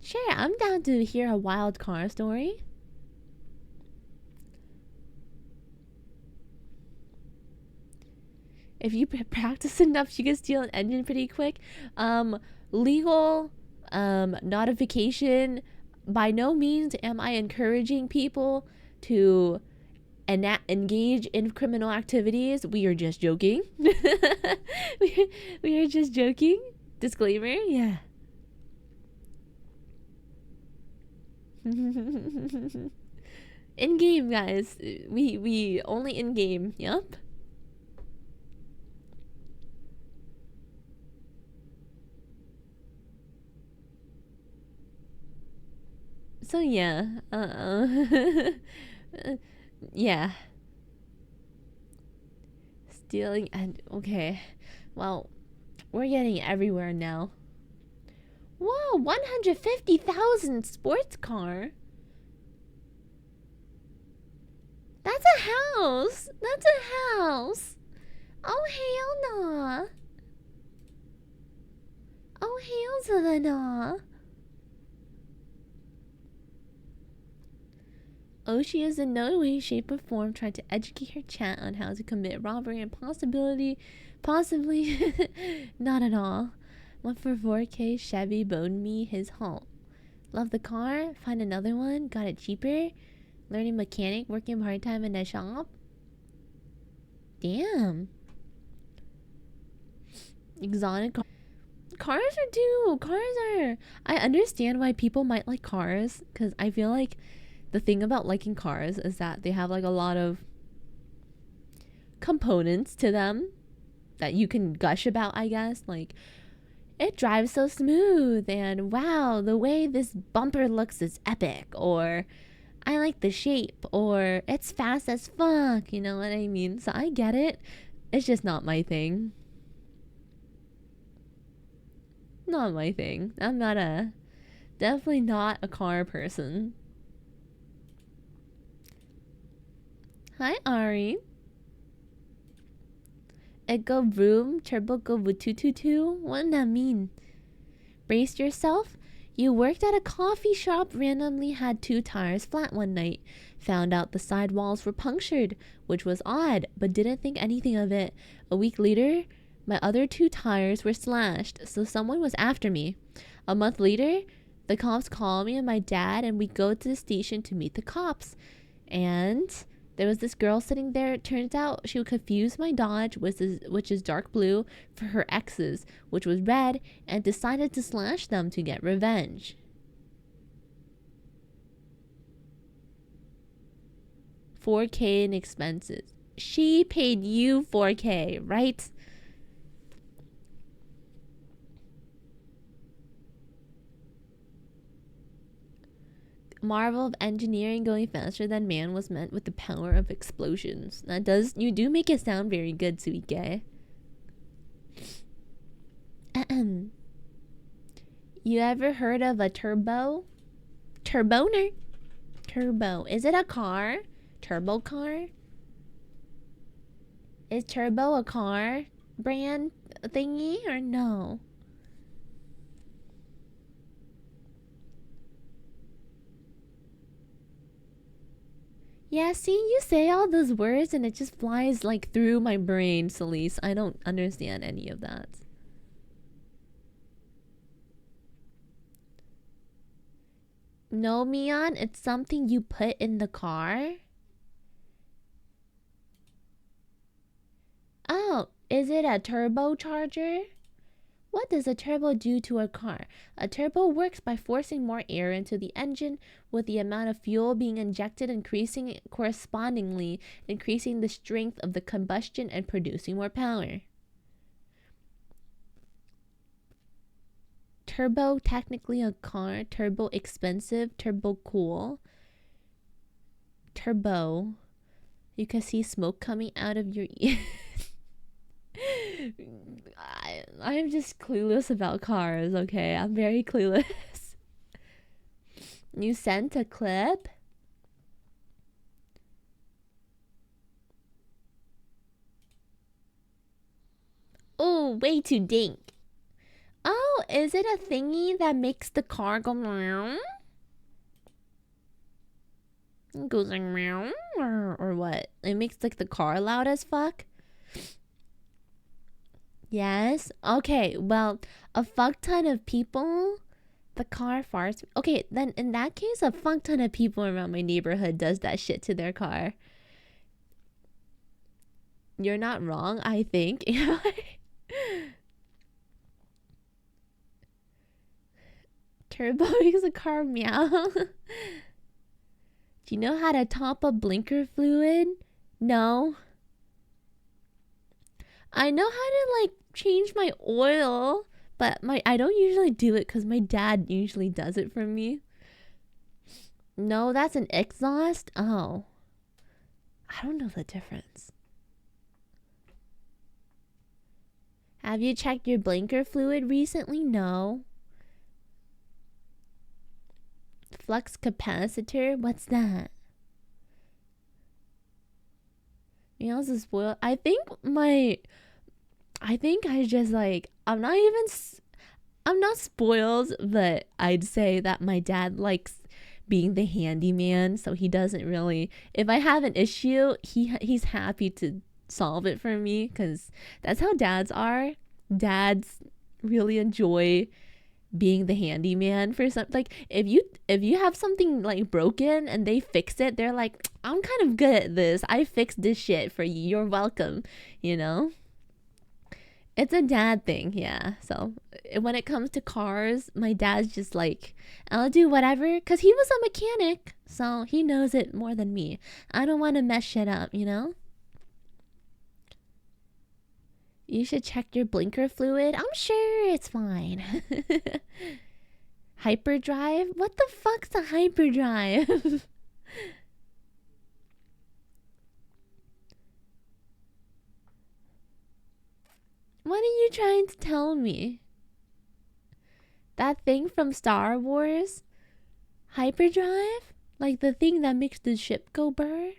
Sure, I'm down to hear a wild car story. If you practice enough, you can steal an engine pretty quick. Legal notification. By no means am I encouraging people to engage in criminal activities. We are just joking. we are just joking. Disclaimer, yeah. In game, guys. We only in game. Yup. So yeah, yeah. Stealing and okay. Well, we're getting everywhere now. Whoa, 150,000 sports car. That's a house. That's a house. Oh hell no. Oh hell to the no. Oshi is in no way, shape, or form trying to educate her chat on how to commit robbery and possibly not at all. 144K Chevy boned me his haul. Love the car, find another one, got it cheaper. Learning mechanic, working part-time in a shop. Damn. Exotic cars are too. Cars are. I understand why people might like cars, because I feel like the thing about liking cars is that they have like a lot of components to them that you can gush about, I guess. Like, it drives so smooth, and wow, the way this bumper looks is epic, or I like the shape, or it's fast as fuck, you know what I mean? So I get it. It's just not my thing. Not my thing. I'm not definitely not a car person. Hi, Ari. Echo vroom, turbo go vutututu. What does that mean? Brace yourself. You worked at a coffee shop, randomly had 2 tires flat one night. Found out the side walls were punctured, which was odd, but didn't think anything of it. A week later, my other 2 tires were slashed, so someone was after me. A month later, the cops call me and my dad, and we go to the station to meet the cops. And there was this girl sitting there. It turns out she would confuse my Dodge, which is dark blue, for her ex's, which was red, and decided to slash them to get revenge. $4K in expenses. She paid you $4K, right? Marvel of engineering going faster than man was meant with the power of explosions. You do make it sound very good, Suike. You ever heard of a turbo? Turboner? Turbo. Is it a car? Turbo car? Is Turbo a car brand thingy or no? Yeah, see, you say all those words and it just flies like through my brain, Celise. I don't understand any of that. No, Mion, it's something you put in the car. Oh, is it a turbocharger? What does a turbo do to a car? A turbo works by forcing more air into the engine, with the amount of fuel being injected increasing correspondingly, increasing the strength of the combustion and producing more power. Turbo, technically a car. Turbo expensive. Turbo cool. Turbo. You can see smoke coming out of your ears. I'm just clueless about cars, okay? I'm very clueless. You sent a clip? Oh, way too dink. Oh, is it a thingy that makes the car go meow? It goes like meow or what? It makes like the car loud as fuck? Yes. Okay, well, a fuck ton of people, the car farts. Okay, then in that case, a fuck ton of people around my neighborhood does that shit to their car. You're not wrong, I think. Turbo makes a car meow. Do you know how to top up blinker fluid? No. I know how to like change my oil, but I don't usually do it because my dad usually does it for me. No, that's an exhaust. Oh, I don't know the difference. Have you checked your blinker fluid recently? No. Flux capacitor? What's that? You know, this spoiled. I think I just like, I'm not spoiled, but I'd say that my dad likes being the handyman, so he doesn't really, if I have an issue, he's happy to solve it for me, because that's how dads are. Dads really enjoy being the handyman for something. Like if you have something like broken and they fix it, they're like, I'm kind of good at this. I fixed this shit for you. You're welcome. You know? It's a dad thing, yeah. So when it comes to cars, my dad's just like, I'll do whatever, because he was a mechanic, so he knows it more than me. I don't want to mess shit up, you know? You should check your blinker fluid. I'm sure it's fine. Hyperdrive? What the fuck's a hyperdrive? What are you trying to tell me? That thing from Star Wars? Hyperdrive? Like the thing that makes the ship go burr?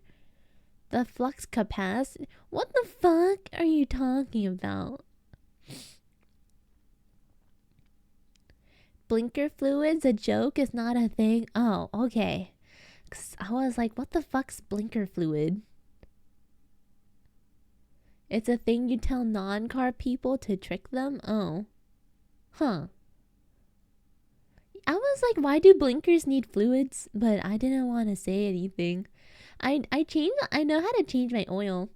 The flux capacity? What the fuck are you talking about? Blinker fluid's a joke, is not a thing. Oh, okay. 'Cause I was like, what the fuck's blinker fluid? It's a thing you tell non-car people to trick them? Oh. Huh. I was like, why do blinkers need fluids? But I didn't want to say anything. I know how to change my oil.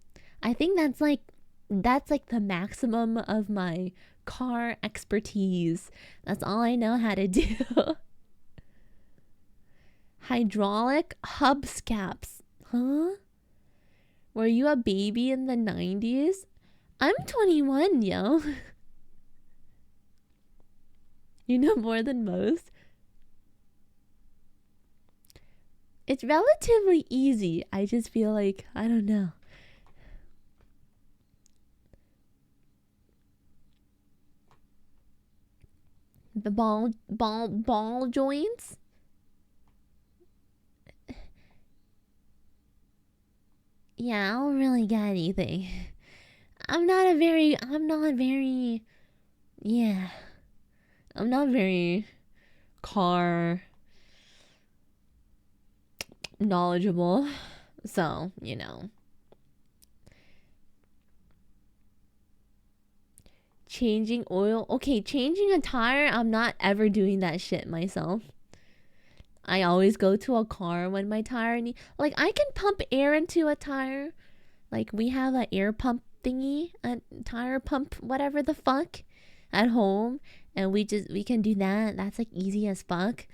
I think that's like the maximum of my car expertise. That's all I know how to do. Hydraulic hubcaps. Huh? Were you a baby in the 90s? I'm 21, yo. You know more than most. It's relatively easy. I just feel like, I don't know. The ball joints? Yeah, I don't really got anything. I'm not very, yeah. I'm not very car knowledgeable. So, you know. Changing oil. Okay, changing a tire, I'm not ever doing that shit myself. I always go to a car when my tire like I can pump air into a tire. Like we have an air pump thingy, a tire pump, whatever the fuck, at home, and we can do that. That's like easy as fuck.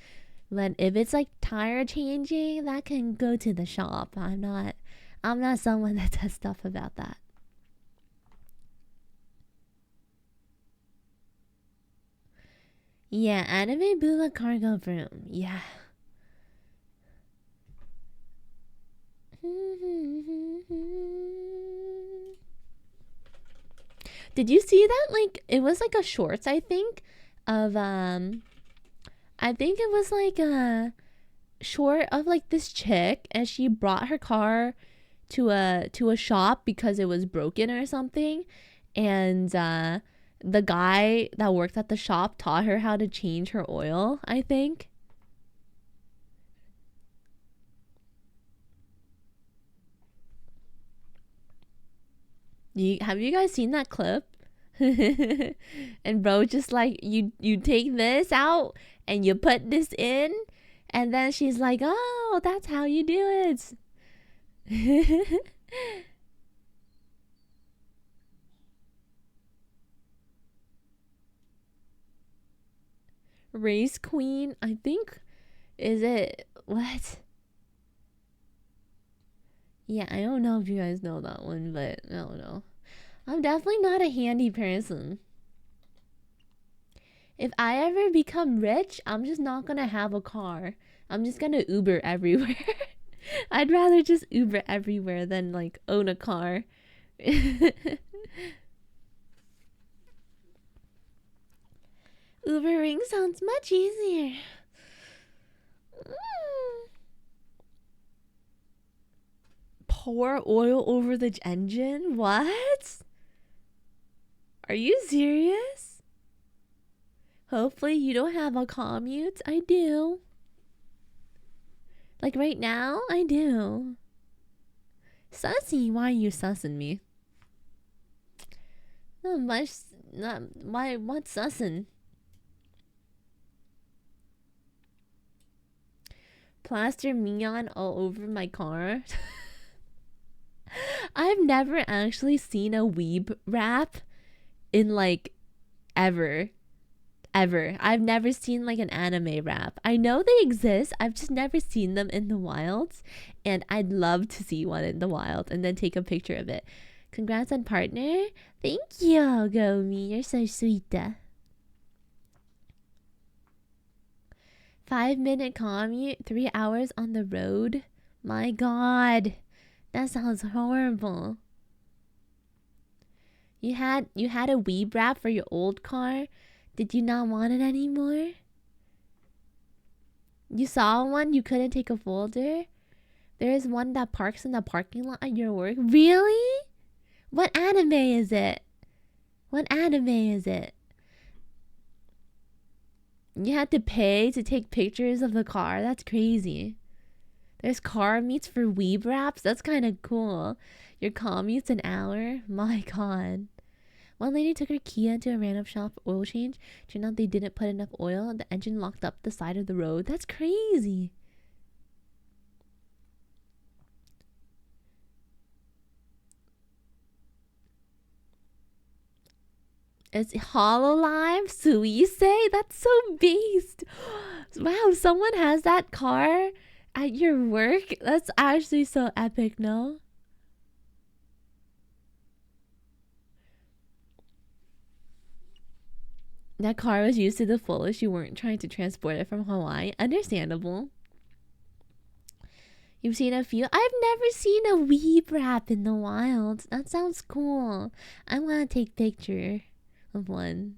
But if it's like tire changing, that can go to the shop. I'm not someone that does stuff about that. Yeah, anime Bula cargo broom. Yeah. Did you see that? Like it was like a shorts, I think, of I think it was like a short of like this chick, and she brought her car to a shop because it was broken or something, and the guy that worked at the shop taught her how to change her oil, I think. Have you guys seen that clip? And bro just like, you take this out and you put this in, and then she's like, oh, that's how you do it. Race Queen, I think. Is it what? Yeah, I don't know if you guys know that one, but I don't know. I'm definitely not a handy person. If I ever become rich, I'm just not gonna have a car. I'm just gonna Uber everywhere. I'd rather just Uber everywhere than like own a car. Ubering sounds much easier. Pour oil over the engine? What? Are you serious? Hopefully you don't have a commute. I do. Like right now, I do. Sussy, why are you sussing me? Not much. Not why? What's sussing? plaster Mion all over my car. I've never actually seen a weeb wrap in like ever. I've never seen like an anime wrap. I know they exist. I've just never seen them in the wilds, and I'd love to see one in the wild and then take a picture of it. Congrats on partner. Thank you, Gomi. You're so sweet. 5-minute commute, 3 hours on the road. My God, that sounds horrible. You had a weeb wrap for your old car. Did you not want it anymore? You saw one, you couldn't take a folder? There is one that parks in the parking lot at your work. Really? What anime is it? What anime is it? You had to pay to take pictures of the car? That's crazy. There's car meets for weeb wraps? That's kind of cool. Your commute's an hour? My God. One lady took her Kia into a random shop oil change. Turned out they didn't put enough oil and the engine locked up the side of the road. That's crazy. It's HoloLive Suise? That's so based. Wow, someone has that car at your work? That's actually so epic, no? That car was used to the fullest. You weren't trying to transport it from Hawaii. Understandable. You've seen a few? I've never seen a weeb wrap in the wild. That sounds cool. I want to take picture of one.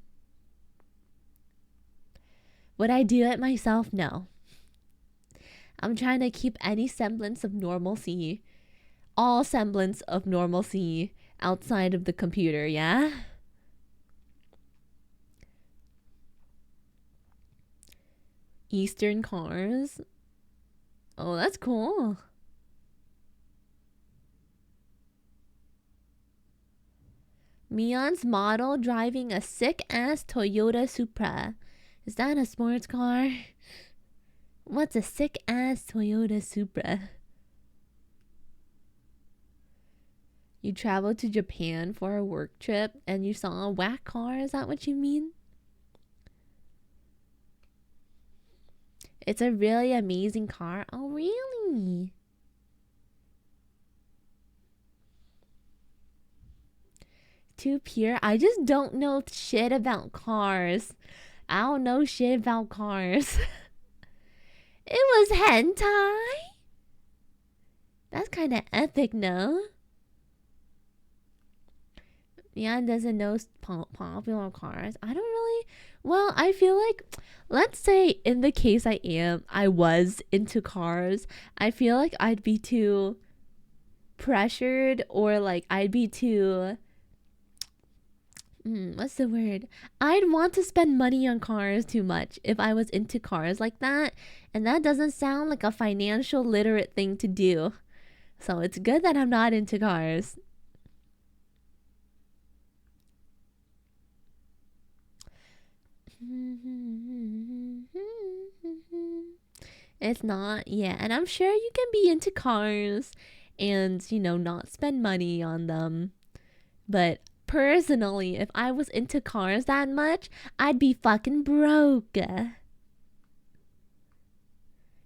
Would I do it myself? No. I'm trying to keep any semblance of normalcy. All semblance of normalcy outside of the computer, yeah? Eastern cars. Oh, that's cool. Mion's model driving a sick-ass Toyota Supra. Is that a sports car? What's a sick-ass Toyota Supra? You traveled to Japan for a work trip and you saw a whack car? Is that what you mean? It's a really amazing car. Oh, really? Too pure? I just don't know shit about cars. I don't know shit about cars. It was hentai? That's kind of epic, no? Yeah, doesn't know popular cars. I don't really... Well, I feel like... Let's say in the case I was into cars, I feel like I'd be too pressured, or like I'd be too... what's the word? I'd want to spend money on cars too much if I was into cars like that. And that doesn't sound like a financial literate thing to do. So it's good that I'm not into cars. It's not, yeah. And I'm sure you can be into cars and, you know, not spend money on them. But personally, if I was into cars that much, I'd be fucking broke.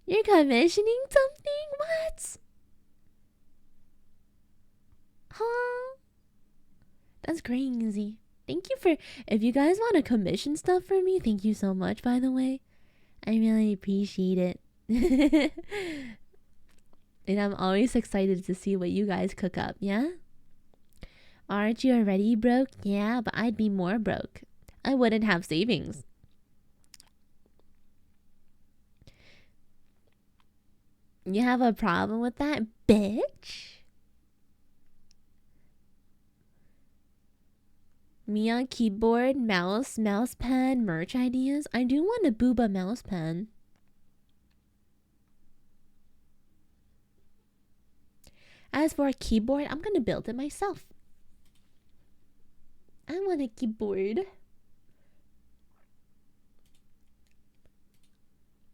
You're commissioning something? What? Huh? That's crazy. Thank you for... If you guys want to commission stuff for me, thank you so much, by the way. I really appreciate it. And I'm always excited to see what you guys cook up, yeah? Aren't you already broke? Yeah, but I'd be more broke. I wouldn't have savings. You have a problem with that, bitch? Me on keyboard, mouse pen, merch ideas. I do want a booba mouse pen. As for a keyboard, I'm gonna build it myself. I want a keyboard.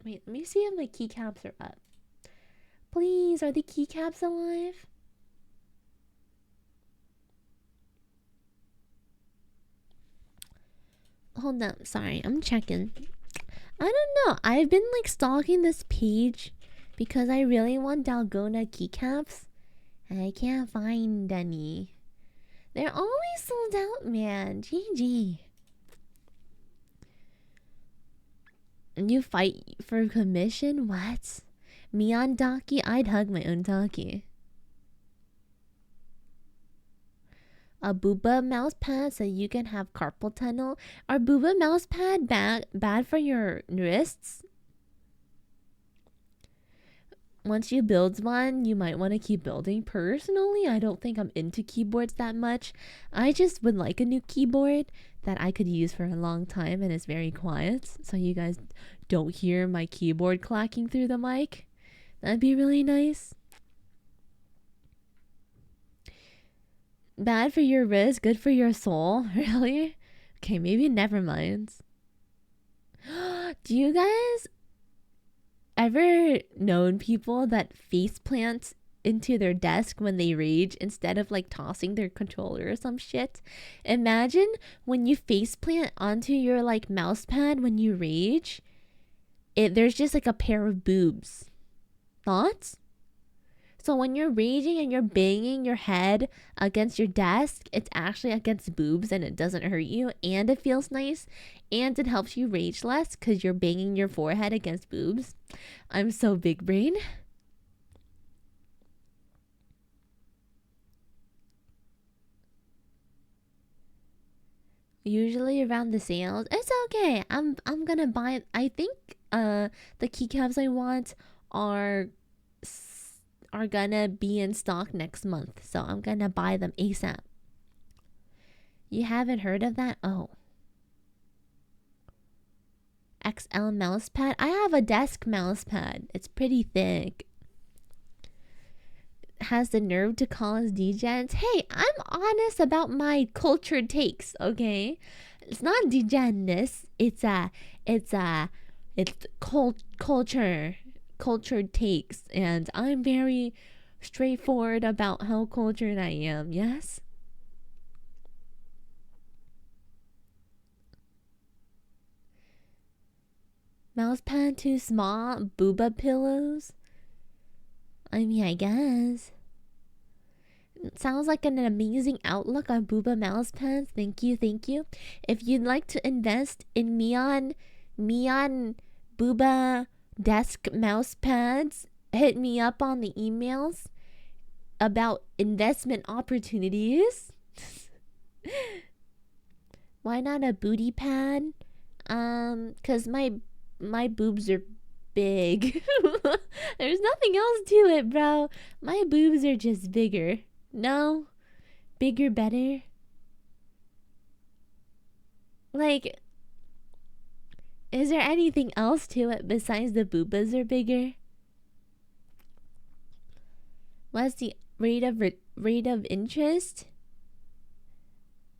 Wait, let me see if my keycaps are up. Please, are the keycaps alive? Hold up, sorry, I'm checking. I don't know. I've been like stalking this page because I really want Dalgona keycaps, and I can't find any. They're always sold out, man. GG. And you fight for commission? What? Me on Docky? I'd hug my own Docky. A booba mouse pad so you can have carpal tunnel. Are booba mouse pad bad for your wrists? Once you build one, you might want to keep building. Personally, I don't think I'm into keyboards that much. I just would like a new keyboard that I could use for a long time and is very quiet, so you guys don't hear my keyboard clacking through the mic. That'd be really nice. Bad for your wrist, good for your soul. Really? Okay, maybe never mind. Do you guys ever known people that face plant into their desk when they rage instead of like tossing their controller or some shit? Imagine when you face plant onto your like mouse pad when you rage, there's just like a pair of boobs. Thoughts? So when you're raging and you're banging your head against your desk, it's actually against boobs and it doesn't hurt you and it feels nice and it helps you rage less because you're banging your forehead against boobs. I'm so big brain. Usually around the sales. It's okay. I'm gonna buy. I think the keycaps I want are gonna be in stock next month, so I'm gonna buy them ASAP. You haven't heard of that? Oh. XL mouse pad? I have a desk mouse pad. It's pretty thick. Has the nerve to call us degens. Hey, I'm honest about my cultured takes, okay? It's not degeness. It's cultured takes, and I'm very straightforward about how cultured I am. Yes. Mousepad too small? Booba pillows? I mean, I guess. It sounds like an amazing outlook on Booba mousepads. Thank you, thank you. If you'd like to invest in Mion Booba desk mousepads, hit me up on the emails about investment opportunities. Why not a booty pad? Cause my boobs are big. There's nothing else to it, bro. My boobs are just bigger. No? Bigger better? Like, is there anything else to it besides the boobas are bigger? What's the rate of interest?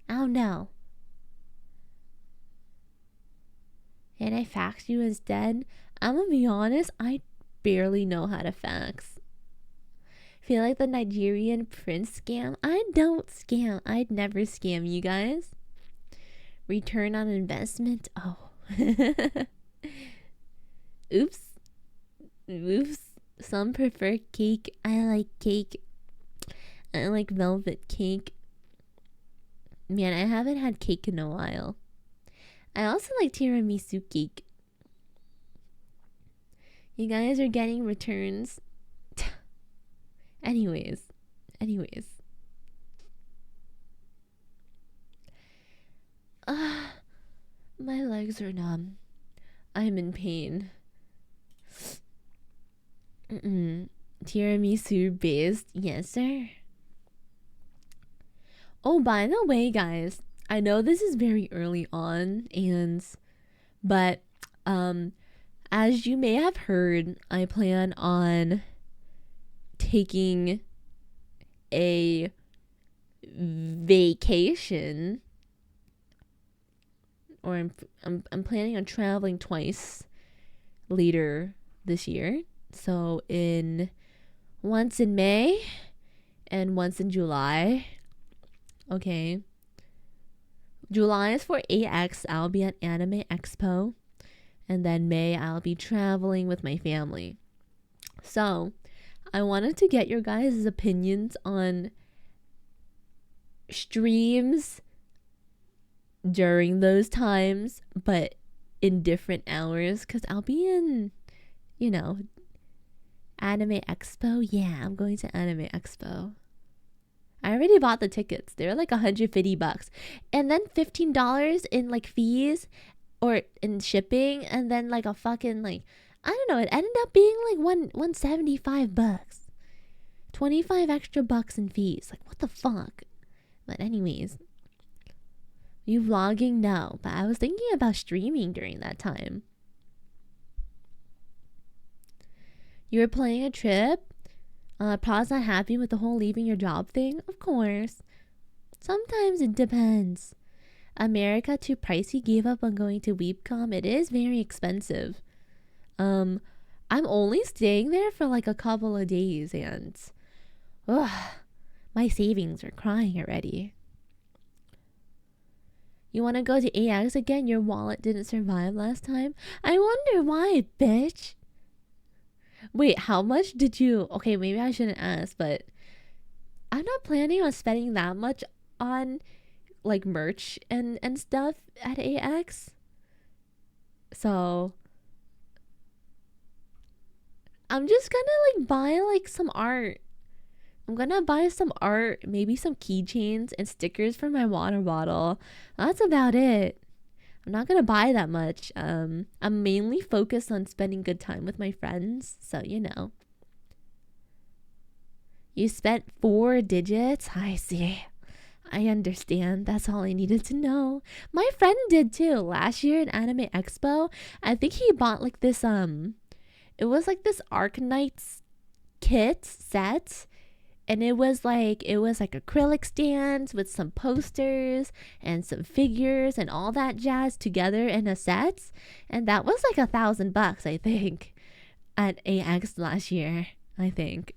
Oh no. Can I fax you instead? I'm gonna be honest, I barely know how to fax. Feel like the Nigerian prince scam? I don't scam. I'd never scam you guys. Return on investment? Oh. Oops. Oops. Some prefer cake. I like cake. I like velvet cake. Man, I haven't had cake in a while. I also like tiramisu cake. You guys are getting returns. Anyways. My legs are numb. I'm in pain. Tiramisu based. Yes, sir. Oh, by the way, guys, I know this is very early on, but as you may have heard, I plan on taking a vacation, or I'm planning on traveling twice later this year. So in once in May and once in July. Okay. July is for AX. I'll be at Anime Expo. And then May, I'll be traveling with my family. So, I wanted to get your guys' opinions on streams during those times, but in different hours. Because I'll be in, Anime Expo. Yeah, I'm going to Anime Expo. I already bought the tickets. They were like $150. And then $15 in like fees or in shipping, and then like a fucking like I don't know, it ended up being like $175. 25 extra bucks in fees. Like what the fuck? But anyways. You vlogging? No. But I was thinking about streaming during that time. You were planning a trip? Pa's not happy with the whole leaving your job thing? Of course. Sometimes it depends. America too pricey, gave up on going to WeebCom. It is very expensive. I'm only staying there for like a couple of days and my savings are crying already. You want to go to AX again? Your wallet didn't survive last time. I wonder why, bitch. Wait, how much did you... Okay, maybe I shouldn't ask, but I'm not planning on spending that much on like merch and stuff at AX. So I'm just gonna like buy like some art. I'm gonna buy some art, maybe some keychains and stickers for my water bottle. That's about it. I'm not gonna buy that much. I'm mainly focused on spending good time with my friends, so You spent 4 digits? I see. I understand. That's all I needed to know. My friend did too. Last year at Anime Expo, I think he bought like this it was like this Arknights kit set. And it was like acrylic stands with some posters and some figures and all that jazz together in a set. And that was like $1,000, I think, at AX last year, I think.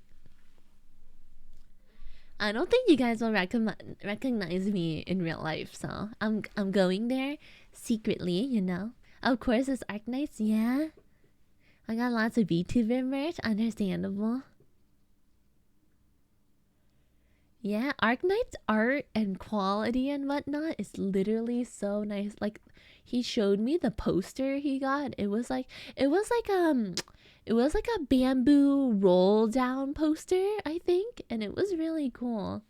I don't think you guys will recognize me in real life, so I'm going there secretly, Of course, it's Arknights, yeah. I got lots of VTuber merch, understandable. Yeah, Arknight's art and quality and whatnot is literally so nice. Like, he showed me the poster he got. It was like a bamboo roll down poster, I think, and it was really cool.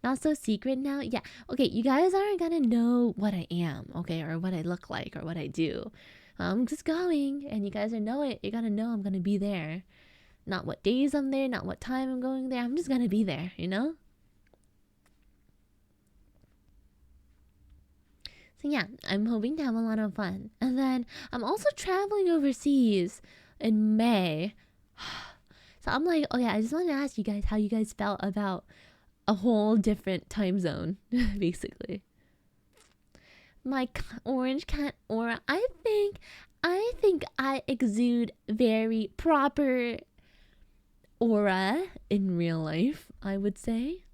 Not so secret now. Yeah. Okay, you guys aren't gonna know what I am, okay, or what I look like or what I do. I'm just going, and you guys are know it. You're gonna know I'm gonna be there. Not what days I'm there, not what time I'm going there. I'm just gonna be there, So yeah, I'm hoping to have a lot of fun. And then I'm also traveling overseas in May. So I'm like, okay, I just want to ask you guys how you guys felt about a whole different time zone, basically. My orange cat aura, I think I exude very proper aura in real life, I would say.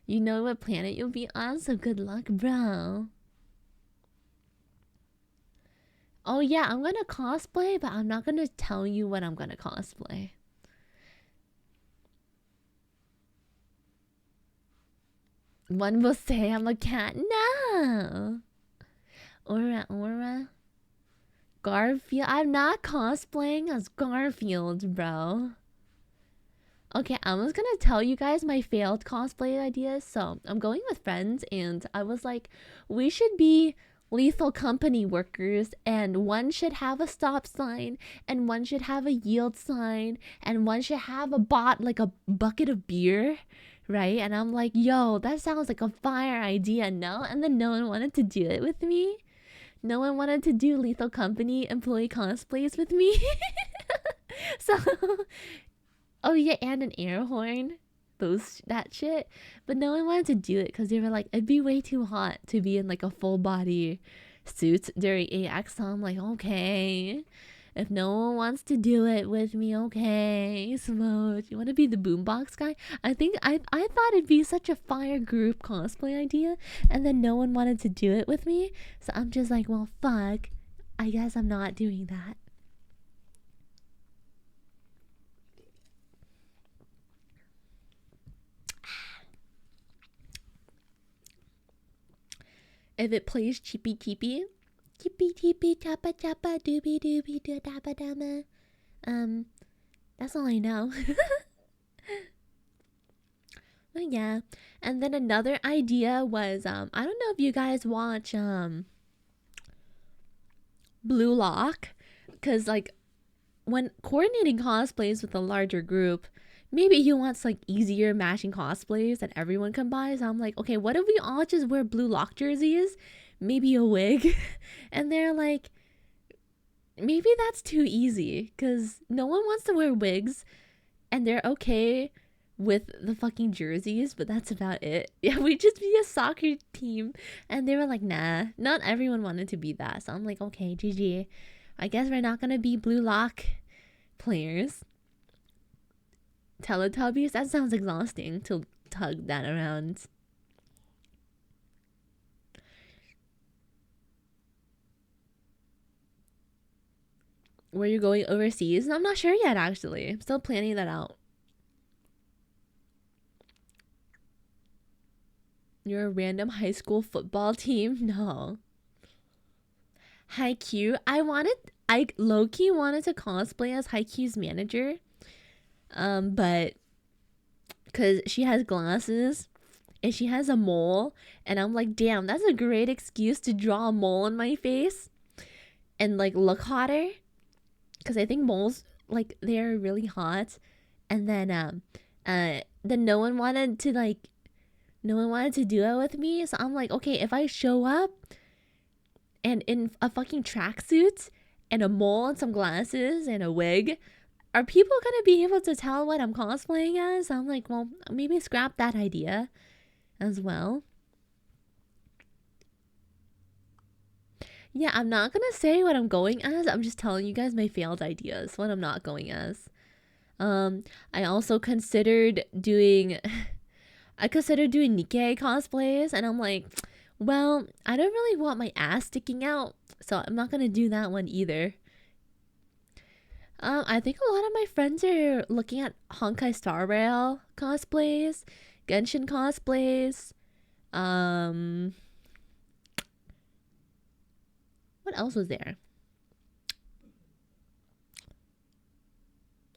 You know what planet you'll be on, so good luck, bro. Oh yeah, I'm gonna cosplay, but I'm not gonna tell you what I'm gonna cosplay. One will say I'm a cat. No! Aura. Garfield. I'm not cosplaying as Garfield, bro. Okay, I was gonna tell you guys my failed cosplay ideas. So, I'm going with friends, and I was like, we should be Lethal Company workers, and one should have a stop sign, and one should have a yield sign, and one should have a like a bucket of beer, right? And I'm like, yo, that sounds like a fire idea, no? And then no one wanted to do it with me. No one wanted to do Lethal Company employee cosplays with me. So, oh yeah, and an air horn. That shit, but no one wanted to do it because they were like, it'd be way too hot to be in like a full body suit during AX. So I'm like, okay. If no one wants to do it with me, okay, Smooch. You want to be the boombox guy? I thought it'd be such a fire group cosplay idea, and then no one wanted to do it with me. So I'm just like, well, fuck. I guess I'm not doing that. If it plays cheepy cheepy, cheepy cheepy chappa chappa doobie doobie doo dabba dabba. That's all I know. But yeah, and then another idea was I don't know if you guys watch Blue Lock, because like when coordinating cosplays with a larger group, maybe you want like easier matching cosplays that everyone can buy. So I'm like, okay, what if we all just wear Blue Lock jerseys, maybe a wig, and they're like, maybe that's too easy because no one wants to wear wigs, and they're okay with the fucking jerseys, but that's about it. Yeah, we just be a soccer team, and they were like, nah, not everyone wanted to be that. So I'm like, okay, GG. I guess we're not gonna be Blue Lock players. Teletubbies? That sounds exhausting to tug that around. Where you going overseas? I'm not sure yet, actually. I'm still planning that out. You're a random high school football team? No. Haikyuu? I low-key wanted to cosplay as Haikyuu's manager. But because she has glasses and she has a mole, and I'm like, damn, that's a great excuse to draw a mole on my face and like look hotter. Because I think moles, like, they're really hot. And then no one wanted to do it with me. So I'm like, okay, if I show up and in a fucking tracksuit and a mole and some glasses and a wig, are people gonna be able to tell what I'm cosplaying as? I'm like, well, maybe scrap that idea as well. Yeah, I'm not gonna say what I'm going as. I'm just telling you guys my failed ideas, what I'm not going as. I also considered doing Nikkei cosplays, and I'm like, well, I don't really want my ass sticking out, so I'm not gonna do that one either. I think a lot of my friends are looking at Honkai Star Rail cosplays, Genshin cosplays. What else was there?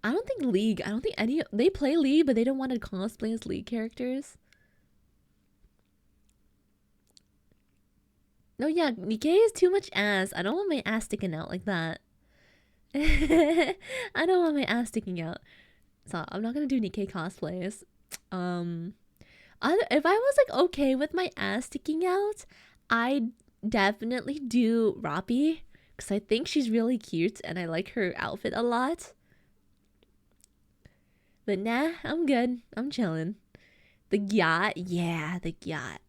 I don't think League. I don't think any. They play League, but they don't want to cosplay as League characters. No, yeah, Nikkei is too much ass. I don't want my ass sticking out like that. I don't want my ass sticking out. So I'm not gonna do Nikkei cosplays. If I was like okay with my ass sticking out, I'd definitely do Rappi because I think she's really cute and I like her outfit a lot. But nah, I'm good. I'm chilling. The yacht, yeah, the yacht.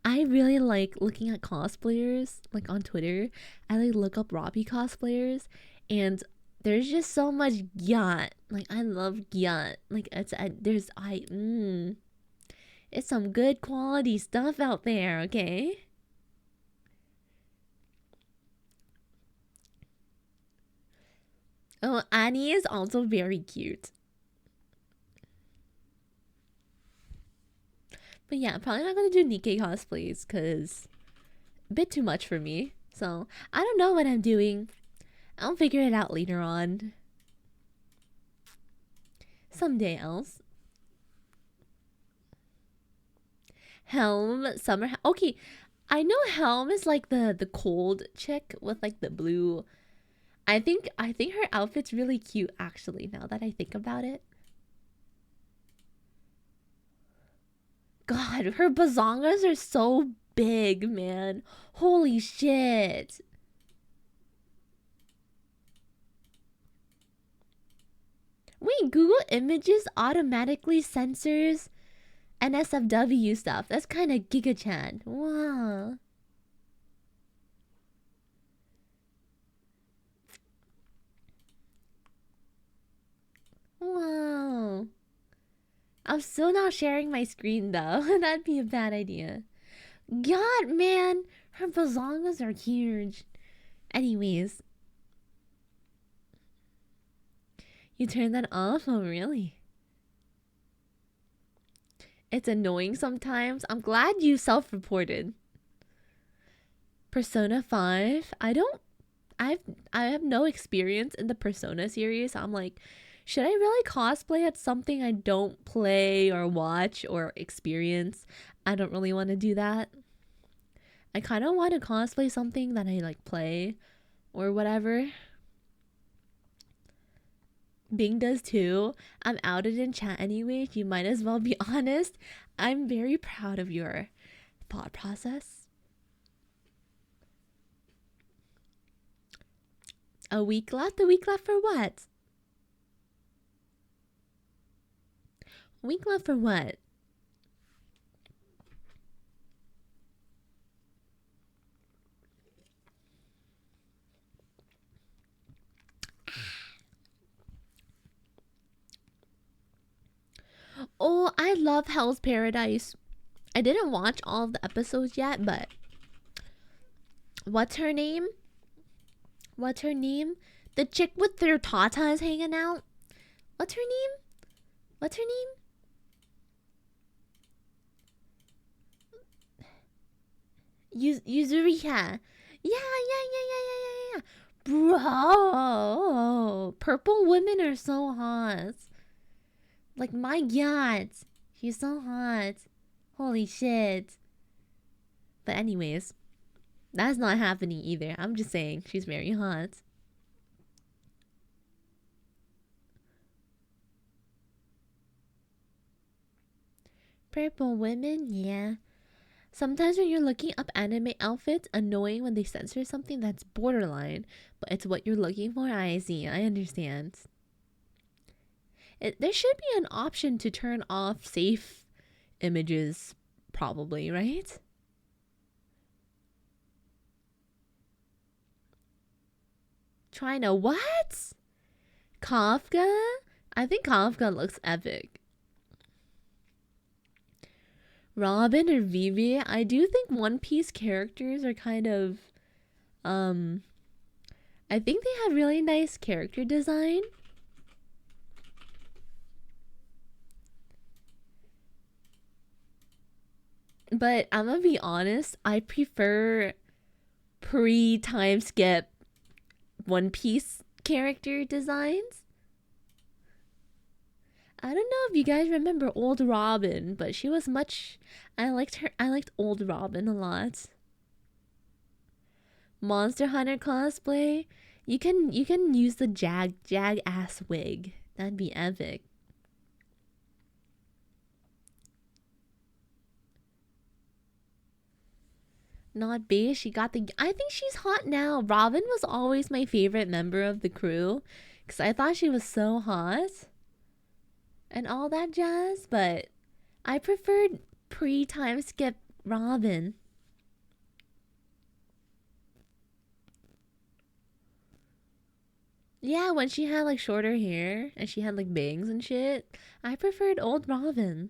I really like looking at cosplayers like on Twitter. I like look up Rappi cosplayers, and there's just so much yacht. Like I love yacht. Like it's some good quality stuff out there. Okay. Oh, Annie is also very cute. But yeah, I'm probably not gonna do Nikkei cosplays because a bit too much for me. So I don't know what I'm doing. I'll figure it out later on. Someday else. Helm, summer. Okay, I know Helm is like the cold chick with like the blue. I think her outfit's really cute actually. Now that I think about it. God, her bazongas are so big, man. Holy shit. Wait, Google Images automatically censors NSFW stuff. That's kind of Giga Chan. Wow. Wow. I'm still not sharing my screen though. That'd be a bad idea. God, man, her bazongas are huge. Anyways, you turned that off? Oh, really? It's annoying sometimes. I'm glad you self-reported. Persona 5? I have no experience in the Persona series. So I'm like, should I really cosplay at something I don't play or watch or experience? I don't really want to do that. I kind of want to cosplay something that I like play or whatever. Bing does too. I'm outed in chat anyway. You might as well be honest. I'm very proud of your thought process. A week left? A week left for what? A week left for what? Oh, I love Hell's Paradise. I didn't watch all of the episodes yet, but what's her name? What's her name? The chick with their tatas hanging out. What's her name? What's her name? Yuzuriha. Yeah. Bro, purple women are so hot. Like, my god, she's so hot. Holy shit. But anyways, that's not happening either. I'm just saying, she's very hot. Purple women, yeah. Sometimes when you're looking up anime outfits, annoying when they censor something that's borderline, but it's what you're looking for. I see, I understand. There should be an option to turn off safe images, probably, right? China, what? Kafka? I think Kafka looks epic. Robin or Vivi? I do think One Piece characters are kind of, I think they have really nice character design. But I'm gonna be honest, I prefer pre-time skip One Piece character designs. I don't know if you guys remember old Robin, but she was much. I liked old Robin a lot. Monster Hunter cosplay. You can use the jag ass wig. That'd be epic. Not beige. She got the. I think she's hot now. Robin was always my favorite member of the crew because I thought she was so hot and all that jazz. But I preferred pre-time skip Robin. Yeah, when she had like shorter hair and she had like bangs and shit, I preferred old Robin.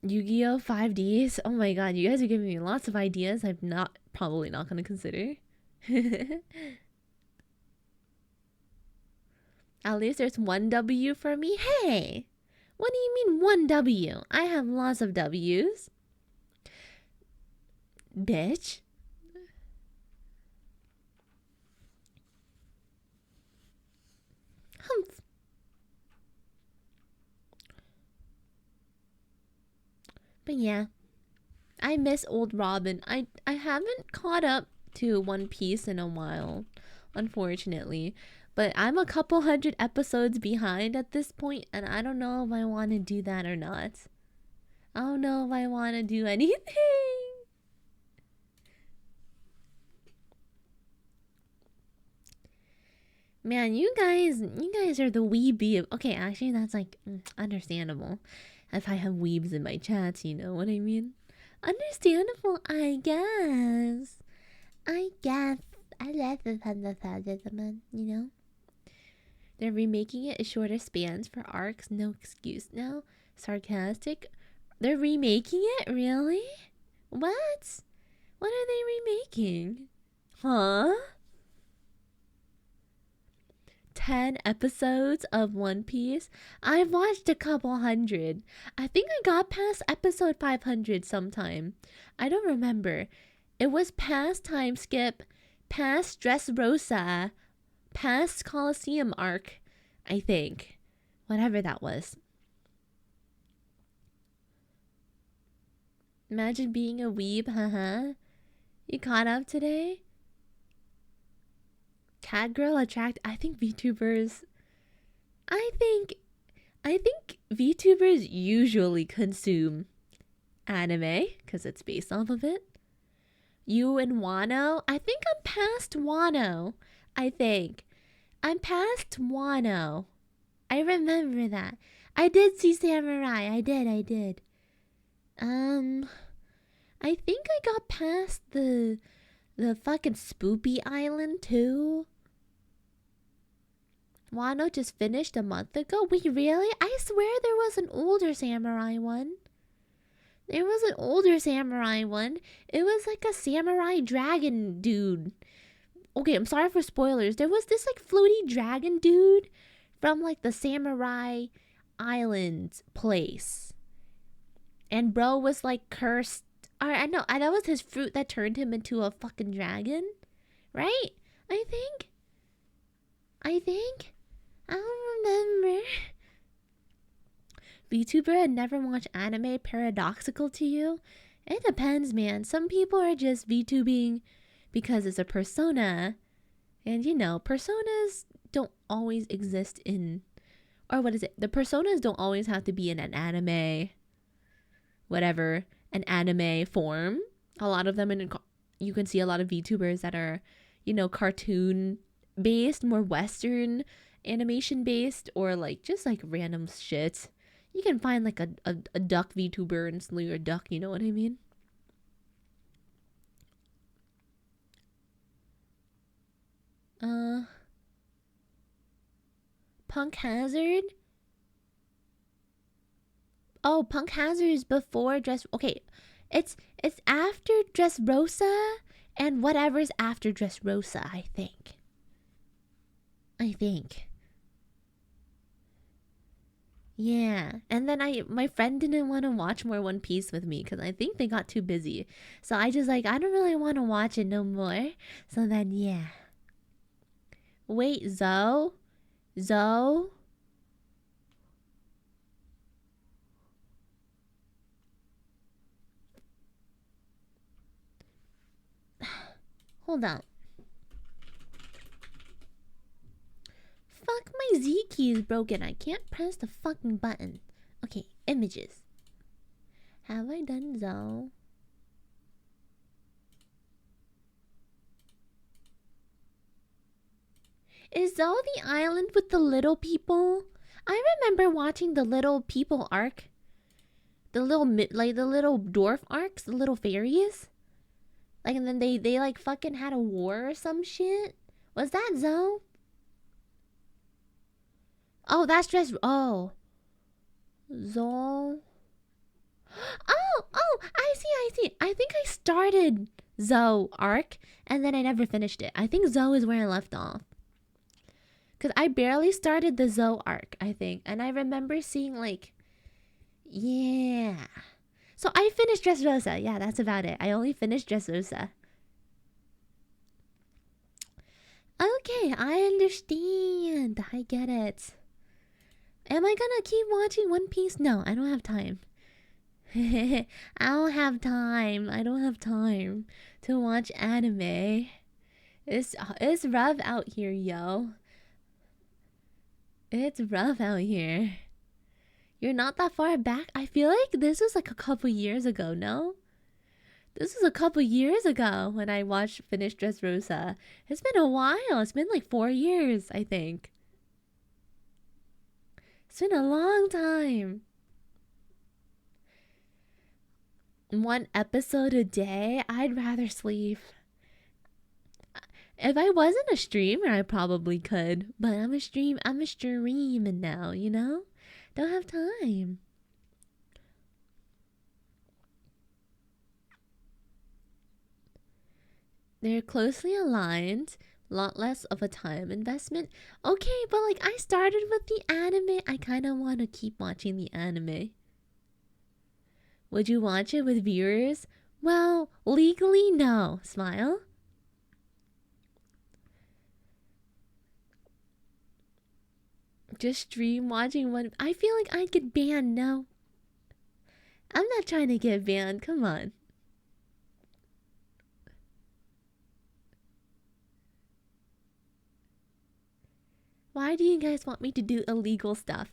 Yu-Gi-Oh 5Ds. Oh my god, you guys are giving me lots of ideas I'm probably not gonna consider. At least there's one W for me. Hey! What do you mean one W? I have lots of W's. Bitch. Humph. But yeah, I miss old Robin. I haven't caught up to One Piece in a while, unfortunately. But I'm a couple hundred episodes behind at this point, and I don't know if I want to do that or not. I don't know if I want to do anything. Man, you guys are the weebie. Okay, actually, that's like understandable. If I have weebs in my chats, you know what I mean? Understandable, I guess. I guess. I love the you know? They're remaking it in shorter spans for arcs. No excuse now. Sarcastic. They're remaking it? Really? What? What are they remaking? Huh? 10 episodes of One Piece? I've watched a couple hundred. I think I got past episode 500 sometime. I don't remember. It was past Time Skip, past Dressrosa, past Coliseum arc, I think. Whatever that was. Imagine being a weeb, haha. You caught up today? Cat girl attract. I think VTubers. I think VTubers usually consume anime because it's based off of it. You and Wano. I think I'm past Wano. I think I'm past Wano. I remember that. I did see Samurai. I did. I think I got past the fucking Spoopy Island too. Wano just finished a month ago? Wait, really? I swear there was an older samurai one. There was an older samurai one. It was like a samurai dragon dude. Okay, I'm sorry for spoilers. There was this like floaty dragon dude from like the samurai island place. And bro was like cursed. I know, that was his fruit that turned him into a fucking dragon. Right? I think. I don't remember. VTuber had never watched anime paradoxical to you? It depends, man. Some people are just VTubing because it's a persona. And you know, personas don't always exist in... Or what is it? The personas don't always have to be in an anime... Whatever. An anime form. A lot of them, you can see a lot of VTubers that are, you know, cartoon based, more Western animation based, or like just like random shit. You can find like a duck VTuber and slew your duck, you know what I mean? Punk Hazard? Oh, Punk Hazard is before Dress... Okay, it's after Dressrosa and whatever's after Dressrosa, I think. Yeah, and then my friend didn't want to watch more One Piece with me because I think they got too busy. So I just like, I don't really want to watch it no more. So then, yeah. Wait, Zoe? Hold on. Fuck, my Z key is broken. I can't press the fucking button. Okay, images. Have I done Zoe? Is Zoe the island with the little people? I remember watching the little people arc. The little the little dwarf arcs, the little fairies. Like, and then they like fucking had a war or some shit. Was that Zoe? Oh, that's just... Oh. Zoe. Oh, I see. I think I started Zoe arc, and then I never finished it. I think Zoe is where I left off. Because I barely started the Zoe arc, I think. And I remember seeing, like... Yeah. So I finished Dressrosa. Yeah, that's about it. I only finished Dressrosa. Okay, I understand. I get it. Am I gonna keep watching One Piece? No, I don't have time. I don't have time to watch anime. It's rough out here, yo. It's rough out here. You're not that far back. I feel like this was like a couple years ago, no? This was a couple years ago when I finished Dressrosa. It's been a while. It's been like 4 years, I think. It's been a long time. 1 episode a day? I'd rather sleep. If I wasn't a streamer, I probably could. But I'm a streamer now, you know? Don't have time. They're closely aligned. Lot less of a time investment. Okay, but like I started with the anime. I kind of want to keep watching the anime. Would you watch it with viewers? Well, legally, no. Smile. Just stream watching one. I feel like I'd get banned. No. I'm not trying to get banned. Come on. Why do you guys want me to do illegal stuff?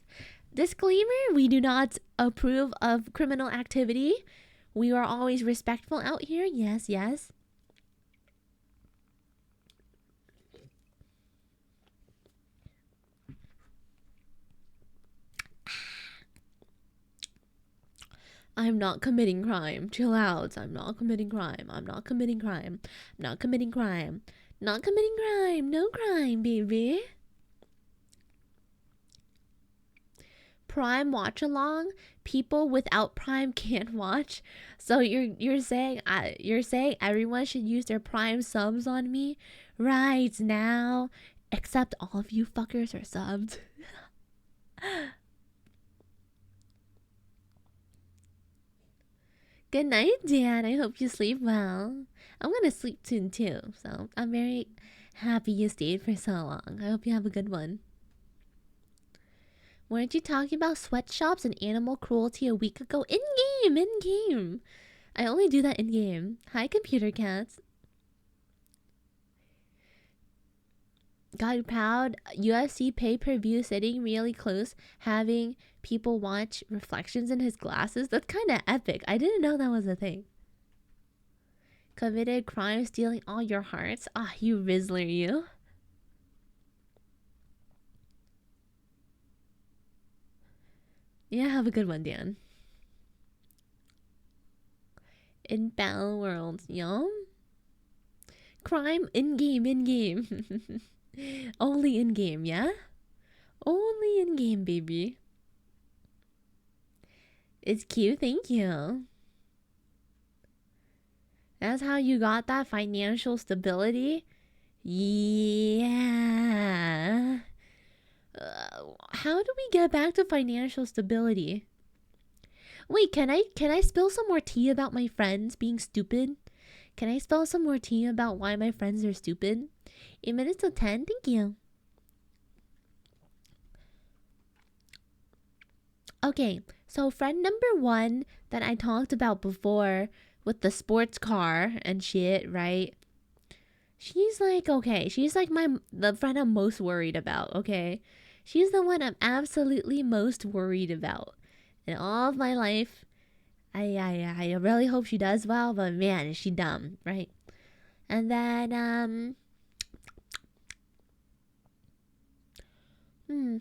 Disclaimer, we do not approve of criminal activity. We are always respectful out here. Yes, yes. I'm not committing crime. Chill out. I'm not committing crime. I'm not committing crime. I'm not committing crime. Not committing crime. No crime, baby. Prime watch along. People without Prime can't watch. So you're saying everyone should use their Prime subs on me right now, except all of you fuckers are subbed. Good night, Dan. I hope you sleep well. I'm gonna sleep soon too, so I'm very happy you stayed for so long. I hope you have a good one. Weren't you talking about sweatshops and animal cruelty a week ago? In game. I only do that in game. Hi, computer cats. Got proud. UFC pay-per-view sitting really close, having people watch reflections in his glasses. That's kind of epic. I didn't know that was a thing. Committed crime, stealing all your hearts. Ah, you Rizzler, you. Yeah, have a good one, Dan. In Battle World, yum. Crime in game. Only in game, yeah? Only in game, baby. It's cute, thank you. That's how you got that financial stability? Yeah. How do we get back to financial stability? Wait, can I spill some more tea about my friends being stupid? Can I spill some more tea about why my friends are stupid? 8 minutes to 10, thank you. Okay, so friend number 1 that I talked about before with the sports car and shit, right? She's like, okay, she's like the friend I'm most worried about, okay? She's the one I'm absolutely most worried about in all of my life. I really hope she does well, but man, is she dumb, right? And then,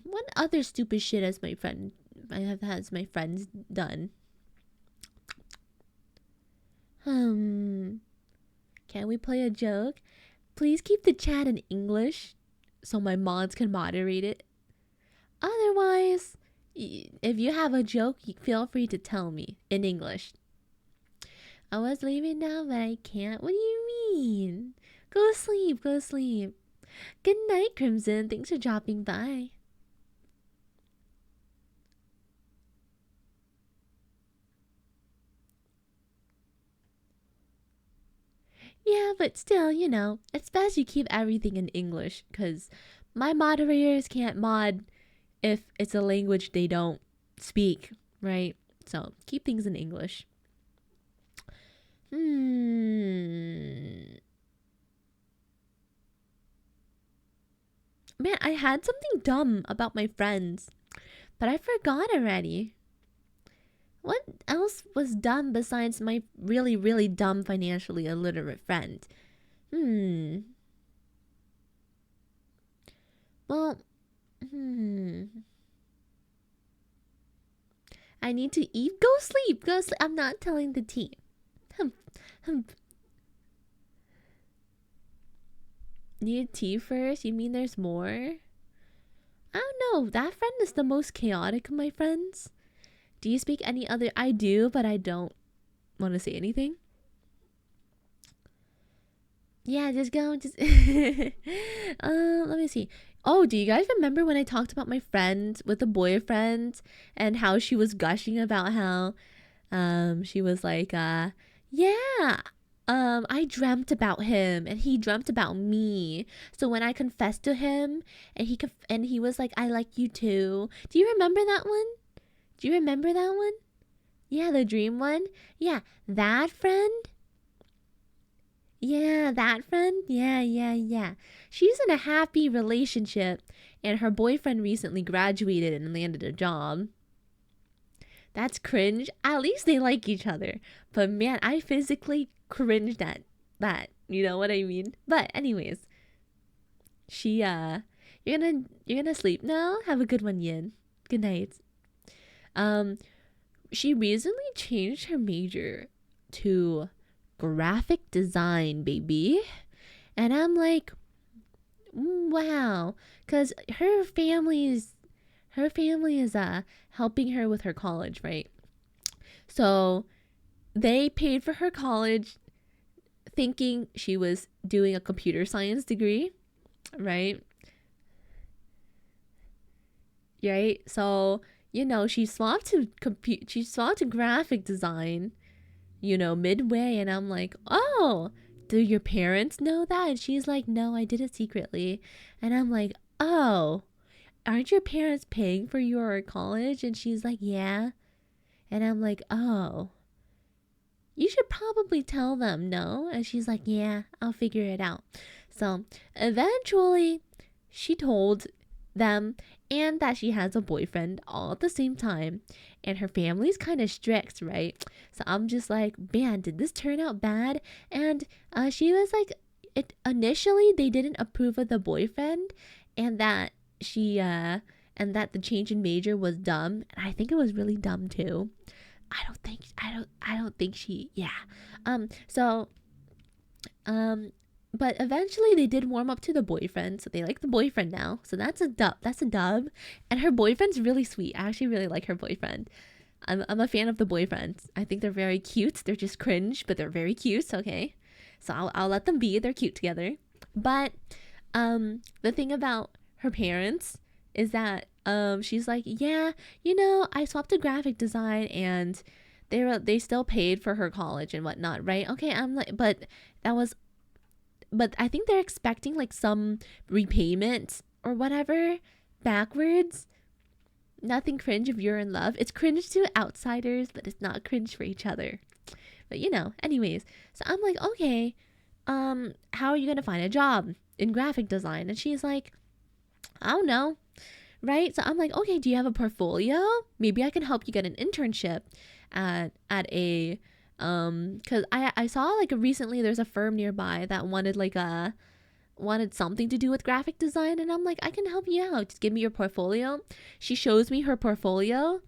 what other stupid shit has my friends done? Can we play a joke? Please keep the chat in English so my mods can moderate it. Otherwise, if you have a joke, feel free to tell me in English. I was leaving now, but I can't. What do you mean? Go sleep, go sleep. Good night, Crimson. Thanks for dropping by. Yeah, but still, you know, it's best you keep everything in English, because my moderators can't mod if it's a language they don't speak, right? So keep things in English. Man, I had something dumb about my friends, but I forgot already. What else was dumb besides my really, really dumb financially illiterate friend? Well, I need to eat. Go sleep. Go sleep. I'm not telling the team. Need tea first? You mean there's more? I don't know. That friend is the most chaotic of my friends. Do you speak any other? I do, but I don't want to say anything. Yeah, just go. Just let me see. Oh, do you guys remember when I talked about my friend with the boyfriend and how she was gushing about how she was like yeah, I dreamt about him and he dreamt about me. So when I confessed to him and he was like, I like you too. Do you remember that one? Do you remember that one? Yeah, the dream one. Yeah, that friend. Yeah, that friend. Yeah. She's in a happy relationship and her boyfriend recently graduated and landed a job. That's cringe. At least they like each other. But man, I physically cringed at that. You know what I mean? But anyways, she you're gonna sleep now? Have a good one, Yin. Good night. Um she recently changed her major to graphic design, baby. And I'm like, wow, cuz her family is helping her with her college, right? So they paid for her college thinking she was doing a computer science degree, right? Right? So, she swapped to graphic design, midway, and I'm like, "Oh, do your parents know that?" And she's like, "No, I did it secretly." And I'm like, "Oh, aren't your parents paying for your college?" And she's like, "Yeah." And I'm like, "Oh, you should probably tell them, no?" And she's like, "Yeah, I'll figure it out." So eventually, she told them and that she has a boyfriend all at the same time. And her family's kind of strict, right? So I'm just like, man, did this turn out bad? And she was like, initially they didn't approve of the boyfriend, and that and that the change in major was dumb. And I think it was really dumb too. I don't think she, yeah. So but eventually they did warm up to the boyfriend, so they like the boyfriend now. So that's a dub. And her boyfriend's really sweet. I actually really like her boyfriend. I'm a fan of the boyfriends. I think they're very cute. They're just cringe, but they're very cute. Okay, so I'll let them be. They're cute together. But the thing about her parents is that she's like, yeah, I swapped to graphic design and they still paid for her college and whatnot, right? Okay, I'm like, but I think they're expecting like some repayment or whatever backwards. Nothing cringe if you're in love. It's cringe to outsiders, but it's not cringe for each other. But anyways, so I'm like, okay, how are you gonna find a job in graphic design? And she's like, I don't know, right? So I'm like, okay, do you have a portfolio? Maybe I can help you get an internship at a because I saw like recently there's a firm nearby that wanted something to do with graphic design, and I'm like, I can help you out, just give me your portfolio. She shows me her portfolio.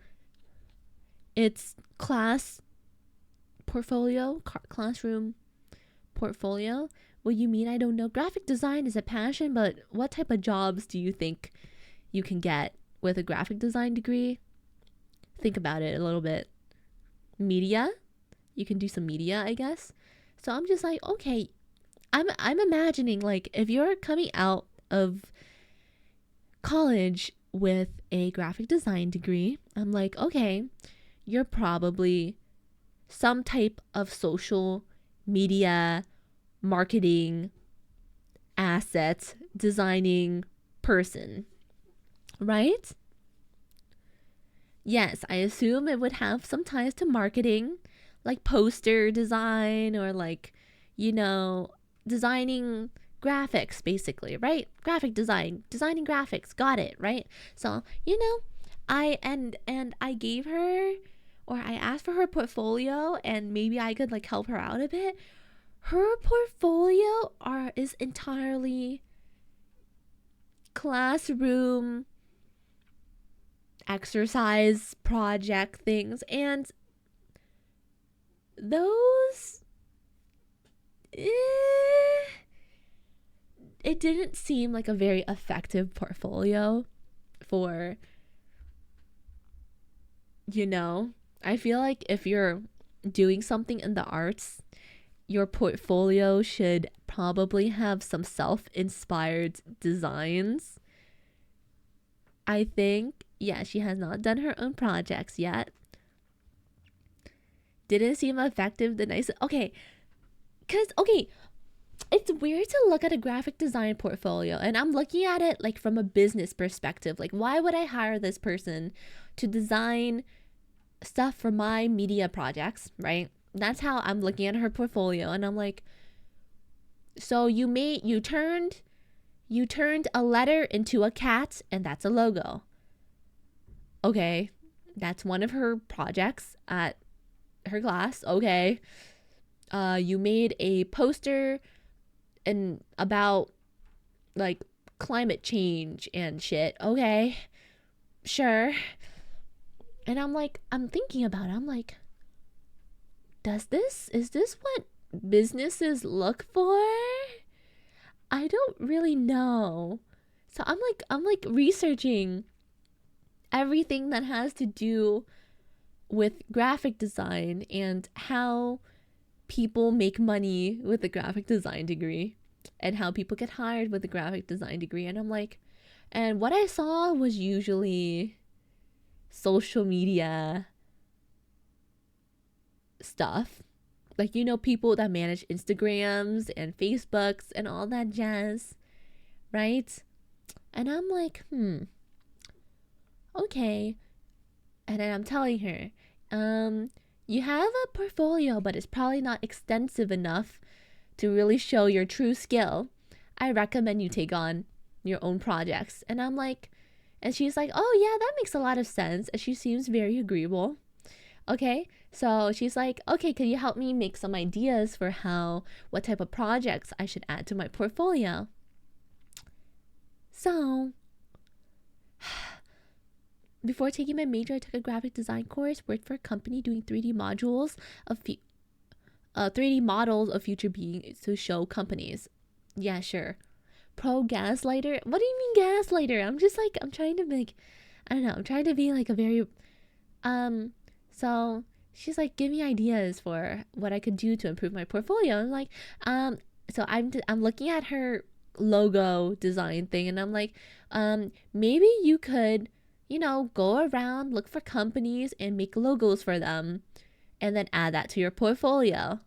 It's classroom portfolio. What you mean? I don't know. Graphic design is a passion, but what type of jobs do you think you can get with a graphic design degree? Think about it a little bit. Media? You can do some media, I guess. So I'm just like, okay, I'm imagining like if you're coming out of college with a graphic design degree, I'm like, okay, you're probably some type of social media marketing asset designing person, right? Yes, I assume it would have some ties to marketing, like poster design or like, you know, designing graphics basically, right? Graphic design, designing graphics, got it, right? So, I gave her or I asked for her portfolio and maybe I could like help her out a bit. Her portfolio is entirely classroom exercise project things, and those it didn't seem like a very effective portfolio for, you know, I feel like if you're doing something in the arts, your portfolio should probably have some self-inspired designs. I think, yeah, she has not done her own projects yet. Didn't seem effective the nice. Okay, it's weird to look at a graphic design portfolio, and I'm looking at it like from a business perspective. Like, why would I hire this person to design stuff for my media projects, right? That's how I'm looking at her portfolio, and I'm like, so you turned a letter into a cat, and that's a logo. Okay, that's one of her projects at her class. Okay, you made a poster and about like climate change and shit. Okay, sure. And I'm thinking about it. I'm like, is this what businesses look for? I don't really know. So I'm like researching everything that has to do with graphic design and how people make money with a graphic design degree and how people get hired with a graphic design degree. And I'm like, and what I saw was usually social media stuff. Like, you know, people that manage Instagrams and Facebooks and all that jazz, right? And I'm like, okay. And then I'm telling her, you have a portfolio, but it's probably not extensive enough to really show your true skill. I recommend you take on your own projects. And I'm like, and she's like, oh yeah, that makes a lot of sense. And she seems very agreeable. Okay, so she's like, okay, can you help me make some ideas for what type of projects I should add to my portfolio? So, before taking my major, I took a graphic design course, worked for a company doing 3D models of 3D models of future beings to show companies. Yeah, sure. Pro gaslighter? What do you mean gaslighter? I'm just like, I'm trying to make, I don't know, I'm trying to be like a very, so she's like, give me ideas for what I could do to improve my portfolio. I'm like, so I'm looking at her logo design thing, and I'm like, maybe you could, you know, go around, look for companies and make logos for them and then add that to your portfolio,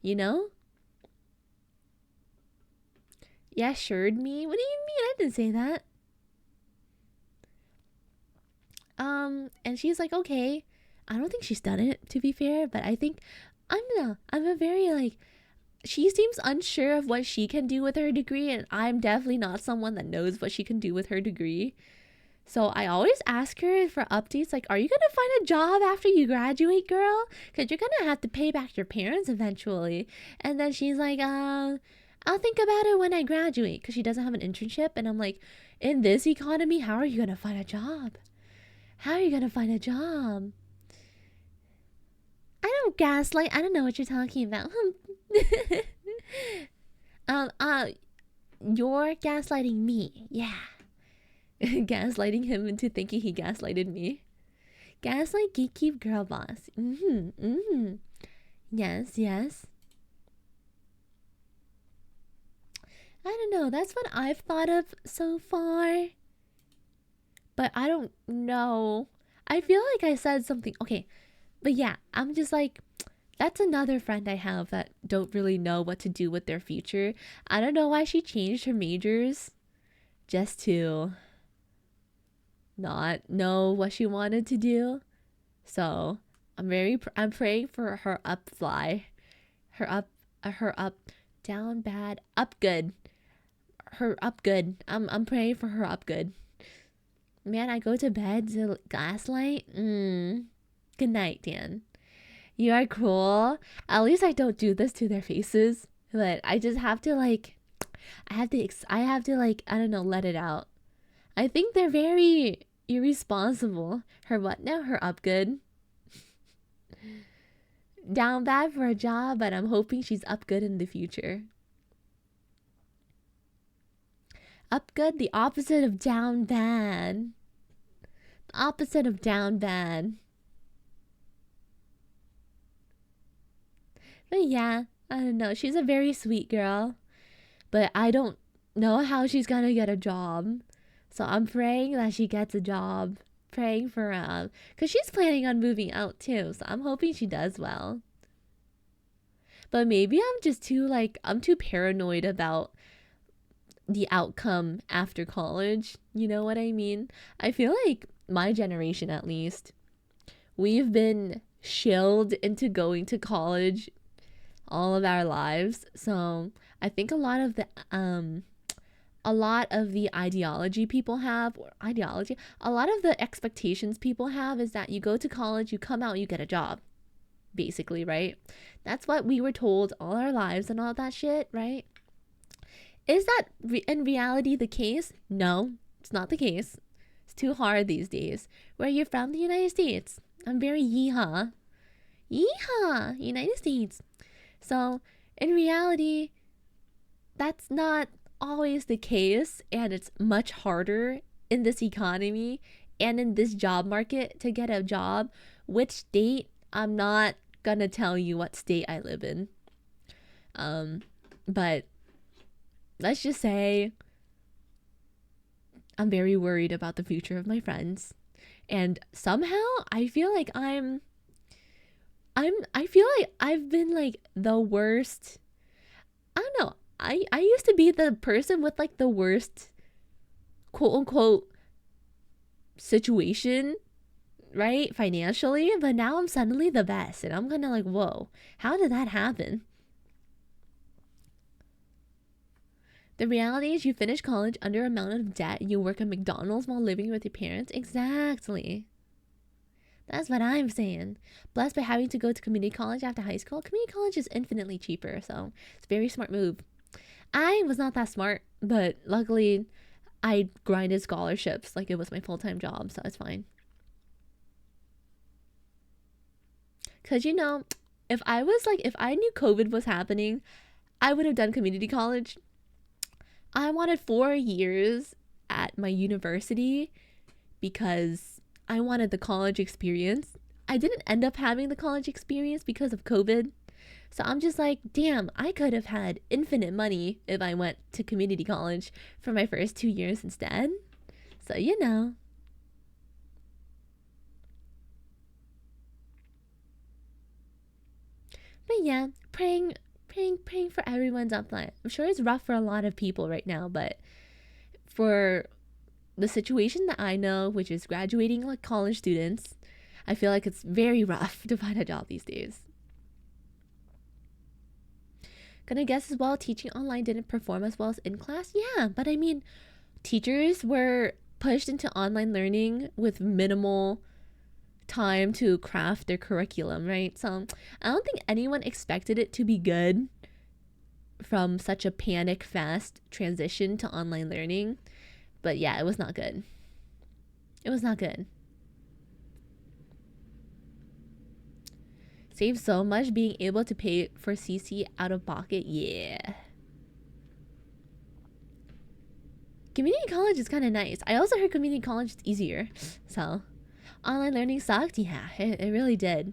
you know? Yeah, assured me. What do you mean? I didn't say that. And she's like, okay. I don't think she's done it, to be fair, but I think I'm a very like, she seems unsure of what she can do with her degree, and I'm definitely not someone that knows what she can do with her degree. So I always ask her for updates like, are you gonna find a job after you graduate, girl? Because you're gonna have to pay back your parents eventually. And then she's like, I'll think about it when I graduate, because she doesn't have an internship. And I'm like, in this economy, how are you gonna find a job? How are you gonna find a job? I don't gaslight. I don't know what you're talking about. um, uh, you're gaslighting me. Yeah. Gaslighting him into thinking he gaslighted me. Gaslight, gatekeep, girl boss. Yes, yes. I don't know. That's what I've thought of so far. But I don't know. I feel like I said something. Okay. But yeah, I'm just like, that's another friend I have that don't really know what to do with their future. I don't know why she changed her majors just to not know what she wanted to do. So I'm praying for her her up, down bad, up good, her up good. I'm praying for her up good. Man, I go to bed to gaslight. Good night, Dan. You are cool. At least I don't do this to their faces, but I just have to like, I have to like, I don't know, let it out. I think they're very irresponsible. Her what now? Her up good. Down bad for a job, but I'm hoping she's up good in the future. Up good, the opposite of down bad. The opposite of down bad. But yeah, I don't know. She's a very sweet girl. But I don't know how she's gonna get a job. So I'm praying that she gets a job. Praying for because she's planning on moving out too. So I'm hoping she does well. But maybe I'm just too I'm too paranoid about the outcome after college. You know what I mean? I feel like my generation, at least, we've been shilled into going to college all of our lives. So I think a lot of the ideology people have, or ideology, a lot of the expectations people have is that you go to college, you come out, you get a job, basically, right? That's what we were told all our lives and all that shit, right? Is that in reality the case? No, it's not the case. It's too hard these days. Where you're from? The United States. I'm very yeehaw. Yeehaw! United States. So, in reality, that's not always the case, and it's much harder in this economy and in this job market to get a job. Which state? I'm not gonna tell you what state I live in. But let's just say I'm very worried about the future of my friends. And somehow I feel like I feel like I've been like the worst. I don't know. I used to be the person with like the worst quote unquote situation, right? Financially, but now I'm suddenly the best, and I'm gonna like, whoa, how did that happen? The reality is you finish college under amount of debt, you work at McDonald's while living with your parents. Exactly. That's what I'm saying. Blessed by having to go to community college after high school. Community college is infinitely cheaper, so it's a very smart move. I was not that smart, but luckily I grinded scholarships like it was my full-time job, so it's fine. Because, you know, if I knew COVID was happening, I would have done community college. I wanted 4 years at my university because I wanted the college experience. I didn't end up having the college experience because of COVID. So I'm just like, damn, I could have had infinite money if I went to community college for my first 2 years instead. So, you know. But yeah, praying for everyone's upline. I'm sure it's rough for a lot of people right now, but for the situation that I know, which is graduating like college students, I feel like it's very rough to find a job these days. Gonna guess as well, teaching online didn't perform as well as in class. Yeah, but I mean, teachers were pushed into online learning with minimal time to craft their curriculum, right? So I don't think anyone expected it to be good from such a panic fast transition to online learning. But yeah, it was not good. It was not good. Save so much being able to pay for CC out of pocket. Yeah. Community college is kind of nice. I also heard community college is easier. So online learning sucked. Yeah, it really did.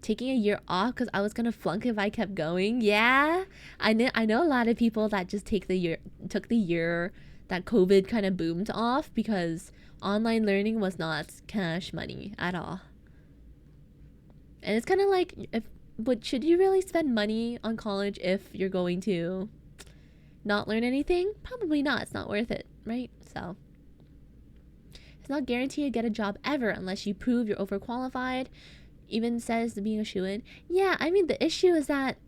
Taking a year off because I was gonna flunk if I kept going. Yeah, I know a lot of people that just took the year that COVID kind of boomed off because online learning was not cash money at all. And it's kind of like, but should you really spend money on college if you're going to not learn anything? Probably not. It's not worth it, right? So it's not guaranteed to get a job ever unless you prove you're overqualified. Even says being a shoo-in. Yeah, I mean, the issue is that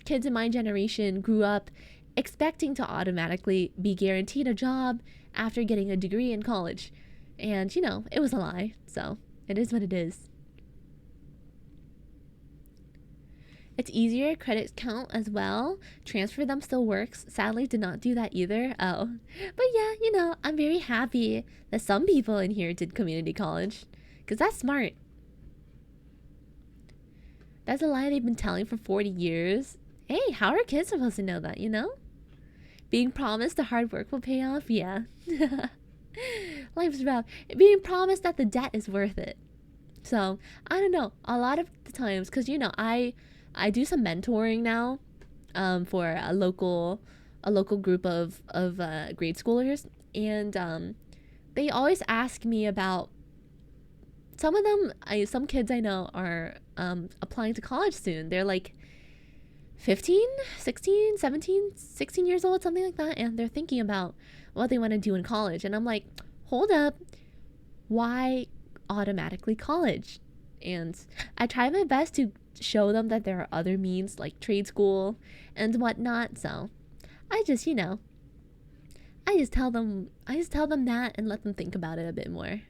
kids in my generation grew up expecting to automatically be guaranteed a job after getting a degree in college. And, you know, it was a lie. So it is what it is. It's easier. Credits count as well. Transfer them still works. Sadly, did not do that either. Oh. But yeah, you know, I'm very happy that some people in here did community college. Because that's smart. That's a lie they've been telling for 40 years. Hey, how are kids supposed to know that, you know? Being promised the hard work will pay off, yeah. Life's rough. Being promised that the debt is worth it. So I don't know. A lot of the times, because I do some mentoring now, for a local group of grade schoolers, and they always ask me about some of them. Some kids I know are applying to college soon. They're like 15, 16, 17, 16 years old, something like that, and they're thinking about what they want to do in college. And I'm like, hold up, why automatically college? And I try my best to show them that there are other means like trade school and whatnot. So I just, I just tell them that and let them think about it a bit more.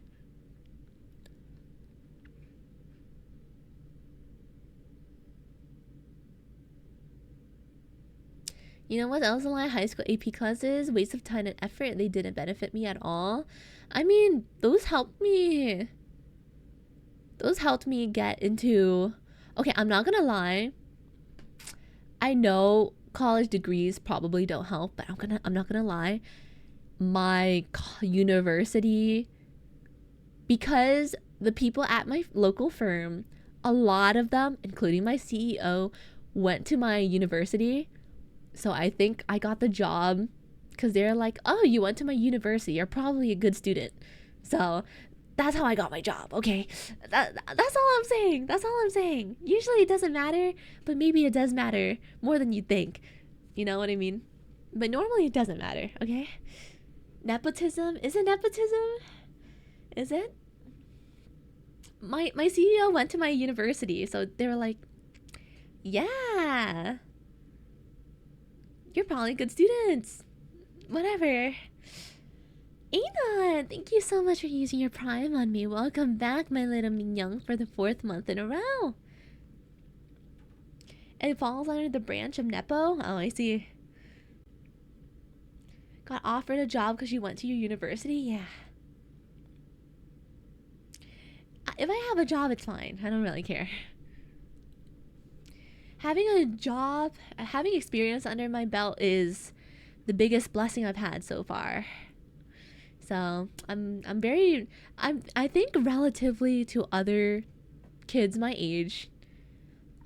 You know what else in my high school AP classes? Waste of time and effort. They didn't benefit me at all. I mean, those helped me. Those helped me get into. Okay, I'm not gonna lie. I know college degrees probably don't help, but I'm not gonna lie. My university, because the people at my local firm, a lot of them, including my CEO, went to my university. So I think I got the job because they're like, oh, you went to my university. You're probably a good student. So that's how I got my job, okay? That's all I'm saying. That's all I'm saying. Usually it doesn't matter, but maybe it does matter more than you think. You know what I mean? But normally it doesn't matter, okay? Nepotism? Is it nepotism? Is it? My CEO went to my university, so they were like, yeah, you're probably good students. Whatever. Anon, thank you so much for using your Prime on me. Welcome back, my little mignon, for the 4th month in a row. It falls under the branch of Nepo. Oh, I see. Got offered a job because you went to your university? Yeah. If I have a job, it's fine. I don't really care. Having a job, having experience under my belt is the biggest blessing I've had so far. So I think relatively to other kids my age,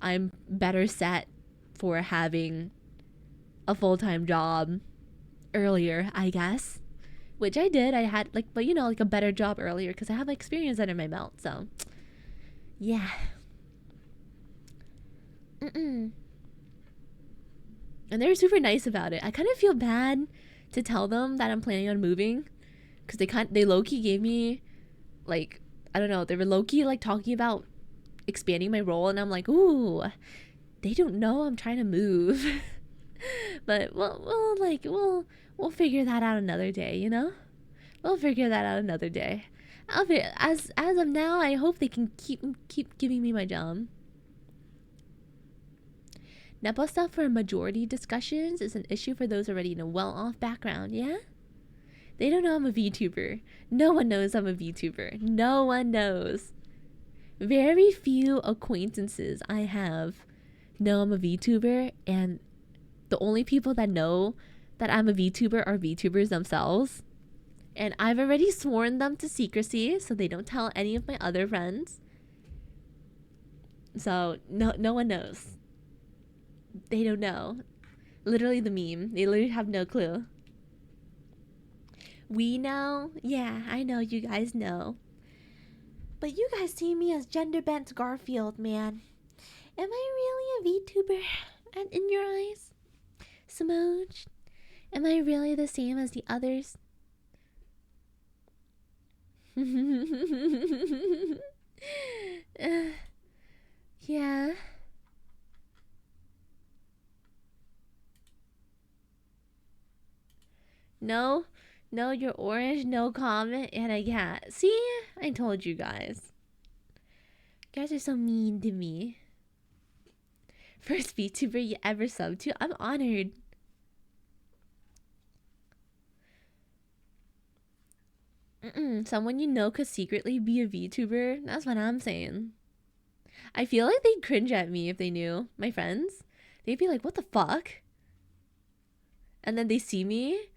I'm better set for having a full-time job earlier, I guess. Which I did. I had like a better job earlier because I have experience under my belt. So yeah. And they're super nice about it. I kind of feel bad to tell them that I'm planning on moving because they low-key gave me, like, I don't know, they were low-key like talking about expanding my role, and I'm like, ooh, they don't know I'm trying to move. But we'll figure that out another day, you know? We'll figure that out another day. As of now, I hope they can keep giving me my job. Nepo stuff for majority discussions is an issue for those already in a well-off background, yeah? They don't know I'm a VTuber. No one knows I'm a VTuber. No one knows. Very few acquaintances I have know I'm a VTuber, and the only people that know that I'm a VTuber are VTubers themselves. And I've already sworn them to secrecy, so they don't tell any of my other friends. So no one knows. They don't know. Literally the meme. They literally have no clue. We know? Yeah, I know you guys know. But you guys see me as gender bent Garfield, man. Am I really a VTuber in your eyes? Smooch? Am I really the same as the others? Yeah. No, you're orange, no comment, and a cat. See? I told you guys. You guys are so mean to me. First VTuber you ever subbed to? I'm honored. Someone you know could secretly be a VTuber? That's what I'm saying. I feel like they'd cringe at me if they knew. My friends. They'd be like, what the fuck? and then they see me,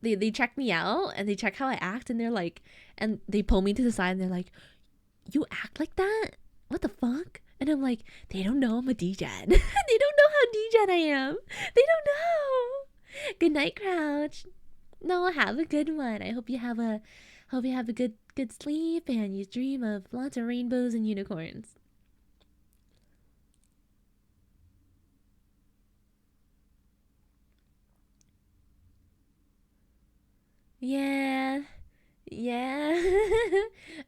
they check me out, and they check how I act, and they're like, and they pull me to the side, and they're like, "You act like that? What the fuck?" And I'm like, "They don't know I'm a DGen. They don't know how DGen I am. They don't know." Good night, Crouch. No, have a good one. I hope you have a good sleep, and you dream of lots of rainbows and unicorns. Yeah. Yeah.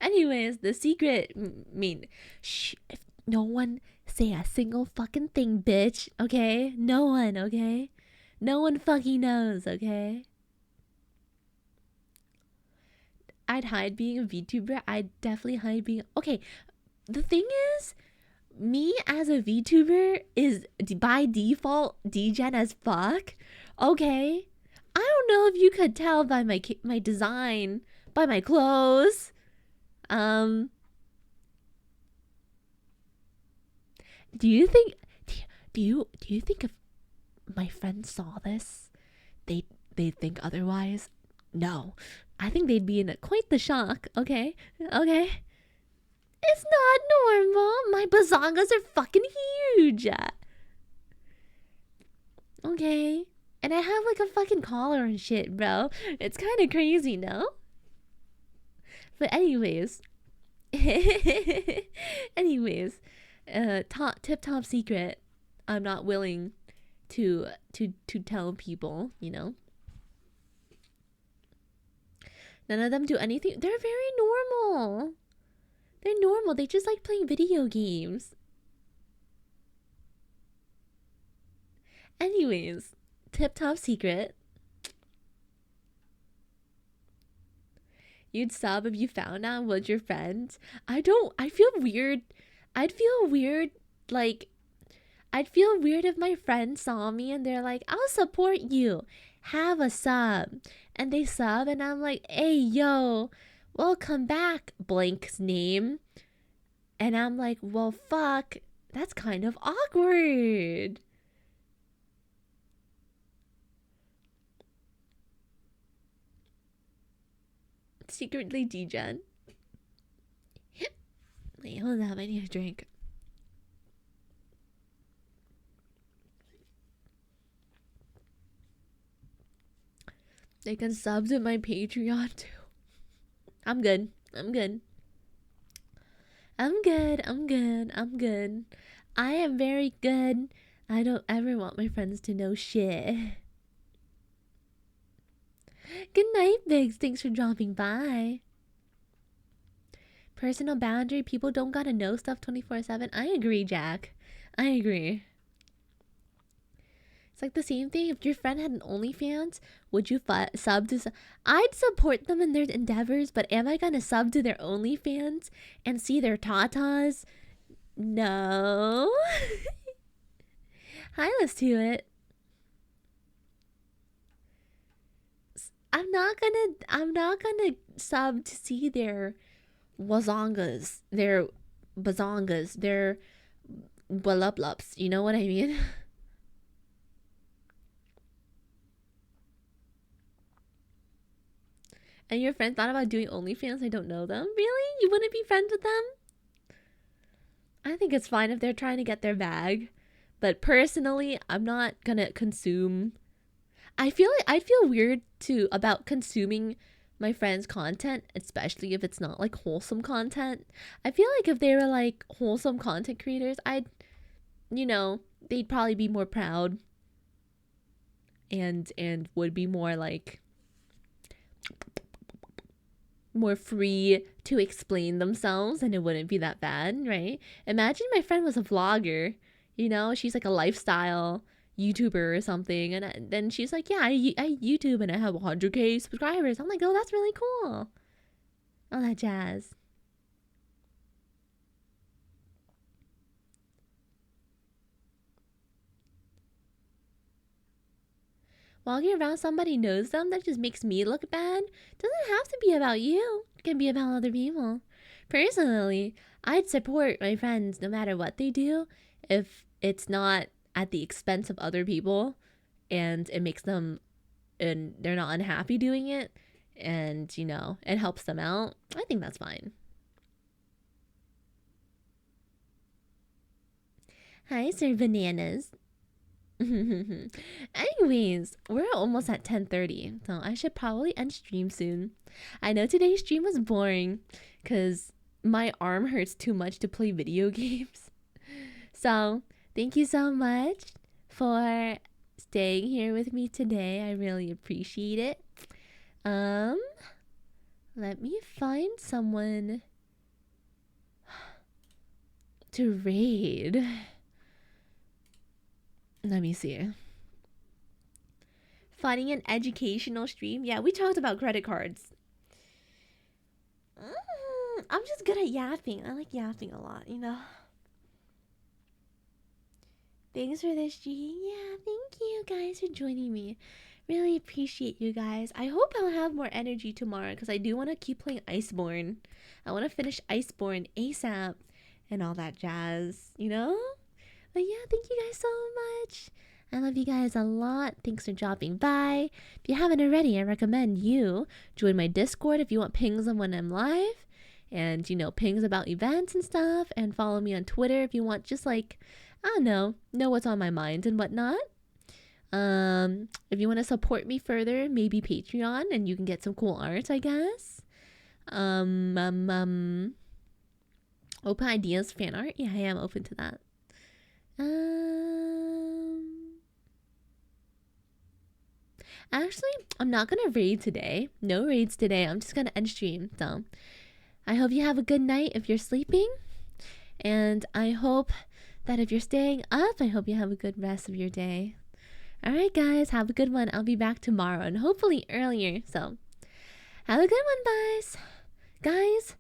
Anyways, the secret mean shh, if no one say a single fucking thing, bitch, okay? No one, okay? No one fucking knows, okay? I'd hide being a VTuber. I'd definitely hide being. Okay, the thing is, me as a VTuber is by default DGen as fuck. Okay, I don't know if you could tell by my design, by my clothes. Um, do you think? Do you think if my friends saw this, they'd think otherwise? No, I think they'd be in quite the shock. Okay, okay. It's not normal. My bazongas are fucking huge. Okay. And I have like a fucking collar and shit, bro. It's kind of crazy, no? But anyways, anyways, top secret. I'm not willing to tell people. You know, none of them do anything. They're very normal. They're normal. They just like playing video games. Anyways, top secret. You'd sub if you found out was your friend. I feel weird. I'd feel weird, like, I'd feel weird if my friends saw me and they're like, "I'll support you. Have a sub." And they sub, and I'm like, "Hey, yo, welcome back, blank's name." And I'm like, "Well, fuck. That's kind of awkward." Secretly DGen. Wait, hold up. I need a drink. They can sub to my Patreon too. I'm good. I'm good. I'm good. I'm good. I'm good. I am very good. I don't ever want my friends to know shit. Good night, Biggs. Thanks for dropping by. Personal boundary. People don't gotta know stuff 24/7. I agree, Jack. I agree. It's like the same thing. If your friend had an OnlyFans, would you sub to? I'd support them in their endeavors, but am I gonna sub to their OnlyFans and see their tatas? No. Hi, let's do it. I'm not gonna sub to see their wazongas, their bazongas, their waluplups. You know what I mean? And your friend thought about doing OnlyFans. I don't know them. Really? You wouldn't be friends with them? I think it's fine if they're trying to get their bag. But personally, I'm not gonna consume. I feel like I'd feel weird too about consuming my friends' content, especially if it's not like wholesome content. I feel like if they were like wholesome content creators, they'd probably be more proud and would be more like more free to explain themselves, and it wouldn't be that bad, right? Imagine my friend was a vlogger, she's like a lifestyle YouTuber or something, and then she's like, "Yeah, I YouTube and I have 100K subscribers." I'm like, "Oh, that's really cool." All that jazz. Walking around somebody knows them, that just makes me look bad. Doesn't have to be about you. It can be about other people. Personally, I'd support my friends no matter what they do if it's not at the expense of other people. and it makes them, and they're not unhappy doing it, and it helps them out, I think that's fine. Hi, Sir Bananas. Anyways, we're almost at 10:30, so I should probably end stream soon. I know today's stream was boring because my arm hurts too much to play video games. So, thank you so much for staying here with me today. I really appreciate it. Let me find someone to raid. Let me see. Finding an educational stream. Yeah, we talked about credit cards. I'm just good at yapping. I like yapping a lot, Thanks for the stream. Yeah, thank you guys for joining me. Really appreciate you guys. I hope I'll have more energy tomorrow because I do want to keep playing Iceborne. I want to finish Iceborne ASAP and all that jazz, But yeah, thank you guys so much. I love you guys a lot. Thanks for dropping by. If you haven't already, I recommend you join my Discord if you want pings on when I'm live. And, pings about events and stuff. And follow me on Twitter if you want just like, I don't know what's on my mind and whatnot. If you want to support me further, maybe Patreon and you can get some cool art, I guess. Open ideas, fan art. Yeah, I am open to that. Actually, I'm not gonna raid today. No raids today. I'm just gonna end stream. So, I hope you have a good night if you're sleeping, and I hope that if you're staying up, I hope you have a good rest of your day. All right, guys, have a good one. I'll be back tomorrow and hopefully earlier. So, have a good one, guys. Guys,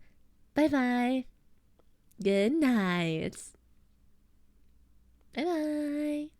bye bye. Good night. Bye bye.